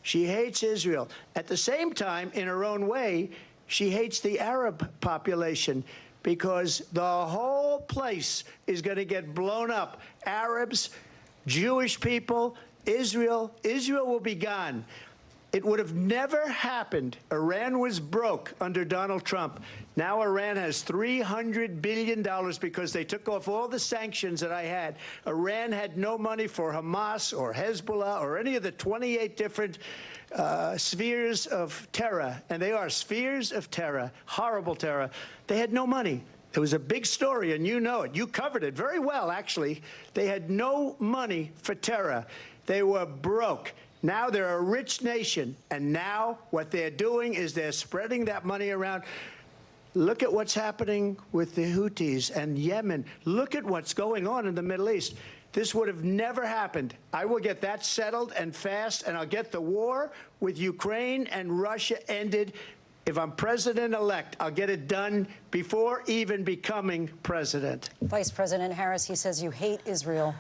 She hates Israel. At the same time, in her own way, she hates the Arab population because the whole place is going to get blown up. Arabs, Jewish people, Israel will be gone. It would have never happened. Iran was broke under Donald Trump. Now Iran has $300 billion because they took off all the sanctions that I had. Iran had no money for Hamas or Hezbollah or any of the 28 different spheres of terror. And they are spheres of terror, horrible terror. They had no money. It was a big story, and you know it. You covered it very well, actually. They had no money for terror. They were broke. Now they're a rich nation, and now what they're doing is they're spreading that money around. Look at what's happening with the Houthis and Yemen. Look at what's going on in the Middle East. This would have never happened. I will get that settled and fast, and I'll get the war with Ukraine and Russia ended. If I'm president-elect, I'll get it done before even becoming president. Vice President Harris, he says you hate Israel.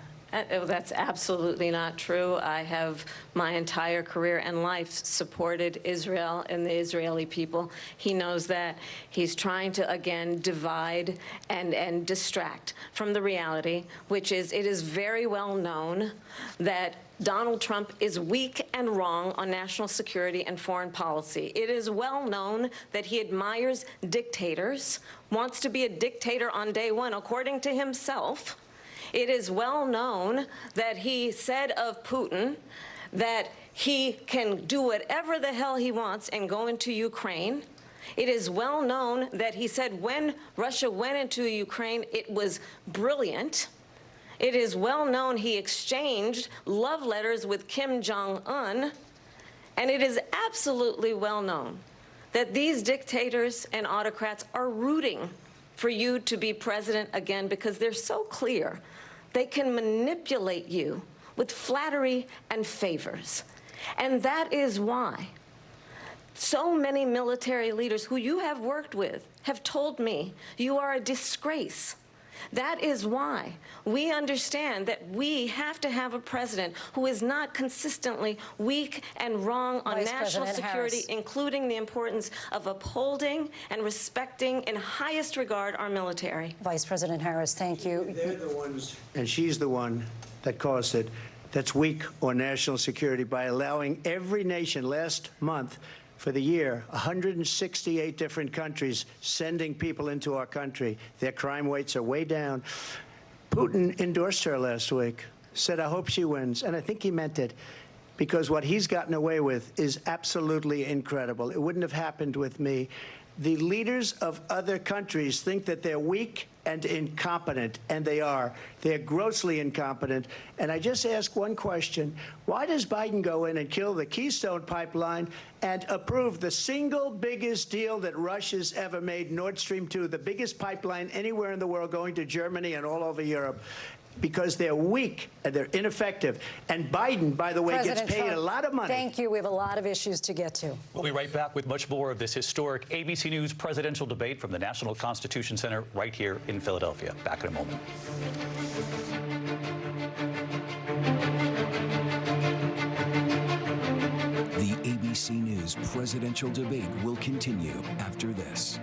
That's absolutely not true. I have my entire career and life supported Israel and the Israeli people. He knows that. He's trying to, again, divide and distract from the reality, which is it is very well known that Donald Trump is weak and wrong on national security and foreign policy. It is well known that he admires dictators, wants to be a dictator on day one, according to himself. It is well known that he said of Putin that he can do whatever the hell he wants and go into Ukraine. It is well known that he said when Russia went into Ukraine, it was brilliant. It is well known he exchanged love letters with Kim Jong-un. And it is absolutely well known that these dictators and autocrats are rooting for you to be president again because they're so clear they can manipulate you with flattery and favors. And that is why so many military leaders who you have worked with have told me you are a disgrace. That is why we understand that we have to have a president who is not consistently weak and wrong on national security, including the importance of upholding and respecting in highest regard our military. Vice President Harris, thank you. They're the ones, and she's the one that caused it, that's weak on national security by allowing every nation last month for the year, 168 different countries sending people into our country. Their crime rates are way down. Putin endorsed her last week, said, I hope she wins. And I think he meant it, because what he's gotten away with is absolutely incredible. It wouldn't have happened with me. The leaders of other countries think that they're weak and incompetent, and they are. They're grossly incompetent. And I just ask one question. Why does Biden go in and kill the Keystone Pipeline and approve the single biggest deal that Russia's ever made, Nord Stream 2, the biggest pipeline anywhere in the world going to Germany and all over Europe? Because they're weak and they're ineffective. And Biden, by the way, President gets paid Trump, a lot of money. Thank you. We have a lot of issues to get to. We'll be right back with much more of this historic ABC News presidential debate from the National Constitution Center right here in Philadelphia. Back in a moment. The ABC News presidential debate will continue after this.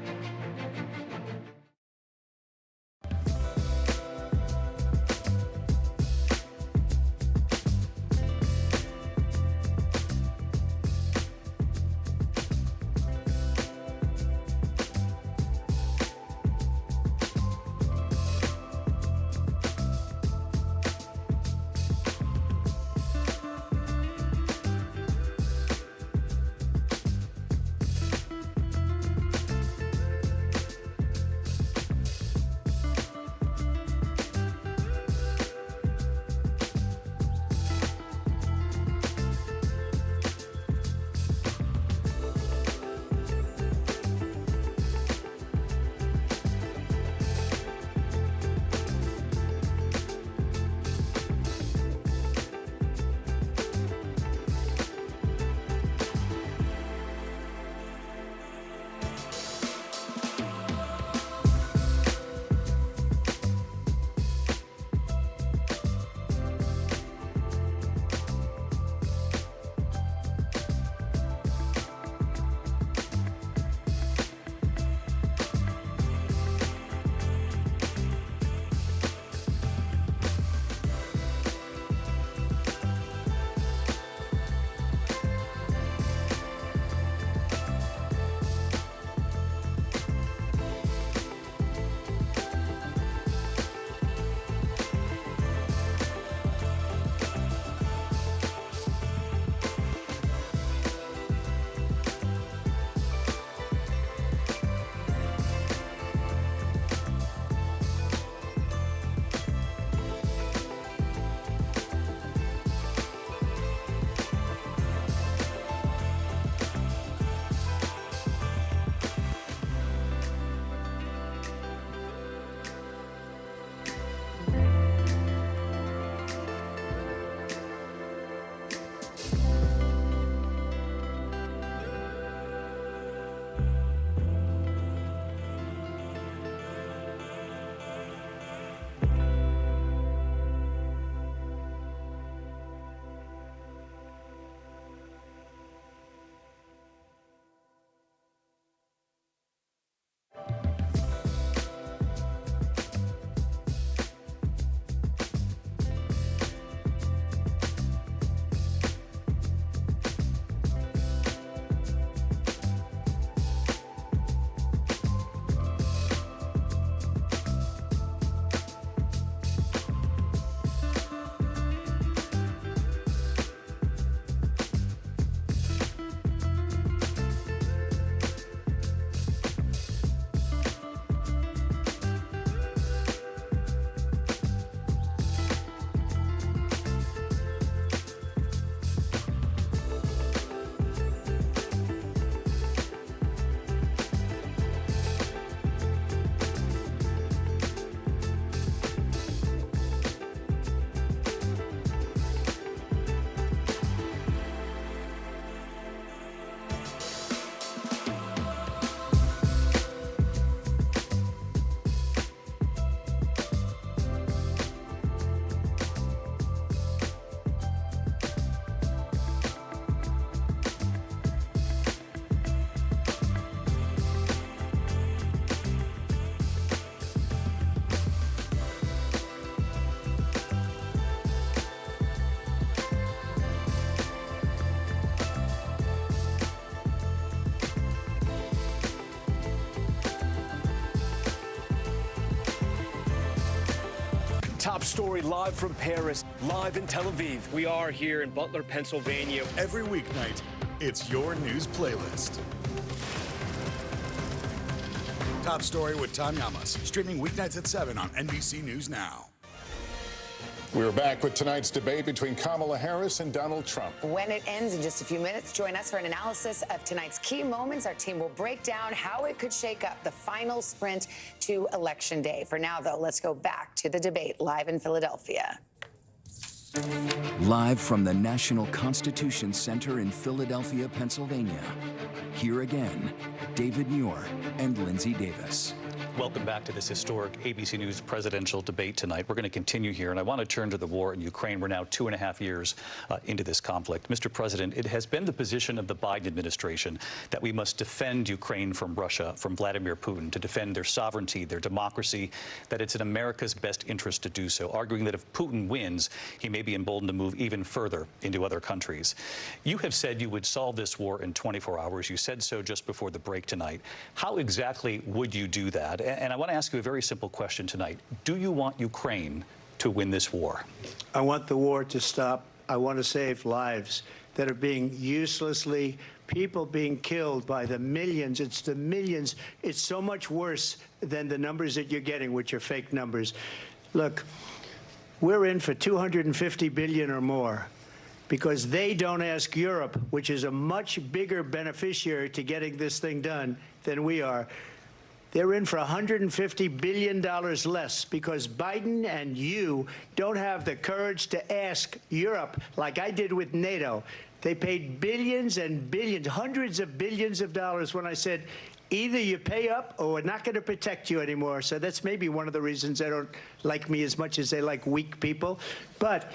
top story live from Paris, live in Tel Aviv. We are here in Butler, Pennsylvania. Every weeknight, it's your news playlist. Top Story with Tom Yamas, streaming weeknights at 7 on NBC News Now. We're back with tonight's debate between Kamala Harris and Donald Trump. When it ends in just a few minutes, join us for an analysis of tonight's key moments. Our team will break down how it could shake up the final sprint to Election Day. For now, though, let's go back to the debate live in Philadelphia. Live from the National Constitution Center in Philadelphia, Pennsylvania. Here again, David Muir and Lindsay Davis. Welcome back to this historic ABC News presidential debate tonight. We're going to continue here, and I want to turn to the war in Ukraine. We're now 2.5 years into this conflict. Mr. President, it has been the position of the Biden administration that we must defend Ukraine from Russia, from Vladimir Putin, to defend their sovereignty, their democracy, that it's in America's best interest to do so, arguing that if Putin wins, he may be emboldened to move even further into other countries. You have said you would solve this war in 24 hours. You said so just before the break tonight. How exactly would you do that? And I want to ask you a very simple question tonight. Do you want Ukraine to win this war? I want the war to stop. I want to save lives that are being uselessly, people being killed by the millions. It's the millions. It's so much worse than the numbers that you're getting, which are fake numbers. Look, we're in for 250 billion or more because they don't ask Europe, which is a much bigger beneficiary to getting this thing done than we are. They're in for $150 billion less because Biden and you don't have the courage to ask Europe like I did with NATO. They paid billions and billions, hundreds of billions of dollars when I said, either you pay up or we're not going to protect you anymore. So that's maybe one of the reasons they don't like me as much as they like weak people. But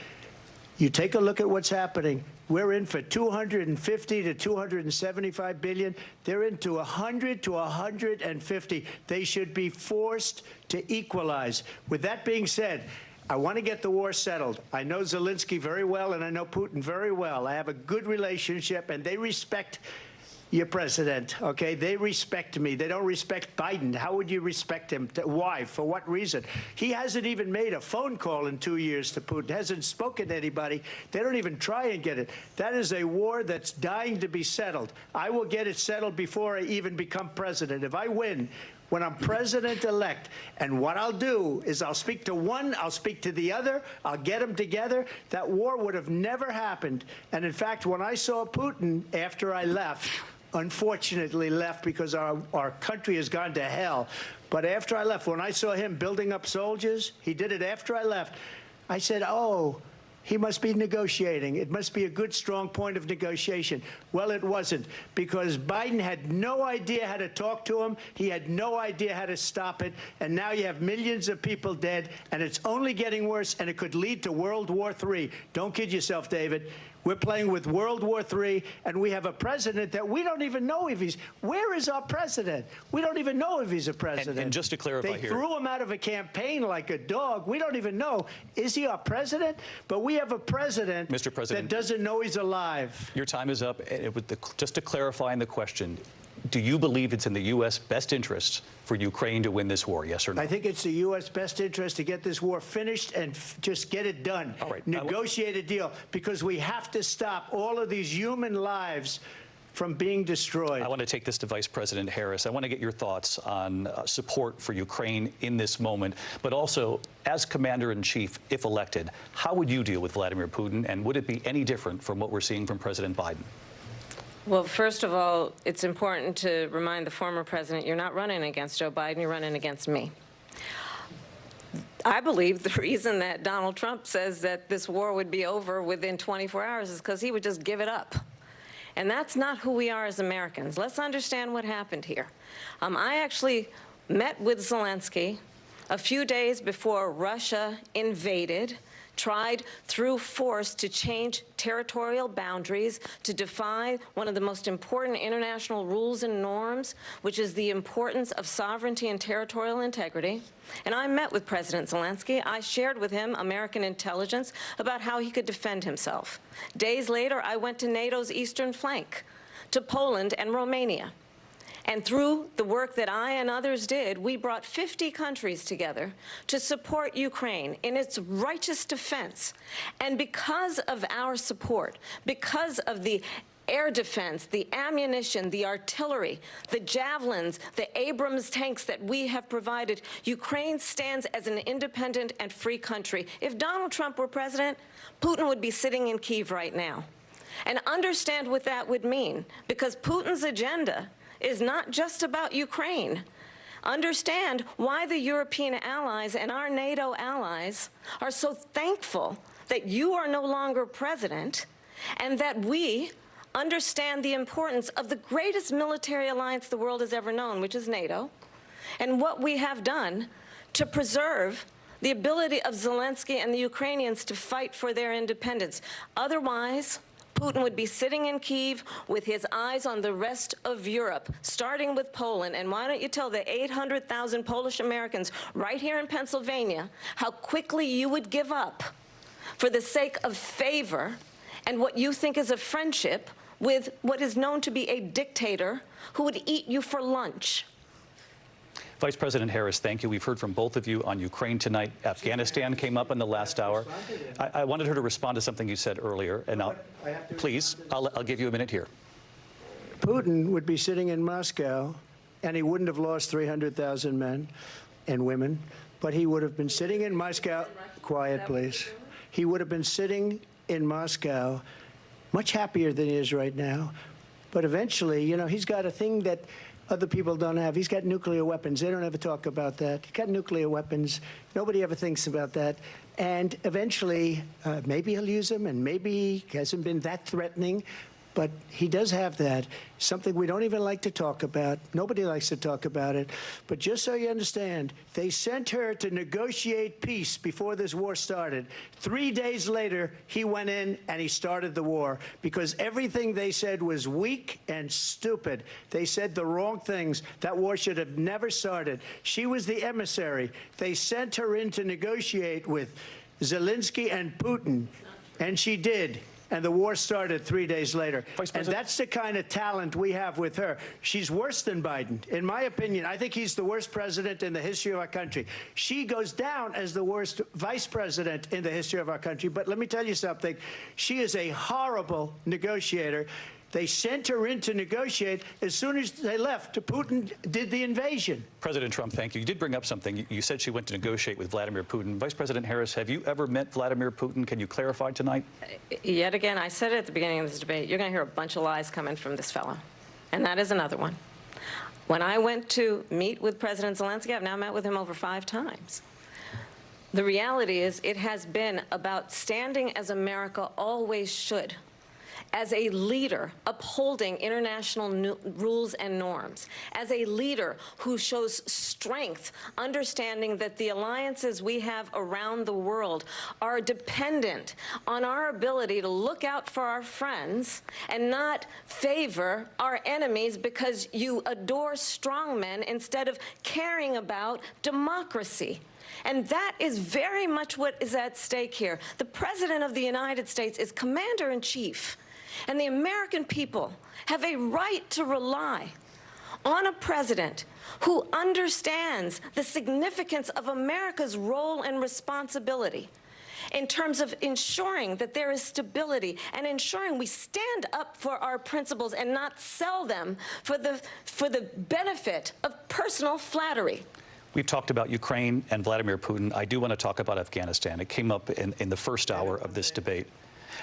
you take a look at what's happening. We're in for 250 to 275 billion. They're into 100 to 150. They should be forced to equalize. With that being said, I want to get the war settled. I know Zelensky very well, and I know Putin very well. I have a good relationship, and they respect your president, okay? They respect me. They don't respect Biden. How would you respect him? Why? For what reason? He hasn't even made a phone call in 2 years to Putin, hasn't spoken to anybody. They don't even try and get it. That is a war that's dying to be settled. I will get it settled before I even become president. If I win, when I'm president-elect, and what I'll do is I'll speak to one, I'll speak to the other, I'll get them together. That war would have never happened. And in fact, when I saw Putin after I left, unfortunately left because our country has gone to hell. But after I left, when I saw him building up soldiers, he did it after I left, I said, oh, he must be negotiating. It must be a good, strong point of negotiation. Well, it wasn't, because Biden had no idea how to talk to him. He had no idea how to stop it. And now you have millions of people dead, and it's only getting worse, and it could lead to World War III. Don't kid yourself, David. We're playing with World War III, and we have a president that we don't even know if he's... Where is our president? We don't even know if he's a president. And just to clarify they here... threw him out of a campaign like a dog. We don't even know. Is he our president? But we have a president, Mr. President, that doesn't know he's alive. Your time is up. Just to clarify in the question, do you believe it's in the U.S. best interest for Ukraine to win this war, yes or no? I think it's the U.S. best interest to get this war finished and just get it done. All right. Negotiate a deal, because we have to stop all of these human lives from being destroyed. I want to take this to Vice President Harris. I want to get your thoughts on support for Ukraine in this moment, but also, as Commander-in-Chief, if elected, how would you deal with Vladimir Putin, and would it be any different from what we're seeing from President Biden? Well, first of all, it's important to remind the former president you're not running against Joe Biden, you're running against me. I believe the reason that Donald Trump says that this war would be over within 24 hours is because he would just give it up. And that's not who we are as Americans. Let's understand what happened here. I actually met with Zelensky a few days before Russia invaded, tried through force to change territorial boundaries, to defy one of the most important international rules and norms, which is the importance of sovereignty and territorial integrity. And I met with President Zelensky. I shared with him American intelligence about how he could defend himself. Days later, I went to NATO's eastern flank, to Poland and Romania. And through the work that I and others did, we brought 50 countries together to support Ukraine in its righteous defense. And because of our support, because of the air defense, the ammunition, the artillery, the javelins, the Abrams tanks that we have provided, Ukraine stands as an independent and free country. If Donald Trump were president, Putin would be sitting in Kyiv right now. And understand what that would mean, because Putin's agenda is not just about Ukraine. Understand why the European allies and our NATO allies are so thankful that you are no longer president, and that we understand the importance of the greatest military alliance the world has ever known, which is NATO, and what we have done to preserve the ability of Zelensky and the Ukrainians to fight for their independence. Otherwise, Putin would be sitting in Kyiv with his eyes on the rest of Europe, starting with Poland. And why don't you tell the 800,000 Polish Americans right here in Pennsylvania how quickly you would give up for the sake of favor and what you think is a friendship with what is known to be a dictator who would eat you for lunch. Vice President Harris, thank you. We've heard from both of you on Ukraine tonight. Afghanistan came up in the last hour. I wanted her to respond to something you said earlier, and please, I'll give you a minute here. Putin would be sitting in Moscow, and he wouldn't have lost 300,000 men and women, but he would have been sitting in Moscow. Quiet, please. He would have been sitting in Moscow much happier than he is right now. But eventually, you know, he's got a thing that other people don't have. He's got nuclear weapons. They don't ever talk about that. He's got nuclear weapons. Nobody ever thinks about that. And eventually, maybe he'll use them, and maybe he hasn't been that threatening. But he does have that, something we don't even like to talk about. Nobody likes to talk about it. But just so you understand, they sent her to negotiate peace before this war started. 3 days later, he went in and he started the war because everything they said was weak and stupid. They said the wrong things. That war should have never started. She was the emissary. They sent her in to negotiate with Zelensky and Putin, and she did. And the war started 3 days later. And that's the kind of talent we have with her. She's worse than Biden. In my opinion, I think he's the worst president in the history of our country. She goes down as the worst vice president in the history of our country. But let me tell you something. She is a horrible negotiator. They sent her in to negotiate. As soon as they left, Putin did the invasion. President Trump, thank you. You did bring up something. You said she went to negotiate with Vladimir Putin. Vice President Harris, have you ever met Vladimir Putin? Can you clarify tonight? Yet again, I said it at the beginning of this debate, you're going to hear a bunch of lies coming from this fellow. And that is another one. When I went to meet with President Zelensky, I've now met with him over 5 times. The reality is it has been about standing as America always should, as a leader upholding international rules and norms, as a leader who shows strength, understanding that the alliances we have around the world are dependent on our ability to look out for our friends and not favor our enemies because you adore strongmen instead of caring about democracy. And that is very much what is at stake here. The President of the United States is commander-in-chief. And the American people have a right to rely on a president who understands the significance of America's role and responsibility in terms of ensuring that there is stability and ensuring we stand up for our principles and not sell them for the benefit of personal flattery. We've talked about Ukraine and Vladimir Putin. I do want to talk about Afghanistan. It came up in the first hour of this debate.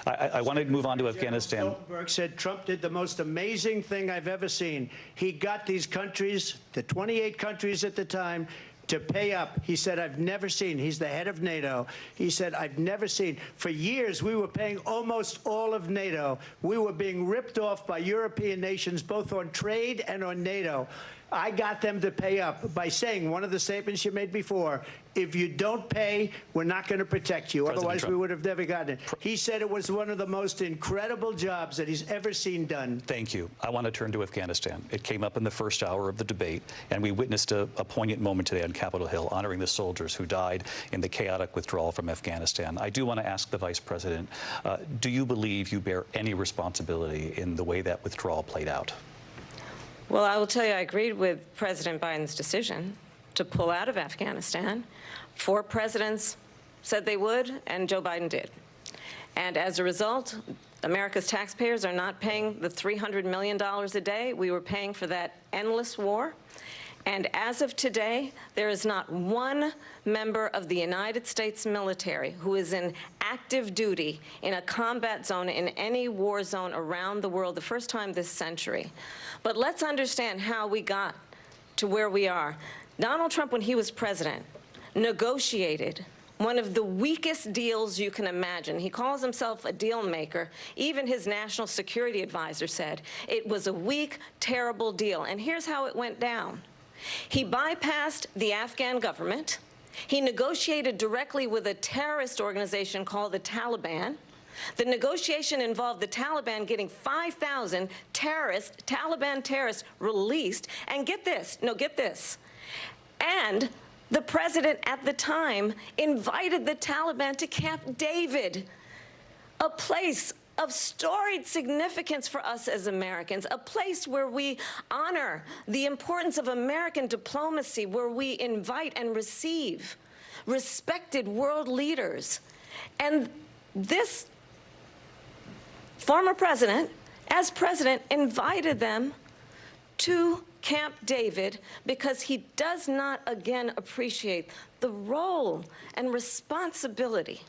I want to move on to Afghanistan. Stoltenberg said Trump did the most amazing thing I've ever seen. He got these countries, the 28 countries at the time, to pay up. He said, I've never seen. He's the head of NATO. He said, I've never seen. For years, we were paying almost all of NATO. We were being ripped off by European nations, both on trade and on NATO. I got them to pay up by saying one of the statements you made before, if you don't pay, we're not going to protect you. Otherwise, we would have never gotten it. He said it was one of the most incredible jobs that he's ever seen done. Thank you. I want to turn to Afghanistan. It came up in the first hour of the debate, and we witnessed a poignant moment today on Capitol Hill, honoring the soldiers who died in the chaotic withdrawal from Afghanistan. I do want to ask the Vice President, do you believe you bear any responsibility in the way that withdrawal played out? Well, I will tell you, I agreed with President Biden's decision to pull out of Afghanistan. 4 presidents said they would, and Joe Biden did. And as a result, America's taxpayers are not paying the $300 million a day we were paying for that endless war. And as of today, there is not one member of the United States military who is in active duty in a combat zone in any war zone around the world, the first time this century. But let's understand how we got to where we are. Donald Trump, when he was president, negotiated one of the weakest deals you can imagine. He calls himself a deal maker. Even his national security advisor said it was a weak, terrible deal. And here's how it went down. He bypassed the Afghan government. He negotiated directly with a terrorist organization called the Taliban. The negotiation involved the Taliban getting 5,000 Taliban terrorists released. And get this, and the president at the time invited the Taliban to Camp David, a place of storied significance for us as Americans, a place where we honor the importance of American diplomacy, where we invite and receive respected world leaders. And this former president, as president, invited them to Camp David because he does not, again, appreciate the role and responsibility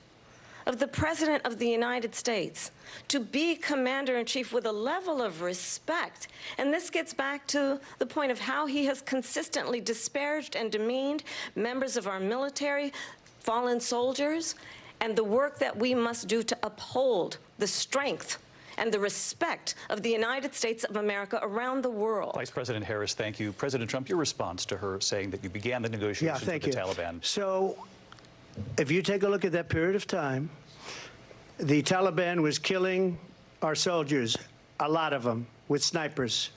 of the President of the United States to be commander-in-chief with a level of respect. And this gets back to the point of how he has consistently disparaged and demeaned members of our military, fallen soldiers, and the work that we must do to uphold the strength and the respect of the United States of America around the world. Vice President Harris, thank you. President Trump, your response to her saying that you began the negotiations with the Taliban. So if you take a look at that period of time, the Taliban was killing our soldiers, a lot of them, with snipers.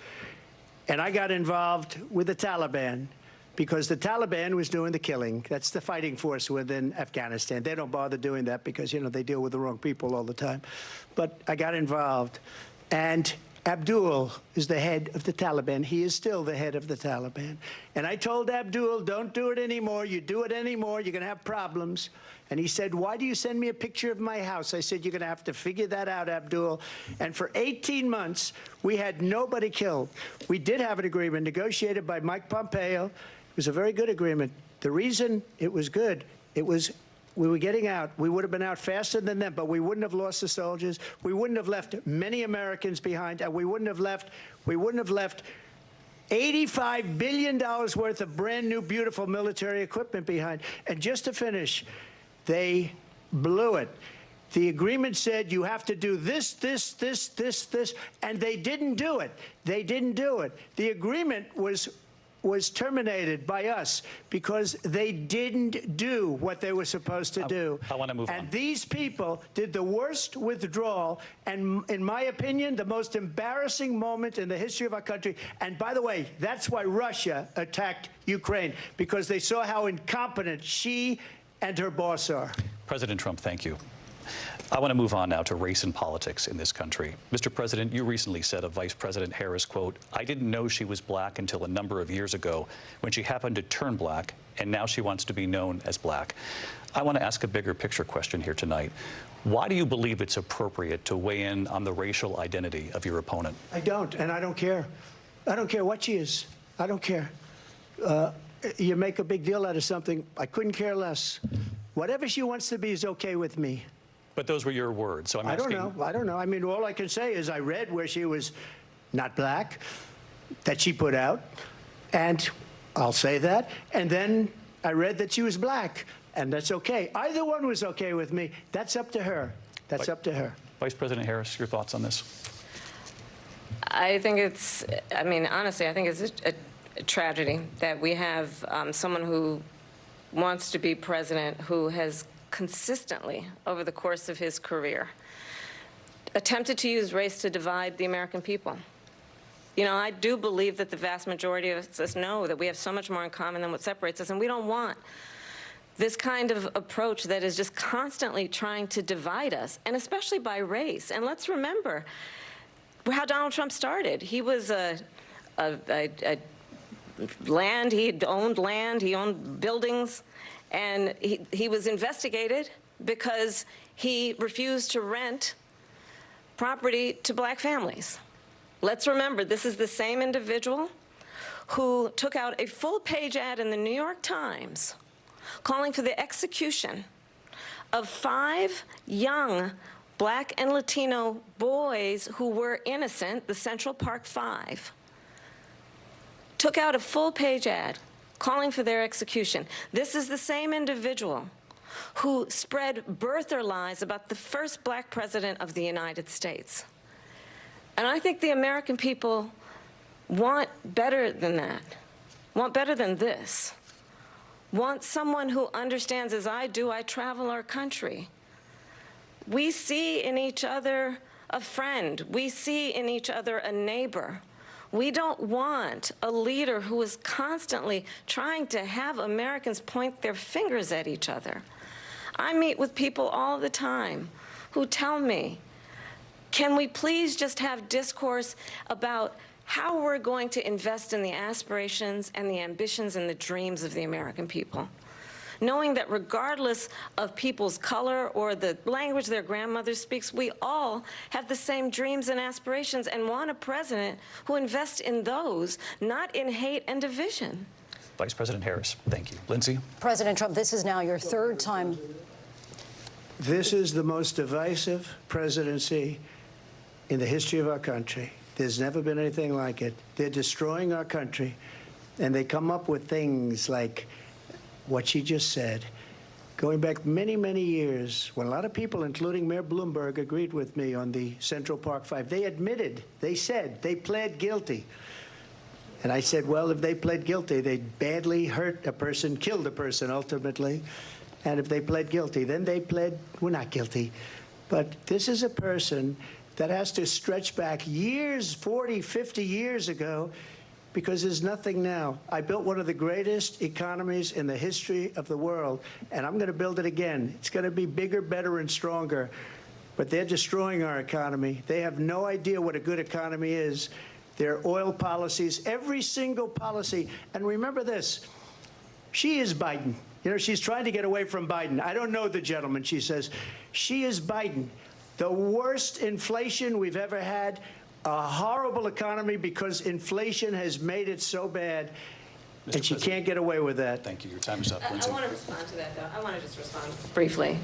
And I got involved with the Taliban because the Taliban was doing the killing. That's the fighting force within Afghanistan. They don't bother doing that because, you know, they deal with the wrong people all the time. But I got involved. And Abdul is the head of the Taliban. He is still the head of the Taliban. And I told Abdul, don't do it anymore. You do it anymore, you're going to have problems. And he said, why do you send me a picture of my house? I said, you're going to have to figure that out, Abdul. And for 18 months, we had nobody killed. We did have an agreement negotiated by Mike Pompeo. It was a very good agreement. The reason it was good, it was we were getting out. We would have been out faster than them, but we wouldn't have lost the soldiers. We wouldn't have left many Americans behind, and we wouldn't have left $85 billion worth of brand new, beautiful military equipment behind. And just to finish, they blew it. The agreement said you have to do this, and they didn't do it. They didn't do it. The agreement was terminated by us because they didn't do what they were supposed to do. I want to move on. And these people did the worst withdrawal and, in my opinion, the most embarrassing moment in the history of our country. And by the way, that's why Russia attacked Ukraine, because they saw how incompetent she and her boss are. President Trump, thank you. I want to move on now to race and politics in this country. Mr. President, you recently said of Vice President Harris, quote, I didn't know she was black until a number of years ago when she happened to turn black, and now she wants to be known as black. I want to ask a bigger picture question here tonight. Why do you believe it's appropriate to weigh in on the racial identity of your opponent? I don't, and I don't care. I don't care what she is. I don't care. You make a big deal out of something. I couldn't care less. Whatever she wants to be is okay with me. But those were your words, so I'm asking. I don't know. I mean, all I can say is I read where she was not black, that she put out, and I'll say that. And then I read that she was black, and that's okay. Either one was okay with me. That's up to her. That's up to her. Vice President Harris, your thoughts on this? I think it's, I mean, honestly, I think it's a tragedy that we have someone who wants to be president who has consistently, over the course of his career, attempted to use race to divide the American people. You know, I do believe that the vast majority of us know that we have so much more in common than what separates us, and we don't want this kind of approach that is just constantly trying to divide us, and especially by race. And let's remember how Donald Trump started. He was a land. He owned land. He owned buildings. And he was investigated because he refused to rent property to black families. Let's remember, this is the same individual who took out a full-page ad in the New York Times calling for the execution of 5 young black and Latino boys who were innocent, the Central Park 5. Took out a full-page ad calling for their execution. This is the same individual who spread birther lies about the first black president of the United States. And I think the American people want better than that, want better than this, want someone who understands, as I do, I travel our country. We see in each other a friend. We see in each other a neighbor. We don't want a leader who is constantly trying to have Americans point their fingers at each other. I meet with people all the time who tell me, can we please just have discourse about how we're going to invest in the aspirations and the ambitions and the dreams of the American people, knowing that regardless of people's color or the language their grandmother speaks, we all have the same dreams and aspirations and want a president who invests in those, not in hate and division. Vice President Harris, thank you. Lindsay? President Trump, this is now your 3rd time. This is the most divisive presidency in the history of our country. There's never been anything like it. They're destroying our country, and they come up with things like what she just said. Going back many, many years, when a lot of people, including Mayor Bloomberg, agreed with me on the Central Park 5, they admitted, they said, they pled guilty. And I said, well, if they pled guilty, they badly hurt a person, killed a person ultimately. And if they pled guilty, then they pled, we're not guilty. But this is a person that has to stretch back years, 40, 50 years ago, because there's nothing now. I built one of the greatest economies in the history of the world, and I'm going to build it again. It's going to be bigger, better, and stronger. But they're destroying our economy. They have no idea what a good economy is. Their oil policies, every single policy. And remember this, she is Biden. You know, she's trying to get away from Biden. I don't know the gentleman, she says. She is Biden. The worst inflation we've ever had, a horrible economy because inflation has made it so bad, and she can't get away with that. Thank you. Your time is up, I Lindsay. want to respond to that, though. I want to just respond briefly.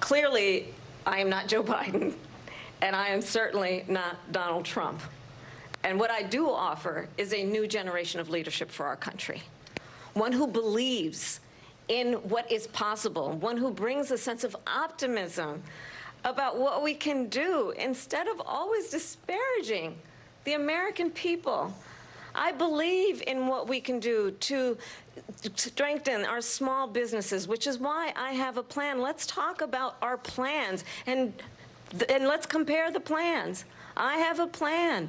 Clearly, I am not Joe Biden, and I am certainly not Donald Trump. And what I do offer is a new generation of leadership for our country, one who believes in what is possible, one who brings a sense of optimism about what we can do instead of always disparaging the American people. I believe in what we can do to strengthen our small businesses, which is why I have a plan. Let's talk about our plans and let's compare the plans. I have a plan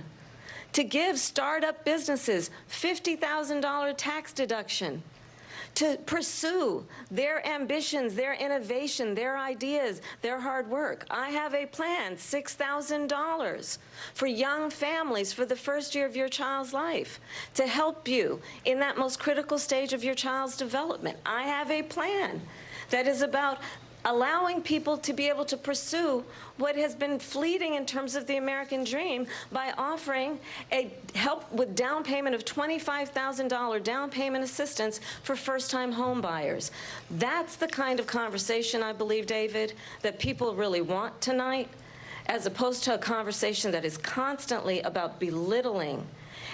to give startup businesses $50,000 tax deduction, to pursue their ambitions, their innovation, their ideas, their hard work. I have a plan, $6,000 for young families for the first year of your child's life, to help you in that most critical stage of your child's development. I have a plan that is about allowing people to be able to pursue what has been fleeting in terms of the American dream by offering a help with down payment of $25,000 down payment assistance for first-time home buyers. That's the kind of conversation, I believe, David, that people really want tonight, as opposed to a conversation that is constantly about belittling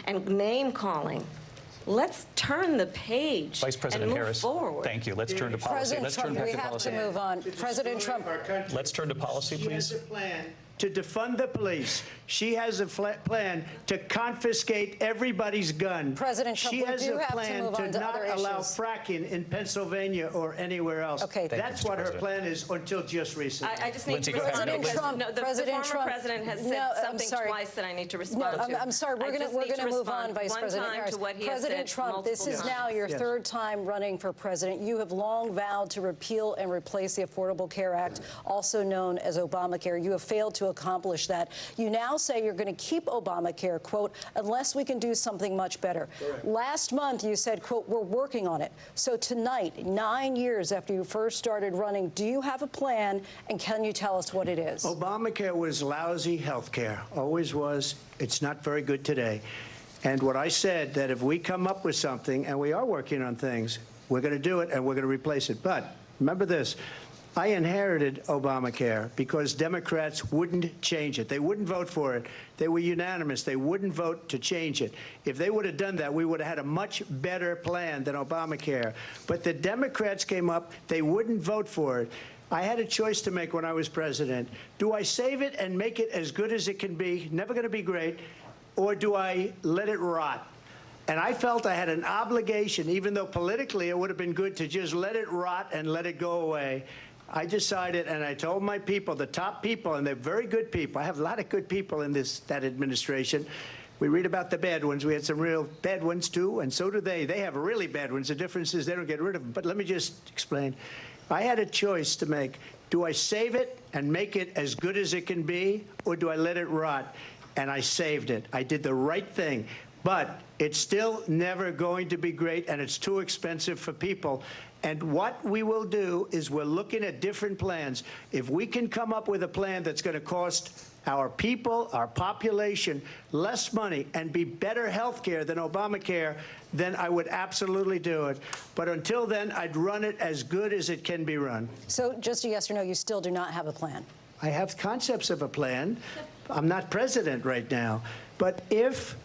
and name-calling. Let's turn the page Vice President and move Harris, forward. Thank you. Let's turn to policy. President Trump, we have to move on. President Trump. Let's turn to policy, please. She has a plan to defund the police. She has a plan to confiscate everybody's gun. President Trump, she has a plan to not allow issues. fracking in Pennsylvania or anywhere else. Okay. That's what her plan is until just recently. I just need to respond because the former president has said something twice that I need to respond to. I'm sorry. We're going to move on, Vice President Harris. President Trump, this is now your 3rd time running for president. You have long vowed to repeal and replace the Affordable Care Act, also known as Obamacare. You have failed to to accomplish that. You now say you're going to keep Obamacare, quote, unless we can do something much better. Correct. Last month, you said, quote, we're working on it. So tonight, 9 years after you first started running, do you have a plan, and can you tell us what it is? Obamacare was lousy health care, always was. It's not very good today. And what I said, that if we come up with something, and we are working on things, we're going to do it and we're going to replace it. But remember this. I inherited Obamacare because Democrats wouldn't change it. They wouldn't vote for it. They were unanimous. They wouldn't vote to change it. If they would have done that, we would have had a much better plan than Obamacare. But the Democrats came up. They wouldn't vote for it. I had a choice to make when I was president. Do I save it and make it as good as it can be, never going to be great, or do I let it rot? And I felt I had an obligation, even though politically it would have been good to just let it rot and let it go away. I decided, and I told my people, the top people, and they're very good people. I have a lot of good people in that administration. We read about the bad ones. We had some real bad ones, too, and so do they. They have really bad ones. The difference is they don't get rid of them. But let me just explain. I had a choice to make. Do I save it and make it as good as it can be, or do I let it rot? And I saved it. I did the right thing. But it's still never going to be great, and it's too expensive for people. And what we will do is we're looking at different plans. If we can come up with a plan that's going to cost our people, our population, less money and be better health care than Obamacare, then I would absolutely do it. But until then, I'd run it as good as it can be run. So just a yes or no, you still do not have a plan? I have concepts of a plan. I'm not president right now. But if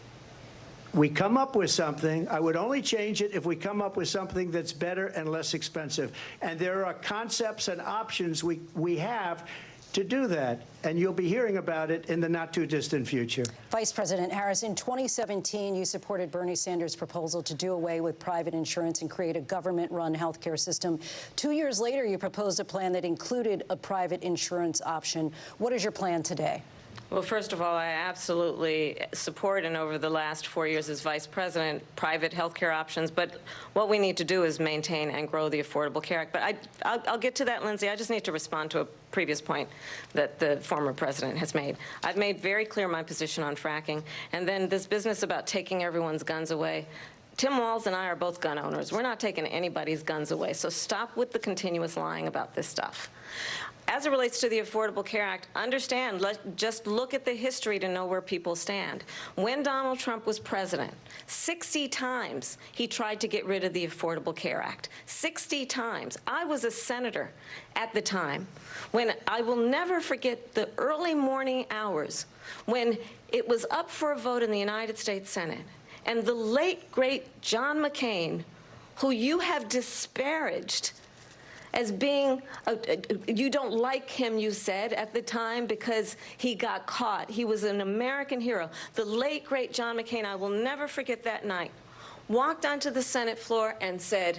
we come up with something, I would only change it if we come up with something that's better and less expensive. And there are concepts and options we have to do that. And you'll be hearing about it in the not-too-distant future. Vice President Harris, in 2017, you supported Bernie Sanders' proposal to do away with private insurance and create a government-run health care system. 2 years later, you proposed a plan that included a private insurance option. What is your plan today? Well, first of all, I absolutely support, and over the last 4 years as vice president, private health care options. But what we need to do is maintain and grow the Affordable Care Act. But I'll get to that, Lindsay. I just need to respond to a previous point that the former president has made. I've made very clear my position on fracking. And then this business about taking everyone's guns away. Tim Walz and I are both gun owners. We're not taking anybody's guns away. So stop with the continuous lying about this stuff. As it relates to the Affordable Care Act, understand, just look at the history to know where people stand. When Donald Trump was president, 60 times he tried to get rid of the Affordable Care Act. 60 times. I was a senator at the time when I will never forget the early morning hours when it was up for a vote in the United States Senate. And the late, great John McCain, who you have disparaged as being, you don't like him, you said, at the time because he got caught. He was an American hero. The late, great John McCain, I will never forget that night, walked onto the Senate floor and said,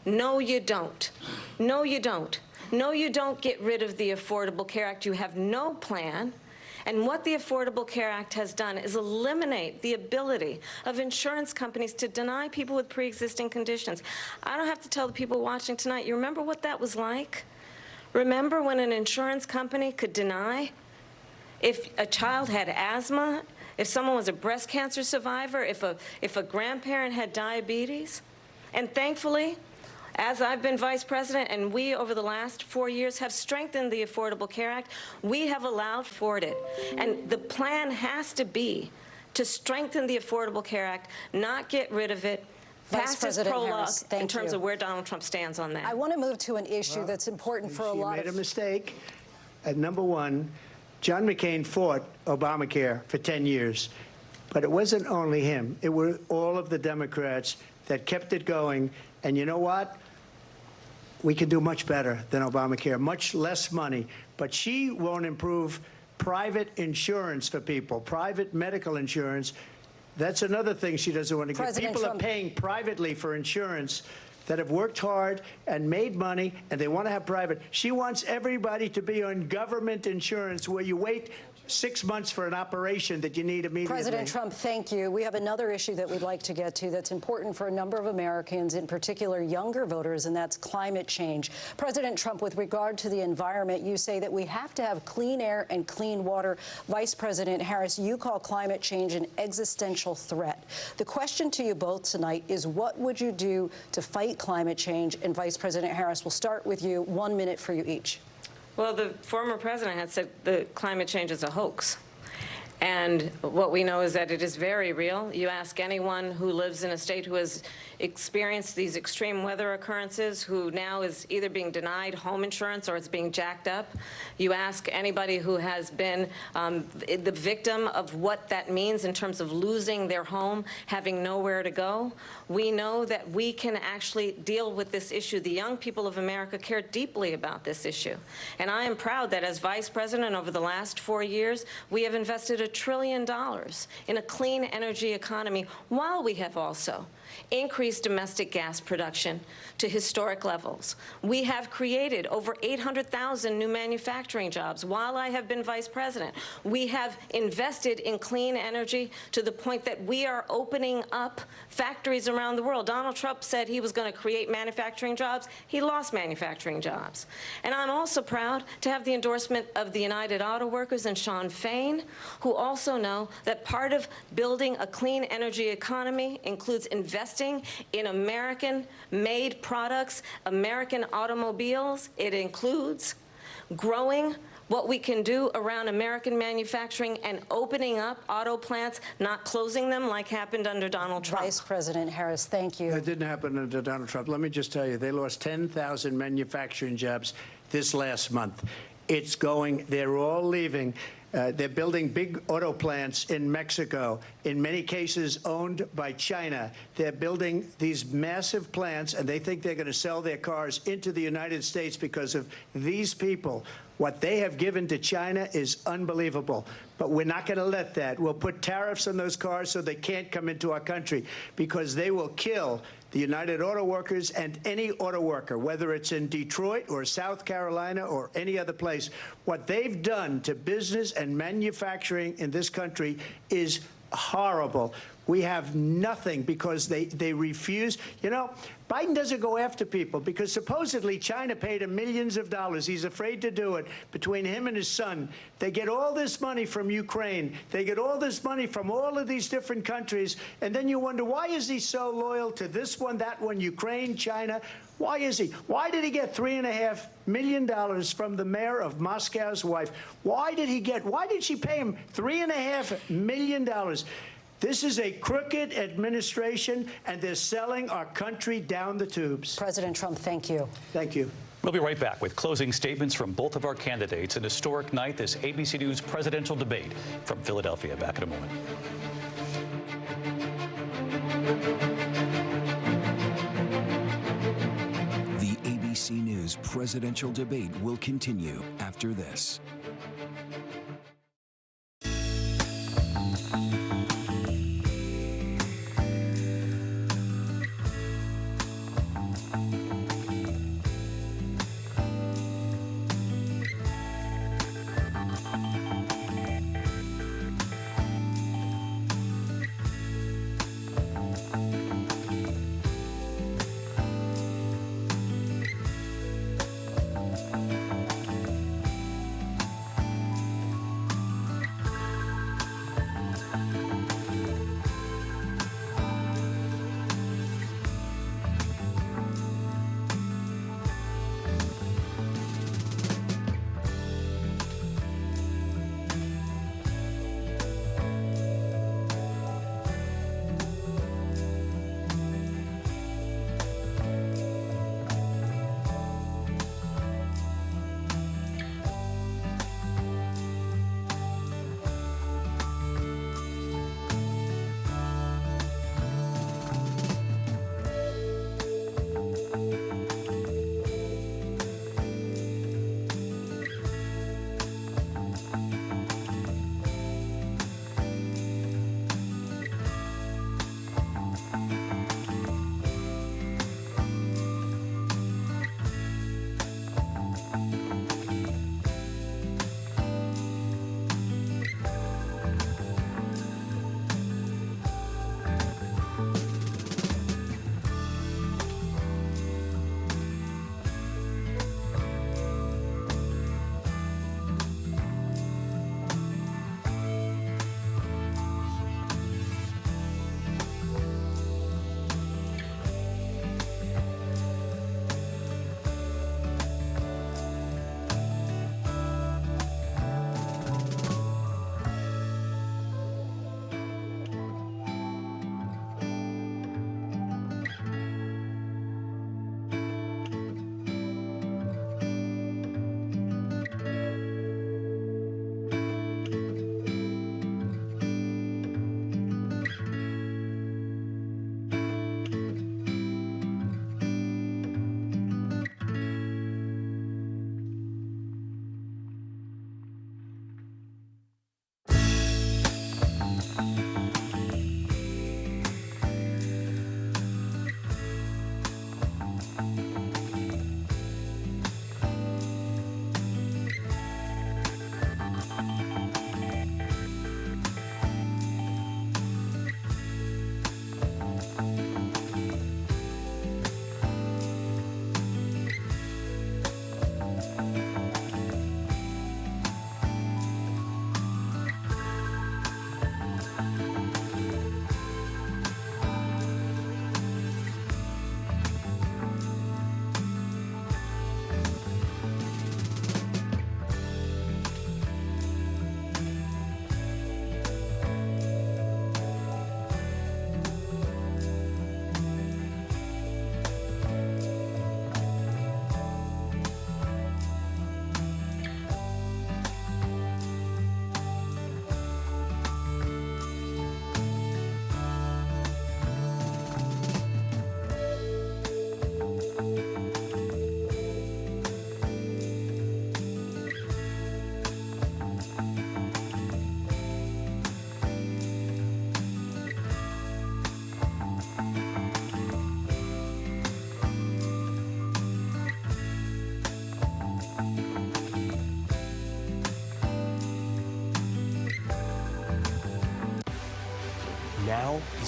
no, you don't. No, you don't. No, you don't get rid of the Affordable Care Act. You have no plan. And what the Affordable Care Act has done is eliminate the ability of insurance companies to deny people with pre-existing conditions. I don't have to tell the people watching tonight, you remember what that was like? Remember when an insurance company could deny if a child had asthma, if someone was a breast cancer survivor, if a grandparent had diabetes? And thankfully, as I've been vice president and we, over the last 4 years, have strengthened the Affordable Care Act, we have allowed for it. And the plan has to be to strengthen the Affordable Care Act, not get rid of it. Past his prologue in terms of where Donald Trump stands on that. I want to move to an issue that's important for a lot of... You made a mistake. Number one, John McCain fought Obamacare for 10 years. But it wasn't only him. It were all of the Democrats that kept it going. And you know what? We can do much better than Obamacare, much less money. But she won't improve private insurance for people, private medical insurance. That's another thing she doesn't want to get. People are paying privately for insurance that have worked hard and made money, and they want to have private. She wants everybody to be on government insurance where you wait 6 months for an operation that you need immediately. President Trump, thank you. We have another issue that we'd like to get to that's important for a number of Americans, in particular younger voters, and that's climate change. President Trump, with regard to the environment, you say that we have to have clean air and clean water. Vice President Harris, you call climate change an existential threat. The question to you both tonight is, what would you do to fight climate change? And Vice President Harris, we'll start with you. 1 minute for you each. Well, the former president had said that climate change is a hoax. And what we know is that it is very real. You ask anyone who lives in a state who has experienced these extreme weather occurrences, who now is either being denied home insurance or it's being jacked up. You ask anybody who has been the victim of what that means in terms of losing their home, having nowhere to go. We know that we can actually deal with this issue. The young people of America care deeply about this issue. And I am proud that as vice president over the last 4 years, we have invested $1 trillion in a clean energy economy, while we have also increased domestic gas production to historic levels. We have created over 800,000 new manufacturing jobs while I have been vice president. We have invested in clean energy to the point that we are opening up factories around the world. Donald Trump said he was going to create manufacturing jobs. He lost manufacturing jobs. And I'm also proud to have the endorsement of the United Auto Workers and Sean Fain, who also know that part of building a clean energy economy includes investing in American-made products, American automobiles. It includes growing what we can do around American manufacturing and opening up auto plants, not closing them like happened under Donald Trump. Vice President Harris, thank you. That didn't happen under Donald Trump. Let me just tell you, they lost 10,000 manufacturing jobs this last month. It's going, they're all leaving. They're building big auto plants in Mexico, in many cases owned by China. They're building these massive plants, and they think they're going to sell their cars into the United States because of these people. What they have given to China is unbelievable. But we're not going to let that. We'll put tariffs on those cars so they can't come into our country, because they will kill the United Auto Workers and any auto worker, whether it's in Detroit or South Carolina or any other place. What they've done to business and manufacturing in this country is horrible. We have nothing because they refuse. You know, Biden doesn't go after people because supposedly China paid him millions of dollars. He's afraid to do it. Between him and his son, they get all this money from Ukraine. They get all this money from all of these different countries. And then you wonder, why is he so loyal to this one, that one, Ukraine, China? Why is he? Why did he get $3.5 million from the mayor of Moscow's wife? Why did she pay him $3.5 million? This is a crooked administration, and they're selling our country down the tubes. President Trump, thank you. Thank you. We'll be right back with closing statements from both of our candidates. An historic night, this ABC News presidential debate from Philadelphia. Back in a moment. The ABC News presidential debate will continue after this.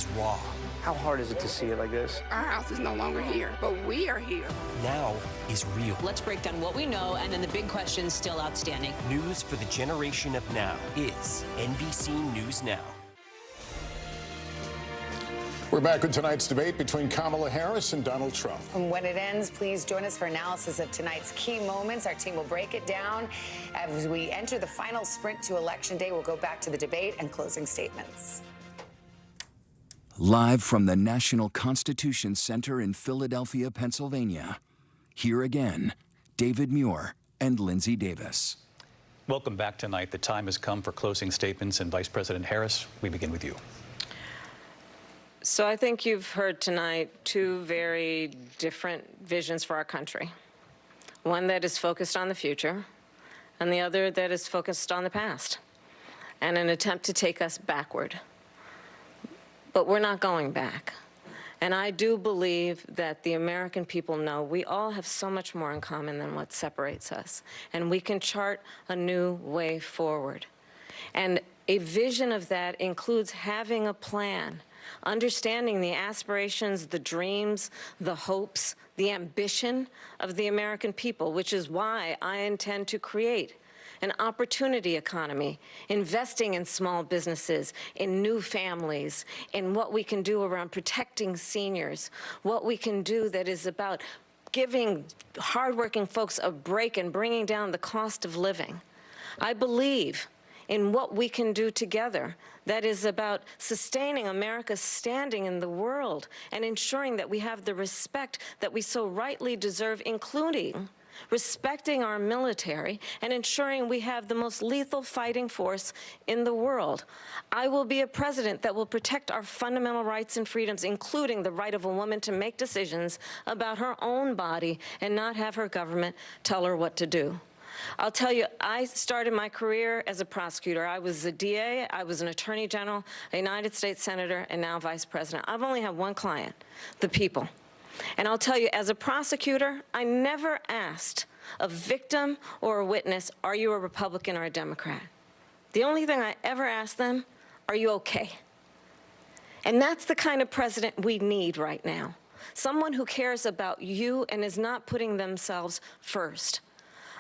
is raw. How hard is it to see it like this? Our house is no longer here, but we are here. Now is real. Let's break down what we know and then the big questions still outstanding. News for the generation of now is NBC News Now. We're back with tonight's debate between Kamala Harris and Donald Trump. And when it ends, please join us for analysis of tonight's key moments. Our team will break it down. As we enter the final sprint to Election Day, we'll go back to the debate and closing statements. Live from the National Constitution Center in Philadelphia, Pennsylvania. Here again, David Muir and Lindsay Davis. Welcome back tonight. The time has come for closing statements, and Vice President Harris, we begin with you. So I think you've heard tonight two very different visions for our country. One that is focused on the future, and the other that is focused on the past, and an attempt to take us backward. But we're not going back. And I do believe that the American people know we all have so much more in common than what separates us, and we can chart a new way forward. And a vision of that includes having a plan, understanding the aspirations, the dreams, the hopes, the ambition of the American people, which is why I intend to create an opportunity economy, investing in small businesses, in new families, in what we can do around protecting seniors, what we can do that is about giving hardworking folks a break and bringing down the cost of living. I believe in what we can do together that is about sustaining America's standing in the world and ensuring that we have the respect that we so rightly deserve, including respecting our military and ensuring we have the most lethal fighting force in the world. I will be a president that will protect our fundamental rights and freedoms, including the right of a woman to make decisions about her own body and not have her government tell her what to do. I'll tell you, I started my career as a prosecutor. I was a DA, I was an attorney general, a United States senator, and now vice president. I've only had one client, the people. And I'll tell you, as a prosecutor, I never asked a victim or a witness, are you a Republican or a Democrat? The only thing I ever asked them, are you okay? And that's the kind of president we need right now. Someone who cares about you and is not putting themselves first.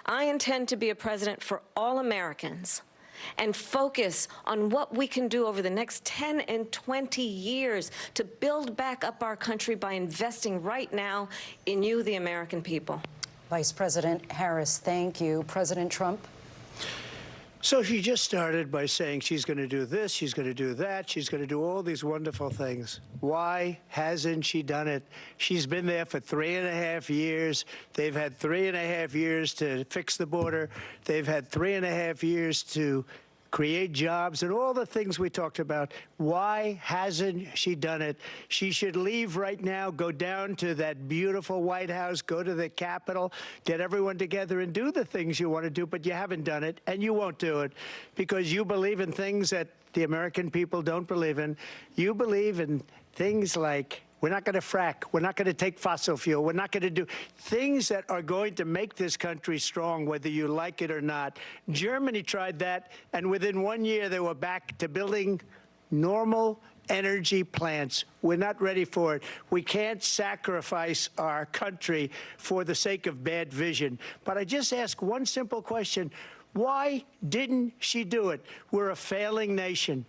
I intend to be a president for all Americans and focus on what we can do over the next 10 and 20 years to build back up our country by investing right now in you, the American people. Vice President Harris, thank you. President Trump? So she just started by saying she's going to do this, she's going to do that, she's going to do all these wonderful things. Why hasn't she done it? She's been there for 3.5 years. They've had 3.5 years to fix the border. They've had 3.5 years to create jobs and all the things we talked about. Why hasn't she done it? She should leave right now, go down to that beautiful White House, go to the Capitol, get everyone together and do the things you want to do, but you haven't done it, and you won't do it because you believe in things that the American people don't believe in. You believe in things like we're not going to frack. We're not going to take fossil fuel. We're not going to do things that are going to make this country strong, whether you like it or not. Germany tried that, and within 1 year, they were back to building normal energy plants. We're not ready for it. We can't sacrifice our country for the sake of bad vision. But I just ask one simple question. Why didn't she do it? We're a failing nation.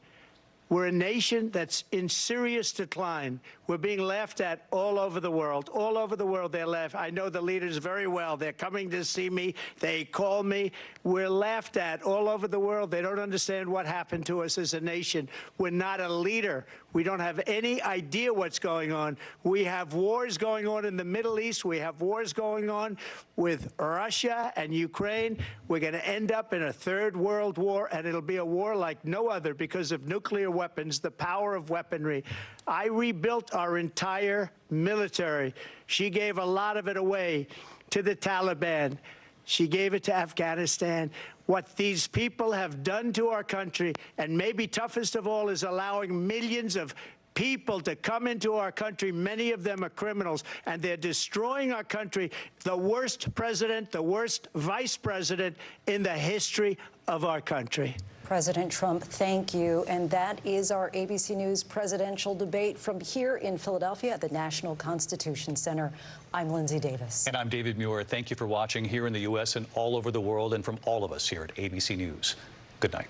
We're a nation that's in serious decline. We're being laughed at all over the world. All over the world, they're laughed. I know the leaders very well. They're coming to see me. They call me. We're laughed at all over the world. They don't understand what happened to us as a nation. We're not a leader. We don't have any idea what's going on. We have wars going on in the Middle East. We have wars going on with Russia and Ukraine. We're going to end up in a third world war, and it'll be a war like no other because of nuclear weapons, the power of weaponry. I rebuilt our entire military. She gave a lot of it away to the Taliban. She gave it to Afghanistan. What these people have done to our country, and maybe toughest of all, is allowing millions of people to come into our country. Many of them are criminals, and they're destroying our country. The worst president, the worst vice president in the history of our country. President Trump, thank you. And that is our ABC News presidential debate from here in Philadelphia at the National Constitution Center. I'm Lindsay Davis. And I'm David Muir. Thank you for watching here in the U.S. and all over the world, and from all of us here at ABC News. Good night.